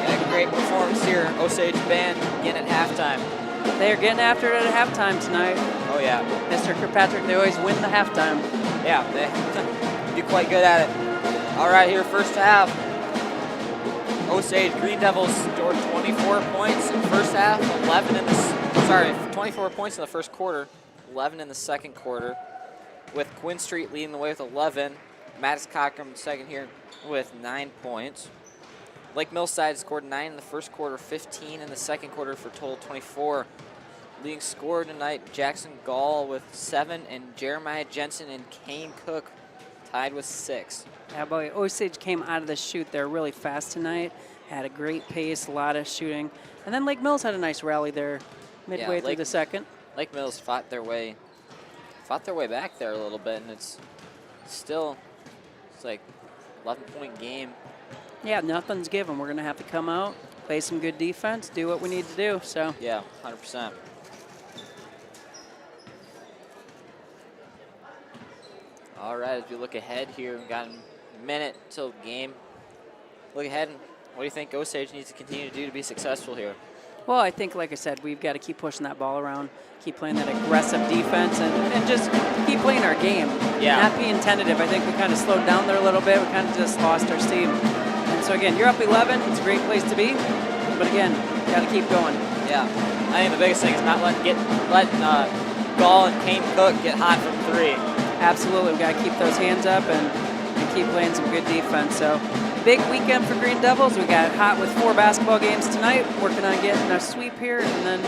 Got a great performance here. Osage band again at halftime. They are getting after it at halftime tonight. Oh, yeah. Mr. Kirkpatrick, they always win the halftime. Yeah, they do quite good at it. All right, here, first half. Osage Green Devils scored 24 points in the first half, 24 points in the first quarter, 11 in the second quarter, with Quinn Street leading the way with 11. Mattis Cochran second here with 9 points. Lake Millside scored 9 in the first quarter, 15 in the second quarter for a total of 24. Leading scorer tonight, Jackson Gall with 7, and Jeremiah Jensen and Kane Cook tied with 6. Yeah, boy, Osage came out of the chute there really fast tonight. Had a great pace, a lot of shooting. And then Lake Mills had a nice rally there midway through the second. Lake Mills fought their way back there a little bit, and it's like 11-point game. Yeah, nothing's given. We're going to have to come out, play some good defense, do what we need to do. So yeah, 100%. All right, as we look ahead here, we've got a minute till game. Look ahead, and what do you think Osage needs to continue to do to be successful here? Well, I think, like I said, we've got to keep pushing that ball around, keep playing that aggressive defense, and just keep playing our game. Yeah. Not being tentative. I think we kind of slowed down there a little bit. We kind of just lost our steam. And so, again, you're up 11. It's a great place to be. But, again, got to keep going. Yeah. I think the biggest thing is not letting Gall and Kane Cook get hot from 3. Absolutely. We've got to keep those hands up and keep playing some good defense. So, big weekend for Green Devils. We got hot with 4 basketball games tonight, working on getting a sweep here, and then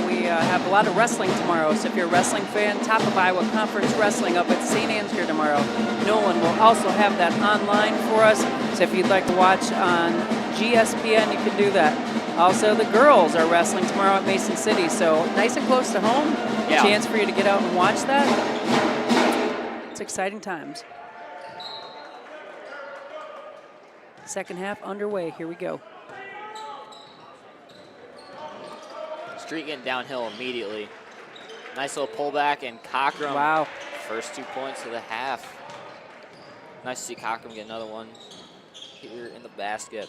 we have a lot of wrestling tomorrow. So if you're a wrestling fan, Top of Iowa Conference Wrestling up at St. Ansgar tomorrow. Nolan will also have that online for us. So if you'd like to watch on GSPN, you can do that. Also, the girls are wrestling tomorrow at Mason City, so nice and close to home. Yeah. Chance for you to get out and watch that. It's exciting times. Second half underway. Here we go. Street getting downhill immediately. Nice little pullback, and Cochran. Wow. First 2 points of the half. Nice to see Cochran get another one here in the basket.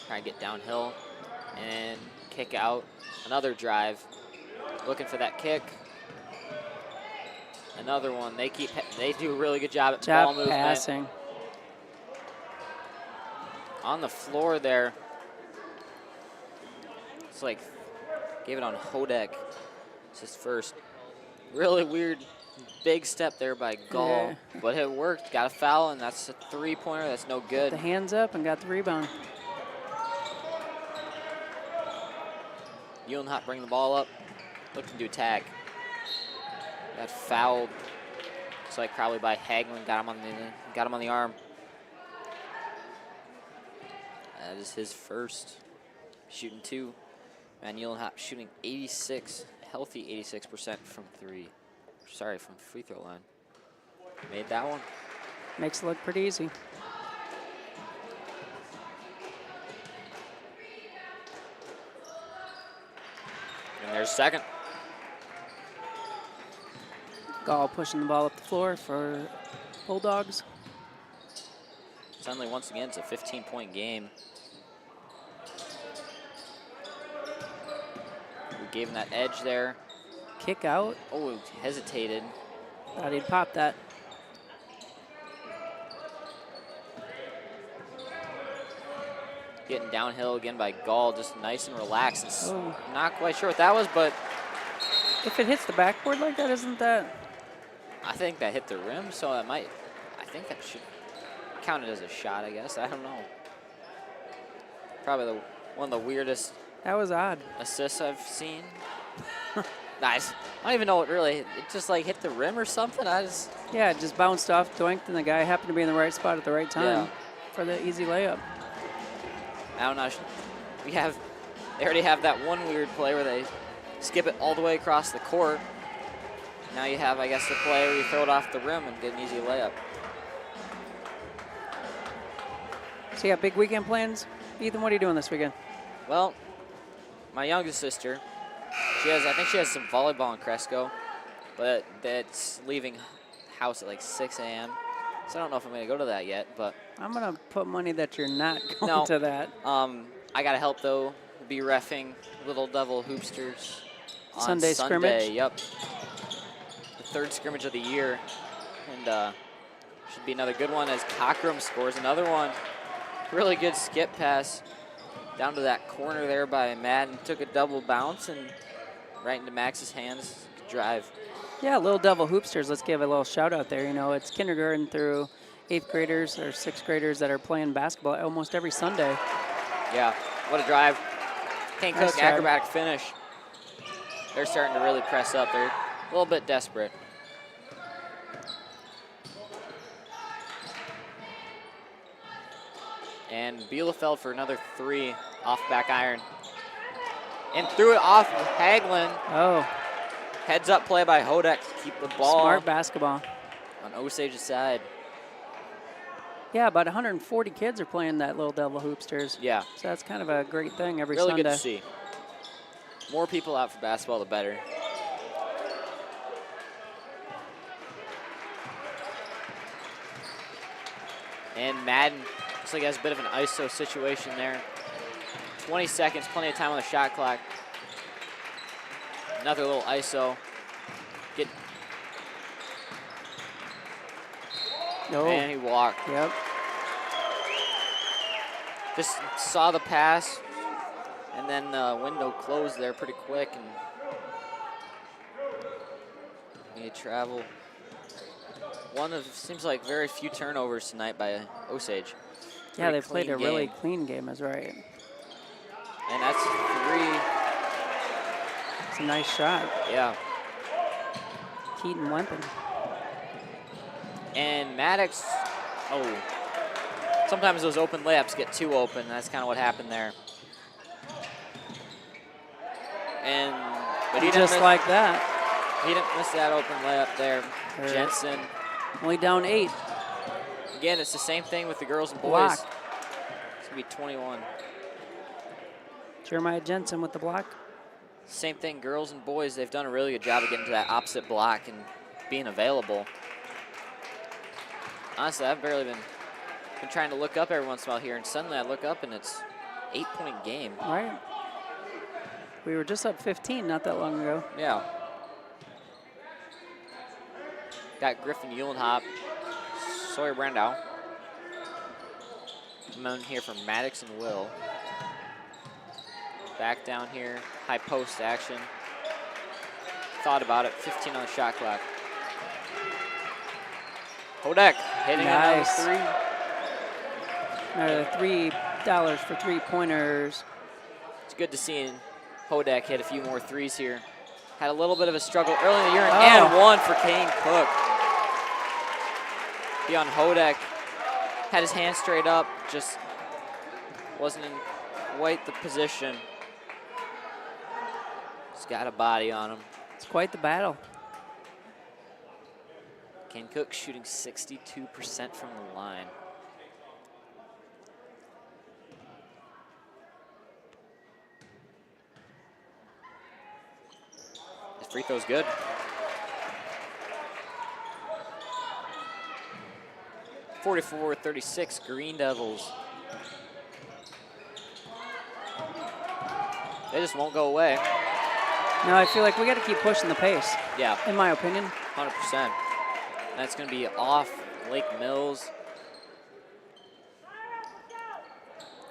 Trying to get downhill and kick out. Another drive. Looking for that kick. Another one. They do a really good job at ball movement. Passing. On the floor there. It's like gave it on Hodek. It's his first. Really weird big step there by Gall. Yeah. But it worked. Got a foul, and that's a 3-pointer. That's no good. The hands up and got the rebound. Uhlenhop bring the ball up. Looking to attack. Got fouled. Looks like probably by Hagelin. Got him on the arm. That is his first. Shooting 2. Van Uhlenhop shooting 86, healthy 86% from 3. Sorry, from free throw line. Made that one. Makes it look pretty easy. And there's second. Gall pushing the ball up the floor for Bulldogs. Suddenly, once again, it's a 15-point game. We gave him that edge there. Kick out. Oh, he hesitated. Thought he'd pop that. Getting downhill again by Gall, just nice and relaxed. Oh. Not quite sure what that was, but If it hits the backboard like that, isn't that? I think that hit the rim, so I think that should count it as a shot, I guess. I don't know. Probably one of the weirdest That was odd. assists I've seen. Nice. I don't even know what really, it just like hit the rim or something. Yeah, it just bounced off, doinked, and the guy happened to be in the right spot at the right time Yeah. for the easy layup. I don't know. They already have that one weird play where they skip it all the way across the court. Now you have, I guess, the play where you throw it off the rim and get an easy layup. So you got big weekend plans? Ethan, what are you doing this weekend? Well, my youngest sister, I think she has some volleyball in Cresco, but that's leaving house at like 6 a.m. So I don't know if I'm going to go to that yet, but I'm going to put money that you're not going No. to that. I got to help, though, be reffing Little Devil Hoopsters on Sunday scrimmage? Yep. The third scrimmage of the year. And should be another good one as Cockrum scores another one. Really good skip pass down to that corner there by Madden. Took a double bounce and right into Max's hands. Good drive. Yeah, Little Devil Hoopsters, let's give a little shout out there. You know, it's kindergarten through 8th graders or 6th graders that are playing basketball almost every Sunday. Yeah, what a drive. Kane Nice Cook, drive. acrobatic finish. They're starting to really press up. They're a little bit desperate. And Bielefeld for another 3 off back iron. And threw it off Hagelin. Oh, Heads up play by Hodek to keep the ball smart basketball. on Osage's side. Yeah, about 140 kids are playing that Little Devil Hoopsters. Yeah, So that's kind of a great thing every really Sunday. good to see. More people out for basketball, the better. And Madden looks like he has a bit of an ISO situation there. 20 seconds, plenty of time on the shot clock. Another little ISO. Oh, And he walked. yep. Just saw the pass, and then the window closed there pretty quick, and made travel. Seems like very few turnovers tonight by Osage. Yeah, Pretty they played a clean really game. clean game, is right. And that's 3. It's a nice shot. Yeah. Keaton Wempen. And Maddox, sometimes those open layups get too open. That's kind of what happened there. But he didn't Just miss, like that. he didn't miss that open layup there. Or- Jensen. Only down 8. Again, it's the same thing with the girls and boys. Block. It's going to be 21. Jeremiah Jensen with the block. Same thing, girls and boys. They've done a really good job of getting to that opposite block and being available. Honestly, I've barely been trying to look up every once in a while here, and suddenly I look up and it's 8-point game. Right. We were just up 15 not that long ago. Yeah. Got Griffin Eulenhop, Sawyer Brandow. Coming in here for Maddox and Will. Back down here, high post action. Thought about it, 15 on the shot clock. Hodek hitting Nice. another 3. Another $3 for 3-pointers. It's good to see Hodek hit a few more 3s here. Had a little bit of a struggle early in the year, Oh. and 1 for Kane Cook. Beyond Hodek, had his hand straight up, just wasn't in quite the position. He's got a body on him. It's quite the battle. Kane Cook shooting 62% from the line. His free throw's good. (44-36) Green Devils. They just won't go away. No, I feel like we got to keep pushing the pace, Yeah, in my opinion. 100%. That's going to be off Lake Mills.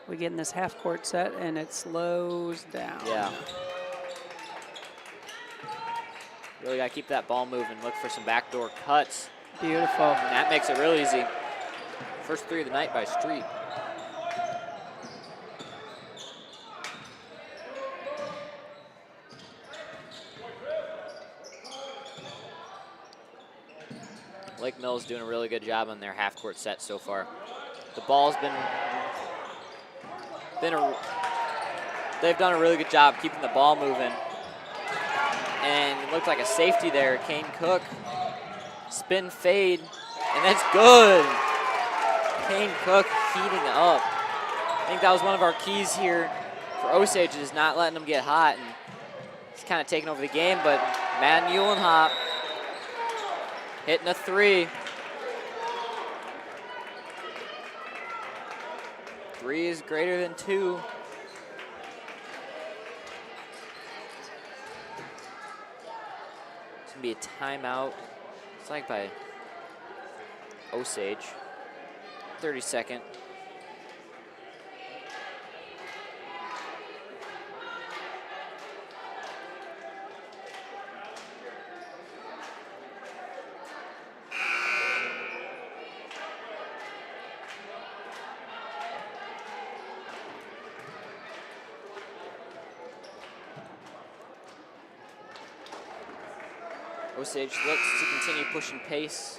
We get in this half-court set, and it slows down. Yeah. Really got to keep that ball moving. Look for some backdoor cuts. Beautiful. And that makes it real easy. First 3 of the night by Street. Lake Mills doing a really good job on their half-court set so far. The ball's they've done a really good job keeping the ball moving. And it looked like a safety there. Kane Cook, spin fade, and that's good. Kane Cook heating up. I think that was one of our keys here for Osage, is not letting them get hot. And he's kind of taking over the game, but Madden Eulenhop Hitting a 3. 3 is greater than 2. It's gonna be a timeout. It's like by Osage. 30-second. Osage looks to continue pushing pace,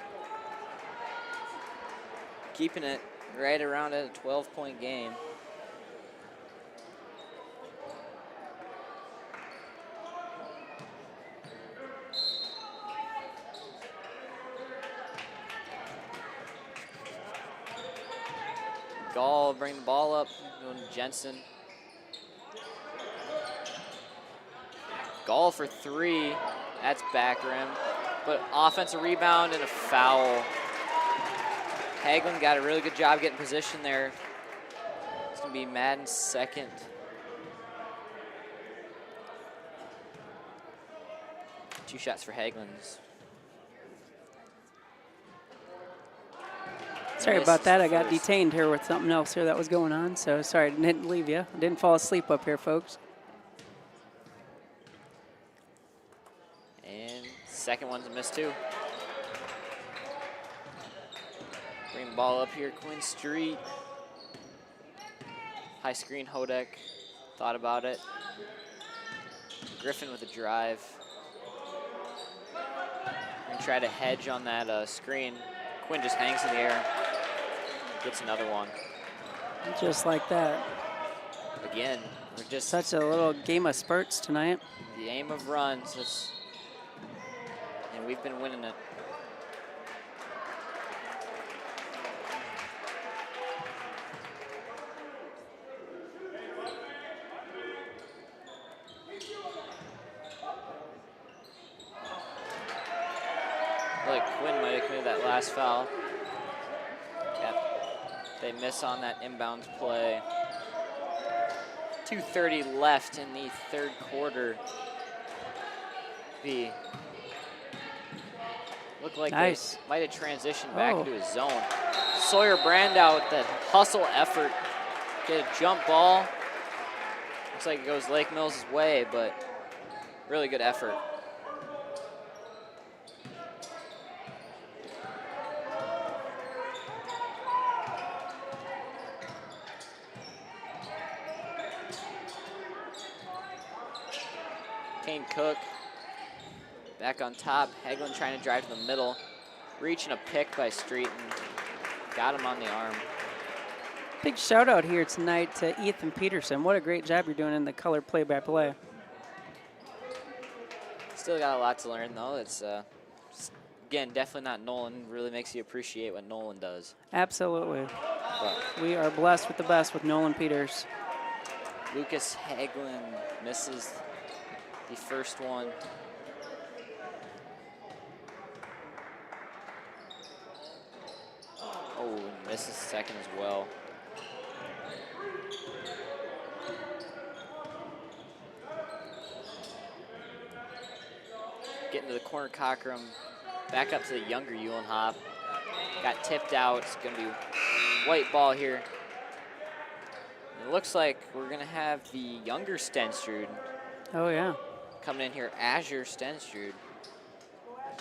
keeping it right around at a 12-point game. Gall bring the ball up, going to Jensen. Gall for 3. That's back rim, but offensive rebound and a foul. Hagelin got a really good job getting position there. It's gonna be Madden's second. Two shots for Hagelins. Sorry about that. I got detained here with something else here that was going on, so sorry I didn't leave you. I didn't fall asleep up here, folks. And second one's a miss too. Bring the ball up here, Quinn Street. High screen, Hodek thought about it. Griffin with a drive. And try to hedge on that screen. Quinn just hangs in the air. Gets another one. Just like that. Again, we're just Such a little game of spurts tonight. the aim of runs. And we've been winning it. Like Quinn might have committed that last foul. Yep. They miss on that inbounds play. 2:30 left in the third quarter. Looked like nice. They might have transitioned back into his zone. Sawyer Brandow with the hustle effort. Get a jump ball. Looks like it goes Lake Mills' way, but really good effort. Kane Cook back on top. Hagelin trying to drive to the middle. Reaching a pick by Street and got him on the arm. Big shout out here tonight to Ethan Peterson. What a great job you're doing in the color play-by-play. Still got a lot to learn though. It's again, definitely not Nolan. Really makes you appreciate what Nolan does. Absolutely. But We are blessed with the best with Nolan Peters. Lucas Hagelin misses the first one. Oh, and misses the second as well. Getting to the corner, Cockrum. Back up to the younger Uhlenhop. Got tipped out. It's going to be white ball here. It looks like we're going to have the younger Stenstrud Oh, yeah. coming in here. Azure Stenstrud.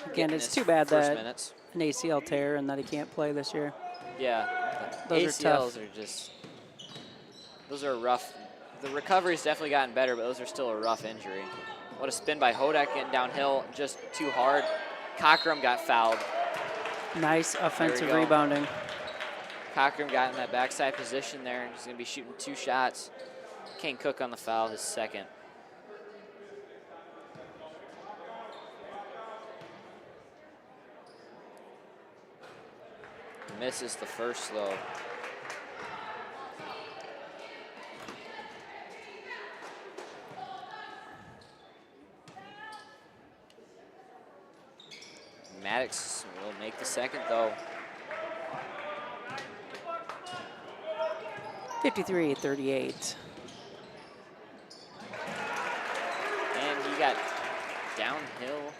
Again, getting it's his too bad first that minutes. an ACL tear and that he can't play this year. Yeah, the Those are ACLs tough. are just, those are rough. The recovery's definitely gotten better, but those are still a rough injury. What a spin by Hodek getting downhill, just too hard. Cockrum got fouled. Nice offensive go. rebounding. Cockrum got in that backside position there, and he's gonna be shooting 2 shots. Kane Cook on the foul, his second. Misses the first though. Maddox will make the second, though. 53-38. And he got downhill.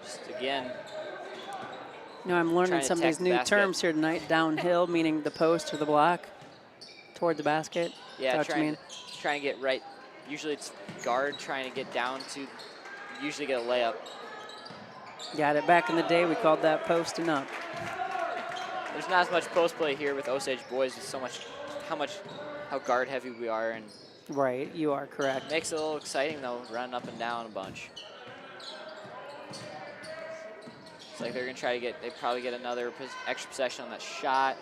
Just again. You know, I'm learning Trying to some of attack these the new basket. terms here tonight. Downhill, meaning the post or the block, toward the basket. Yeah, Is that what you mean? trying to get right. Usually it's guard trying to get down to usually get a layup. Got it. Back in the day, we called that posting up. There's not as much post play here with Osage boys. With so much, how guard heavy we are, and Right, you are correct. makes it a little exciting though, running up and down a bunch. It's like they're gonna try to they probably get another extra possession on that shot.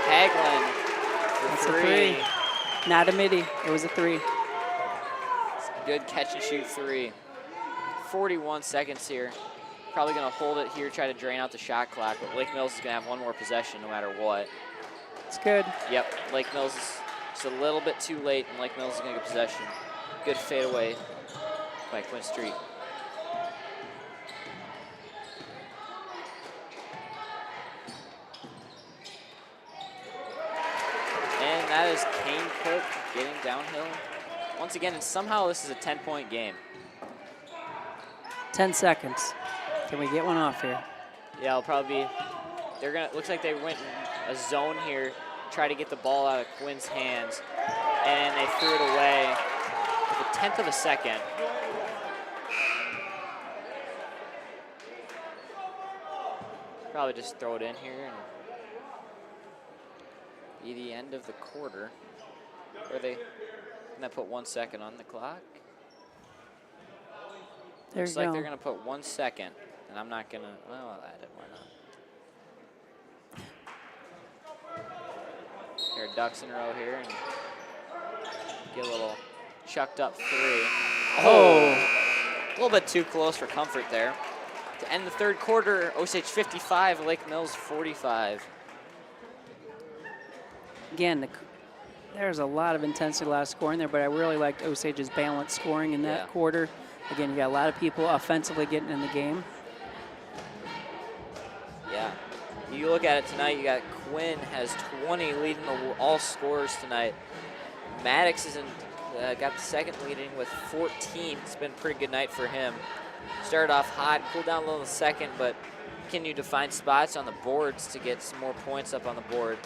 Haglin for That's a three. Not a midi. It was a 3. It's a good catch and shoot 3. 41 seconds here. Probably gonna hold it here, try to drain out the shot clock, but Lake Mills is gonna have one more possession no matter what. It's good. Yep, Lake Mills is just a little bit too late, and Lake Mills is gonna get possession. Good fadeaway by Quinn Street. And that is Kane Cook getting downhill. Once again, and somehow this is a 10-point game. 10 seconds. Can we get one off here? Yeah, it'll probably be, looks like they went in a zone here, try to get the ball out of Quinn's hands, and they threw it away with a 1/10 of a second. Probably just throw it in here and be the end of the quarter. Or they put 1 second on the clock. There Looks you like go. they're gonna put 1 second, and I'm not gonna, well, I'll add it, why not? Here, ducks in a row here, and get a little chucked up 3. Oh, a little bit too close for comfort there. To end the third quarter, Osage 55, Lake Mills 45. Again, there's a lot of intensity last scoring there, but I really liked Osage's balanced scoring in that quarter. Again, you got a lot of people offensively getting in the game. Yeah. You look at it tonight, you got Quinn has 20 leading all scorers tonight. Maddox is got the second leading with 14. It's been a pretty good night for him. Started off hot, cooled down a little in the second, but continued to find spots on the boards to get some more points up on the board.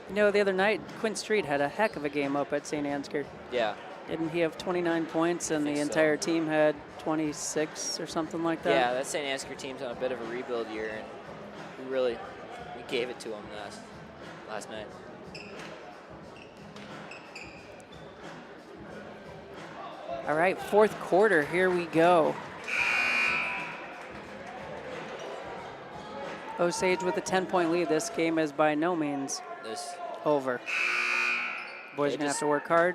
You know, the other night, Quinn Street had a heck of a game up at St. Ansgar. Yeah. Didn't he have 29 points and the entire team had 26 or something like that? Yeah, that St. Ansgar team's on a bit of a rebuild year, and we gave it to them last night. All right, fourth quarter, here we go. Osage with a 10-point lead. This game is by no means over. Boys are gonna have to work hard.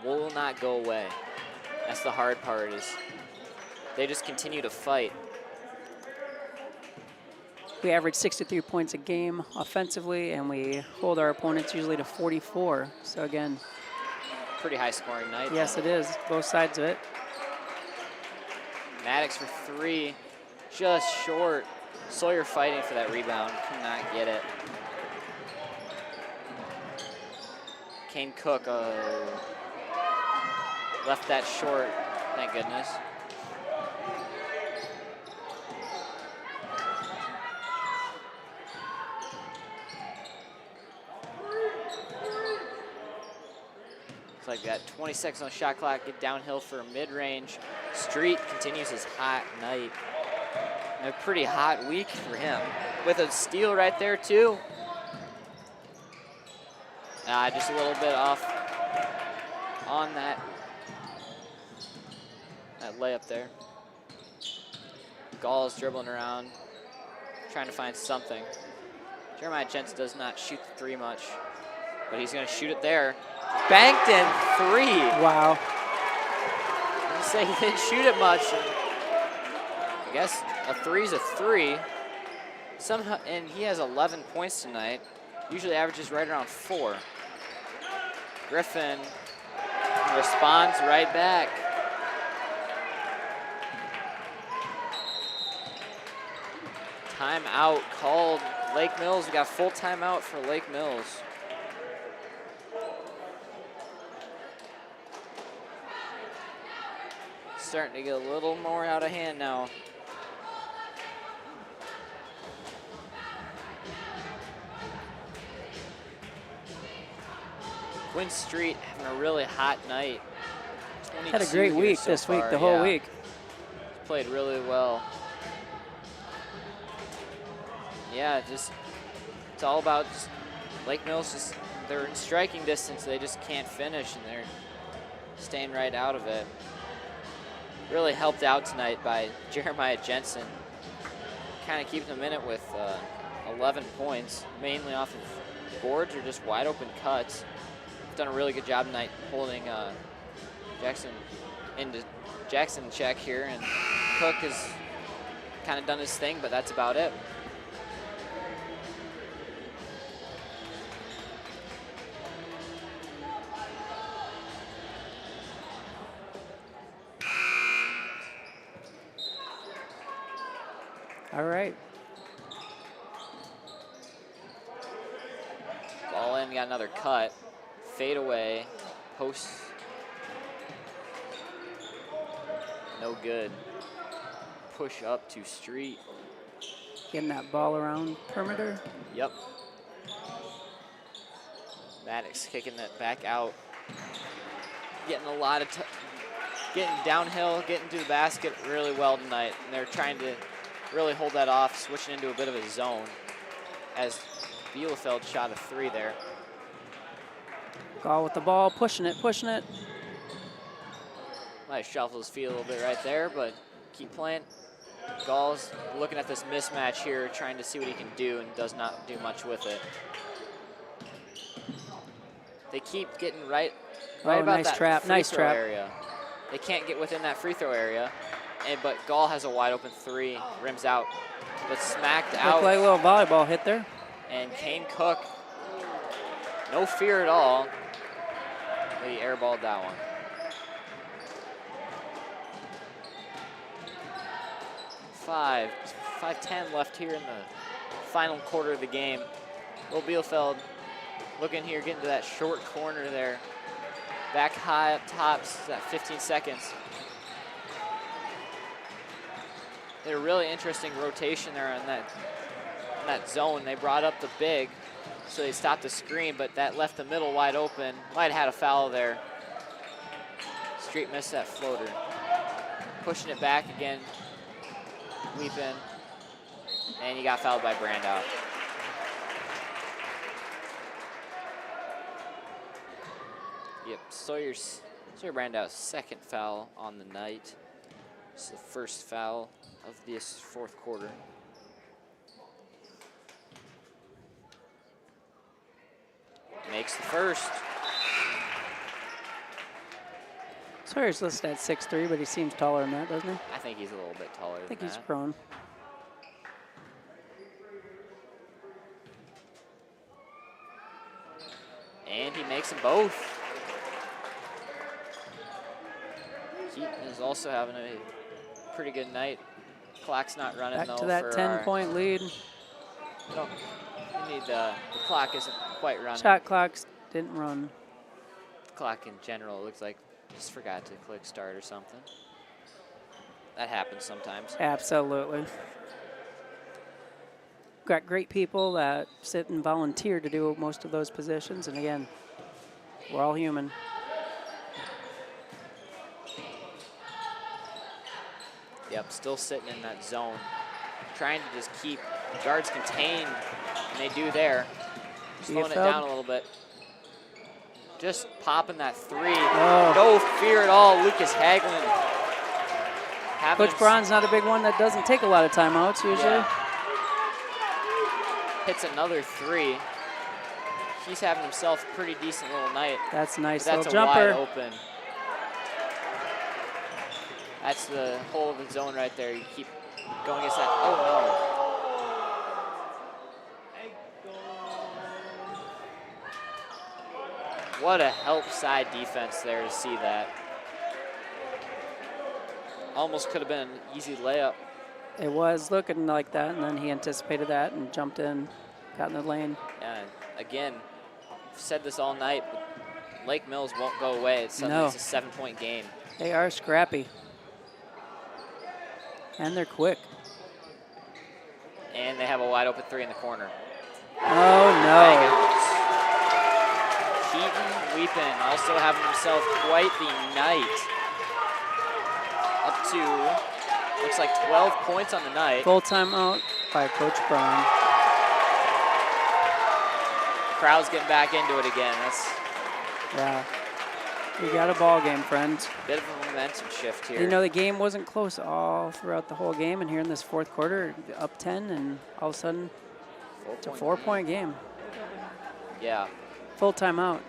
Will not go away. That's the hard part, is they just continue to fight. We average 63 points a game offensively, and we hold our opponents usually to 44. So again, pretty high scoring night. Yes, it is. Both sides of it. Maddox for 3, just short. Sawyer fighting for that rebound, could not get it. Kane Cook left that short, thank goodness. It's like that 20 seconds on the shot clock, get downhill for a mid-range. Street continues his hot night. A pretty hot week for him. With a steal right there too. Just a little bit off on that layup there. Gall is dribbling around, trying to find something. Jeremiah Jensen does not shoot the 3 much, but he's gonna shoot it there. Banked in 3. Wow. I was gonna say he didn't shoot it much. I guess a 3's a 3. Somehow, and he has 11 points tonight. Usually averages right around 4. Griffin responds right back. Timeout called Lake Mills. We got a full timeout for Lake Mills. Starting to get a little more out of hand now. Quinn Street having a really hot night. Had a great week so this week, far, the whole yeah. week. Played really well. Yeah, just it's all about just Lake Mills. Just they're in striking distance, they just can't finish, and they're staying right out of it. Really helped out tonight by Jeremiah Jensen, kind of keeping them in it with 11 points, mainly off of boards or just wide open cuts. Done a really good job tonight holding Jackson in check here, and Cook has kind of done his thing, but that's about it. All right. Ball in, got another cut. Fade away, post. No good. Push up to Street. Getting that ball around perimeter. Yep. Maddox kicking that back out. Getting a lot of, getting downhill, getting to the basket really well tonight. And they're trying to really hold that off, switching into a bit of a zone as Bielefeld shot a 3 there. Gall with the ball, pushing it, pushing it. Might shuffle his feet a little bit right there, but keep playing. Gall's looking at this mismatch here, trying to see what he can do, and does not do much with it. They keep getting right about nice that trap, free nice throw trap. area. They can't get within that free throw area, but Gall has a wide open 3, rims out, but smacked Looked out. like a little volleyball hit there. And Kane Cook, no fear at all. He airballed that one. 5:10 left here in the final quarter of the game. Will Bielefeld looking here, getting to that short corner there. Back high up tops, that 15 seconds. Did a really interesting rotation there in that zone. They brought up the big, so they stopped the screen, but that left the middle wide open. Might have had a foul there. Street missed that floater. Pushing it back again. Weep in. And he got fouled by Brandow. Yep, Sawyer Brandow's second foul on the night. It's the first foul of this fourth quarter. Makes the first. Sawyer's listed at 6'3", but he seems taller than that, doesn't he? I think he's a little bit taller I think than he's that. grown. And he makes them both. Keaton is also having a pretty good night. Clock's not running Back though. to that for 10-point lead. No, we need the clock isn't quite running. Shot clocks didn't run. The clock in general, it looks like just forgot to click start or something. That happens sometimes. Absolutely. Got great people that sit and volunteer to do most of those positions, and again, we're all human. Yep, still sitting in that zone. Trying to just keep guards contained, and they do there. Slowing it down a little bit. Just popping that 3. Oh. No fear at all, Lucas Haglund. Coach Braun's not a big one that doesn't take a lot of timeouts usually. Yeah. Hits another 3. He's having himself a pretty decent little night. That's a nice That's little a jumper. wide open. That's the hole of the zone right there. You keep going against that. Oh, no. What a help side defense there to see that. Almost could have been an easy layup. It was looking like that, and then he anticipated that and jumped in, got in the lane. And again, I've said this all night, but Lake Mills won't go away. It's a 7-point game. They are scrappy. And they're quick. And they have a wide open 3 in the corner. Oh, no. Keaton Weepin also having himself quite the night. Up to, looks like 12 points on the night. Full timeout by Coach Brown. Crowd's getting back into it again. Yeah. We got a ball game, friends. Bit of a momentum shift here. You know, the game wasn't close all throughout the whole game, and here in this fourth quarter, up 10, and all of a sudden, it's a 4-point game. Yeah. Full timeout.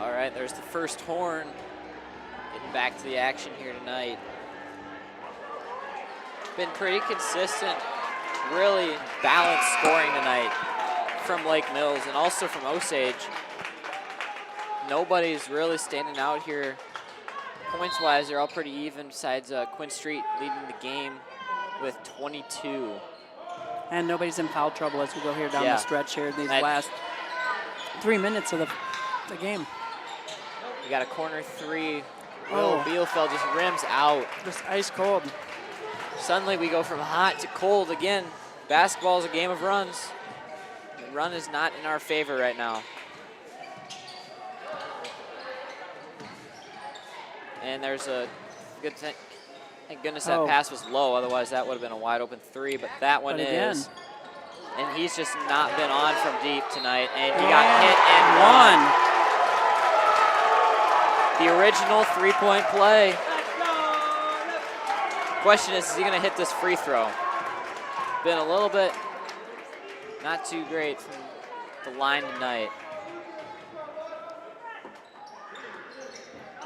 All right, there's the first horn. Getting back to the action here tonight. Been pretty consistent, really balanced scoring tonight from Lake Mills and also from Osage. Nobody's really standing out here. Points-wise, they're all pretty even besides Quinn Street leading the game with 22. And nobody's in foul trouble as we go here down the stretch here these last 3 minutes of the game. We got a corner 3. Oh, Bielefeld just rims out. Just ice cold. Suddenly we go from hot to cold again. Basketball is a game of runs. The run is not in our favor right now. And there's a good thing. Thank goodness that pass was low. Otherwise, that would have been a wide open 3. But that one is. And he's just not been on from deep tonight. And he got hit and won. The original 3-point play. Question is he going to hit this free throw? Been a little bit not too great from the line tonight.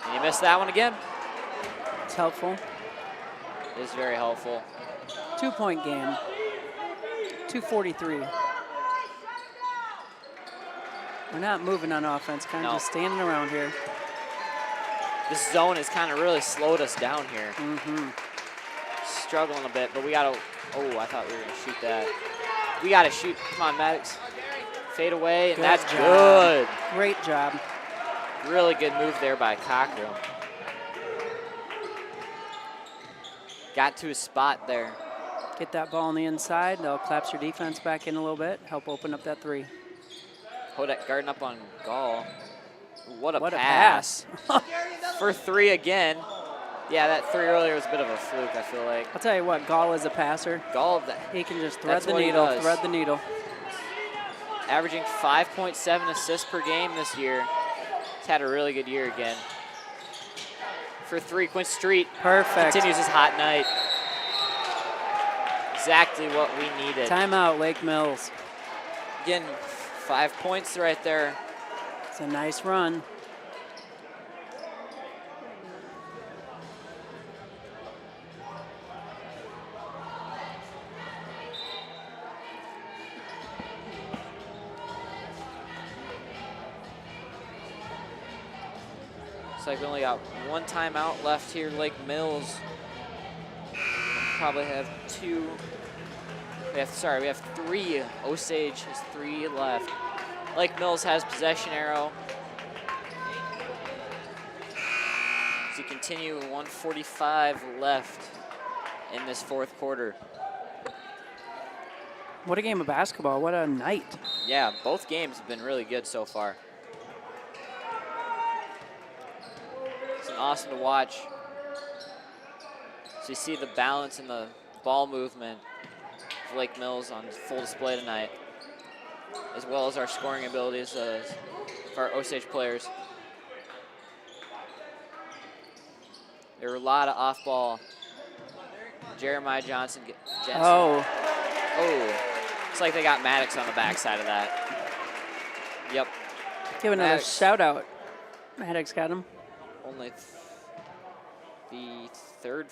And you missed that one again? It's helpful. It is very helpful. 2-point game. 2:43. We're not moving on offense, kind of just standing around here. This zone has kind of really slowed us down here. Struggling a bit, but we got to, I thought we were going to shoot that. We got to shoot. Come on, Maddox. Fade away, and that's good. Great job. Really good move there by Cockrum. Got to his spot there. Get that ball on the inside. They'll collapse your defense back in a little bit, help open up that 3. Hodak guarding up on Gall. What a pass. For 3 again. Yeah, that 3 earlier was a bit of a fluke, I feel like. I'll tell you what, Gall is a passer. Gall, he can just thread the needle, Averaging 5.7 assists per game this year. He's had a really good year again. For 3, Quinn Street. Perfect. Continues his hot night. Exactly what we needed. Timeout, Lake Mills. Again, 5 points right there. It's a nice run. Looks like we only got 1 timeout left here, Lake Mills. Probably have 2. We have 3. Osage has 3 left. Lake Mills has possession arrow. As you continue, 1:45 left in this fourth quarter. What a game of basketball. What a night. Yeah, both games have been really good so far. It's been awesome to watch. So you see the balance and the ball movement of Lake Mills on full display tonight, as well as our scoring abilities for our Osage players. There were a lot of off-ball. Jeremiah Jensen. Oh. Oh. It's like they got Maddox on the backside of that. Yep. Give another Maddox. shout out. Maddox got him. Only the third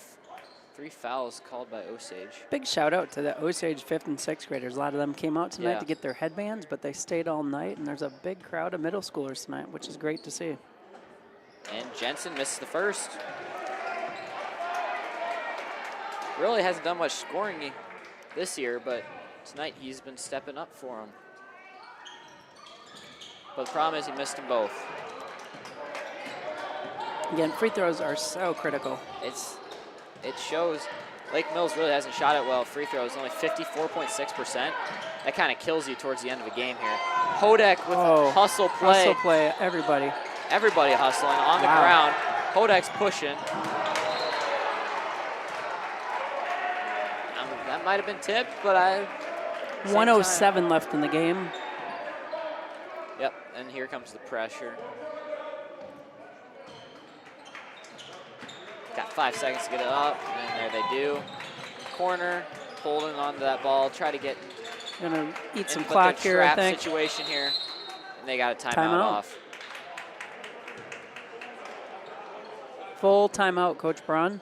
3 fouls called by Osage. Big shout out to the Osage 5th and 6th graders. A lot of them came out tonight Yeah. to get their headbands, but they stayed all night, and there's a big crowd of middle schoolers tonight, which is great to see. And Jensen misses the first. Really hasn't done much scoring this year, but tonight he's been stepping up for him. But the problem is he missed them both. Again, free throws are so critical. It shows Lake Mills really hasn't shot it well. Free throws, only 54.6%. That kind of kills you towards the end of a game here. Hodek with a hustle play. Hustle play, everybody. Everybody hustling on the Wow. ground. Hodek's pushing. That might have been tipped, but same 107 left in the game. Yep, and here comes the pressure. Got 5 seconds to get it up, and there they do. Corner, holding on to that ball, try to get Gonna eat some inflict clock a here, I trap think. situation here, and they got a timeout Timeout. off. Full timeout, Coach Braun.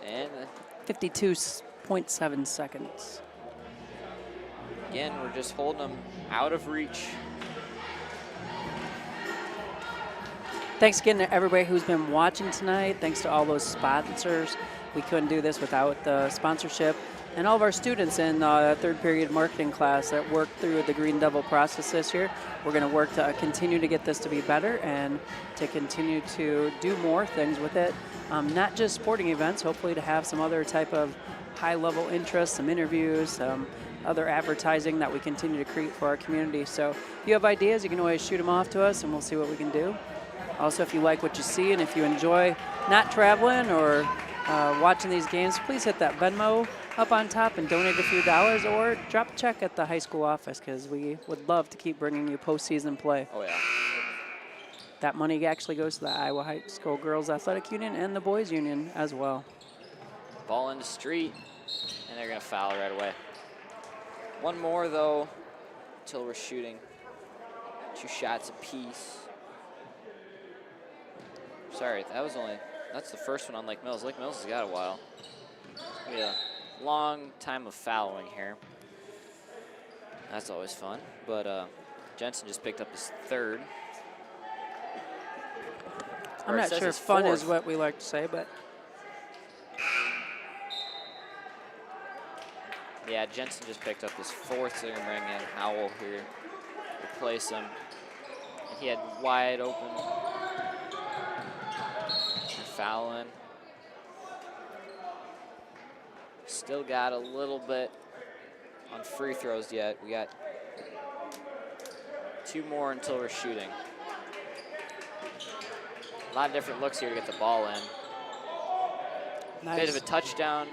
And 52.7 seconds. again, we're just holding them out of reach. Thanks again to everybody who's been watching tonight. Thanks to all those sponsors. We couldn't do this without the sponsorship. And all of our students in third period marketing class that worked through the Green Devil process this year. We're going to work to continue to get this to be better and to continue to do more things with it. Not just sporting events, hopefully to have some other type of high-level interest, some interviews, some other advertising that we continue to create for our community. So if you have ideas, you can always shoot them off to us and we'll see what we can do. Also, if you like what you see and if you enjoy not traveling or watching these games, please hit that Venmo up on top and donate a few dollars or drop a check at the high school office because we would love to keep bringing you postseason play. Oh, yeah. That money actually goes to the Iowa High School Girls Athletic Union and the Boys Union as well. Ball in the street, and they're going to foul right away. One more, though, until we're shooting 2 shots apiece. Sorry, that's the first one on Lake Mills. Lake Mills has got a while. Yeah, long time of fouling here. That's always fun, but Jensen just picked up his third. I'm Or it not says sure his fun is fourth. what we like to say, but Yeah, Jensen just picked up his fourth, so they're going to bring in Howell here, replace him. And he had wide open. Fouling. Still got a little bit on free throws yet. We got 2 more until we're shooting. A lot of different looks here to get the ball in. nice. Bit of a touchdown.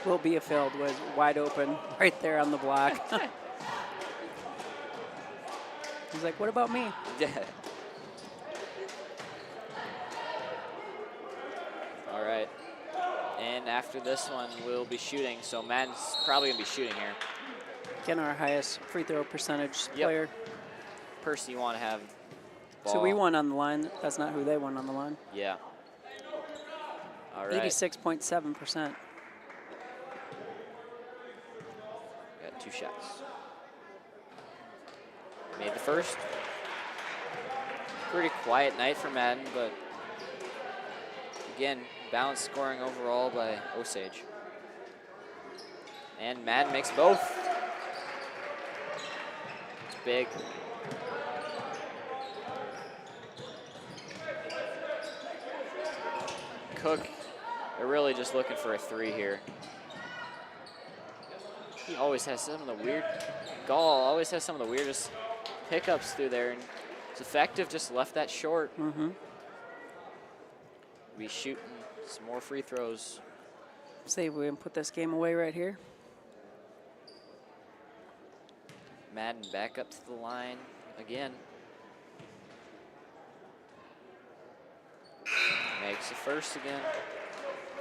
Will Beafield was wide open right there on the block. He's like, what about me? All right. And after this one, we'll be shooting. So Madden's probably going to be shooting here. Again, our highest free throw percentage Yep. player. Person you want to have ball. So we won on the line. That's not who they won on the line. Yeah. All right. 86.7%. Got 2 shots. Made the first. Pretty quiet night for Madden, but again, balanced scoring overall by Osage. And Madden makes both. It's big. Cook, they're really just looking for a 3 here. He always has some of the weird, Gall always has some of the weirdest pickups through there, and it's effective, just left that short. Mm-hmm. Be shooting some more free throws. See if we can put this game away right here. Madden back up to the line again. Makes the first again.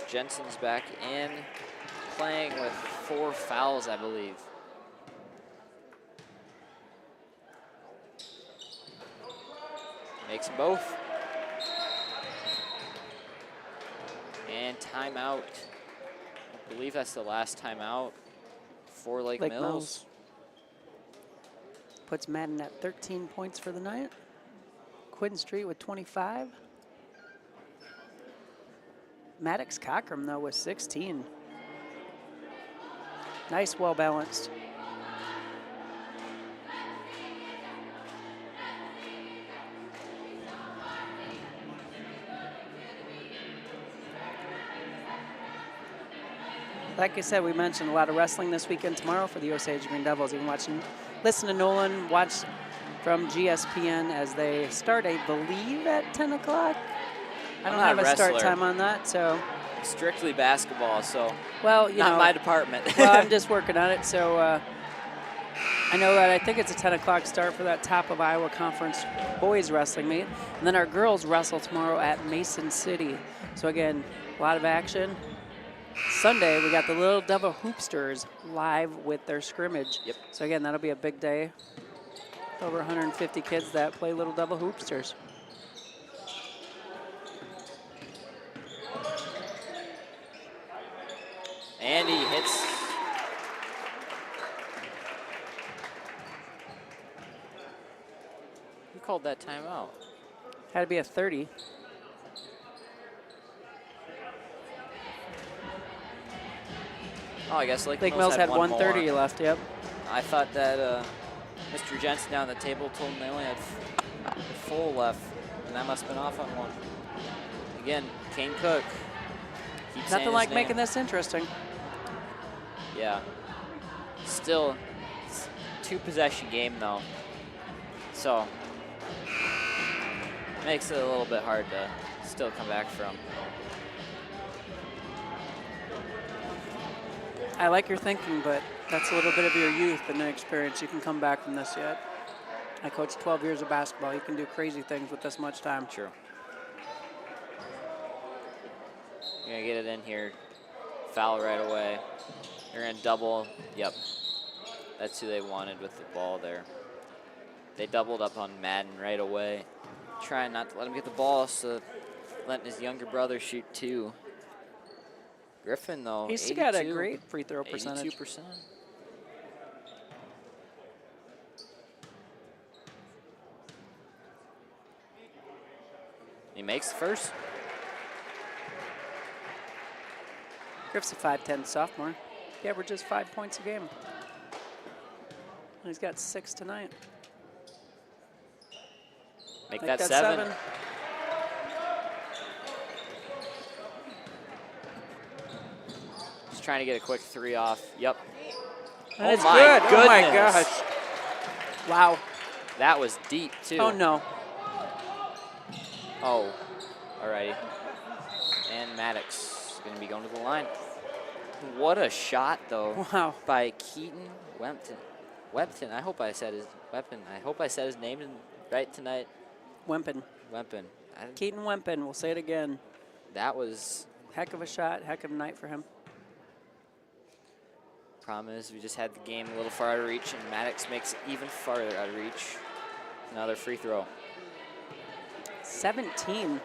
Jensen's back in, playing with 4 fouls, I believe. Makes them both. And timeout. I believe that's the last timeout for Lake Mills. Puts Madden at 13 points for the night. Quinn Street with 25. Maddox Cockram, though, with 16. Nice, well-balanced. Like I said, we mentioned a lot of wrestling this weekend tomorrow for the Osage Green Devils. You can watch and listen to Nolan, watch from GSPN as they start, I believe, at 10 o'clock. I don't have a start time on that, so. Strictly basketball, so well, you not know, my department. well, I'm just working on it, so I know that I think it's a 10 o'clock start for that Top of Iowa Conference boys wrestling meet. And then our girls wrestle tomorrow at Mason City. So again, a lot of action. Sunday, we got the Little Devil Hoopsters live with their scrimmage. Yep. So again, that'll be a big day. Over 150 kids that play Little Devil Hoopsters. And he hits. Who called that timeout? Had to be a 30. Oh, I guess Lake Mills had 1:30 more. left, yep. I thought that Mr. Jensen down the table told him they only had full left, and that must have been off on one. Again, Kane Cook. Keeps saying Nothing like his name. making this interesting. Yeah. Still, it's a 2-possession game, though. So, makes it a little bit hard to still come back from. I like your thinking, but that's a little bit of your youth and inexperience. You can come back from this yet. I coached 12 years of basketball. You can do crazy things with this much time. True. You're going to get it in here. Foul right away. They're going to double. Yep. That's who they wanted with the ball there. They doubled up on Madden right away. Trying not to let him get the ball, so letting his younger brother shoot 2. Griffin, though, He's 82, got a great free throw percentage. 82%. He makes the first. Griff's a 5'10" sophomore. He averages 5 points a game. He's got 6 tonight. Make that 7. Just trying to get a quick 3 off. Yep. That's my good. Oh my goodness. gosh. Wow. That was deep, too. Oh no. Oh, all righty. And Maddox is going to be going to the line. What a shot, though, Wow. by Keaton Wempton. Wempton. I hope I said his weapon. I hope I said his name right tonight. Wempin. Wempton. Keaton Wempin. We'll say it again. That was. Heck of a shot. Heck of a night for him. Problem is, we just had the game a little far out of reach, and Maddox makes it even farther out of reach. Another free throw. 17.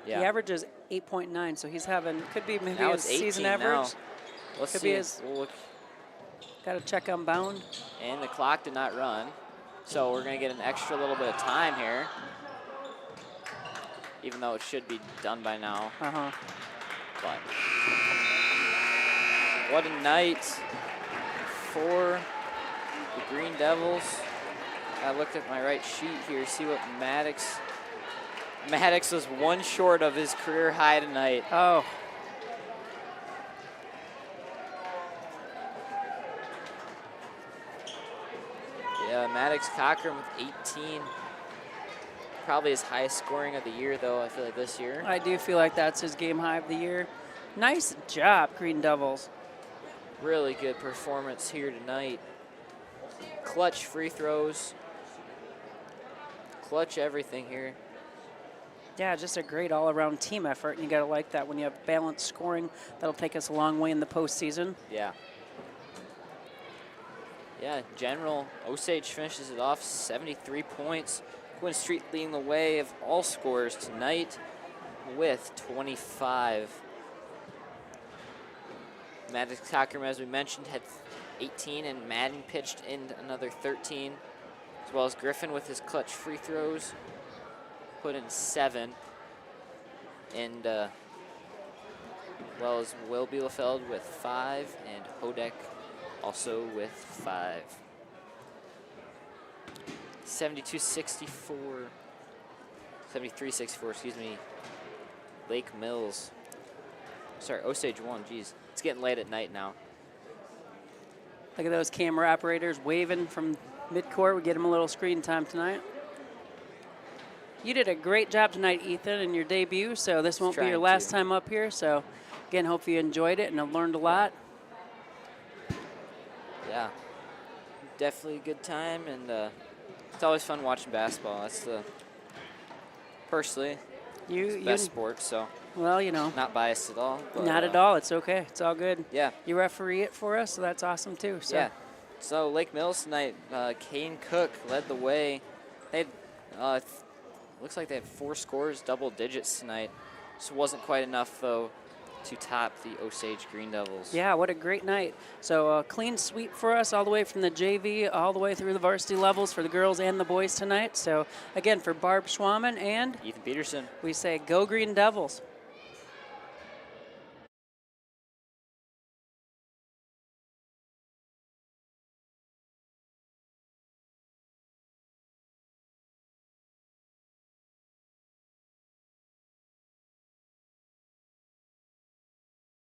Yeah. He averages 8.9, so he's having, could be maybe Now his it's 18 season now. average. Let's Could see. be his, We'll look. got to check on bound. And the clock did not run. So we're going to get an extra little bit of time here. Even though it should be done by now. Uh-huh. But what a night for the Green Devils. I looked at my right sheet here, see what Maddox was 1 short of his career high tonight. Oh. Yeah, Maddox Cochran with 18. Probably his highest scoring of the year, though, I feel like this year. I do feel like that's his game high of the year. Nice job, Green Devils. Really good performance here tonight. Clutch free throws. Clutch everything here. Yeah, just a great all-around team effort, and you got to like that when you have balanced scoring. That'll take us a long way in the postseason. Yeah. Yeah, in general, Osage finishes it off 73 points. Quinn Street leading the way of all scorers tonight with 25. Maddox Cockerham, as we mentioned, had 18, and Madden pitched in another 13, as well as Griffin with his clutch free throws, put in 7, and well as Will Bielefeld with 5, and Hodek also with 5. 72-64, 73-64, excuse me, Lake Mills. Sorry, Osage won, geez. It's getting late at night now. Look at those camera operators waving from midcourt. We get them a little screen time tonight. You did a great job tonight, Ethan, in your debut, so this won't be your last time up here. So, again, hope you enjoyed it and have learned a lot. Yeah, definitely a good time, and it's always fun watching basketball. That's personally, it's the best sport, so. Well, you know. Not biased at all. But, not at all. It's okay. It's all good. Yeah. You referee it for us, so that's awesome, too. So. Yeah. So Lake Mills tonight, Kane Cook led the way. They had, looks like they had 4 scores, double digits tonight. Just wasn't quite enough, though, to top the Osage Green Devils. Yeah, what a great night. So a clean sweep for us all the way from the JV all the way through the varsity levels for the girls and the boys tonight. So, again, for Barb Schwaman and Ethan Peterson, we say go Green Devils.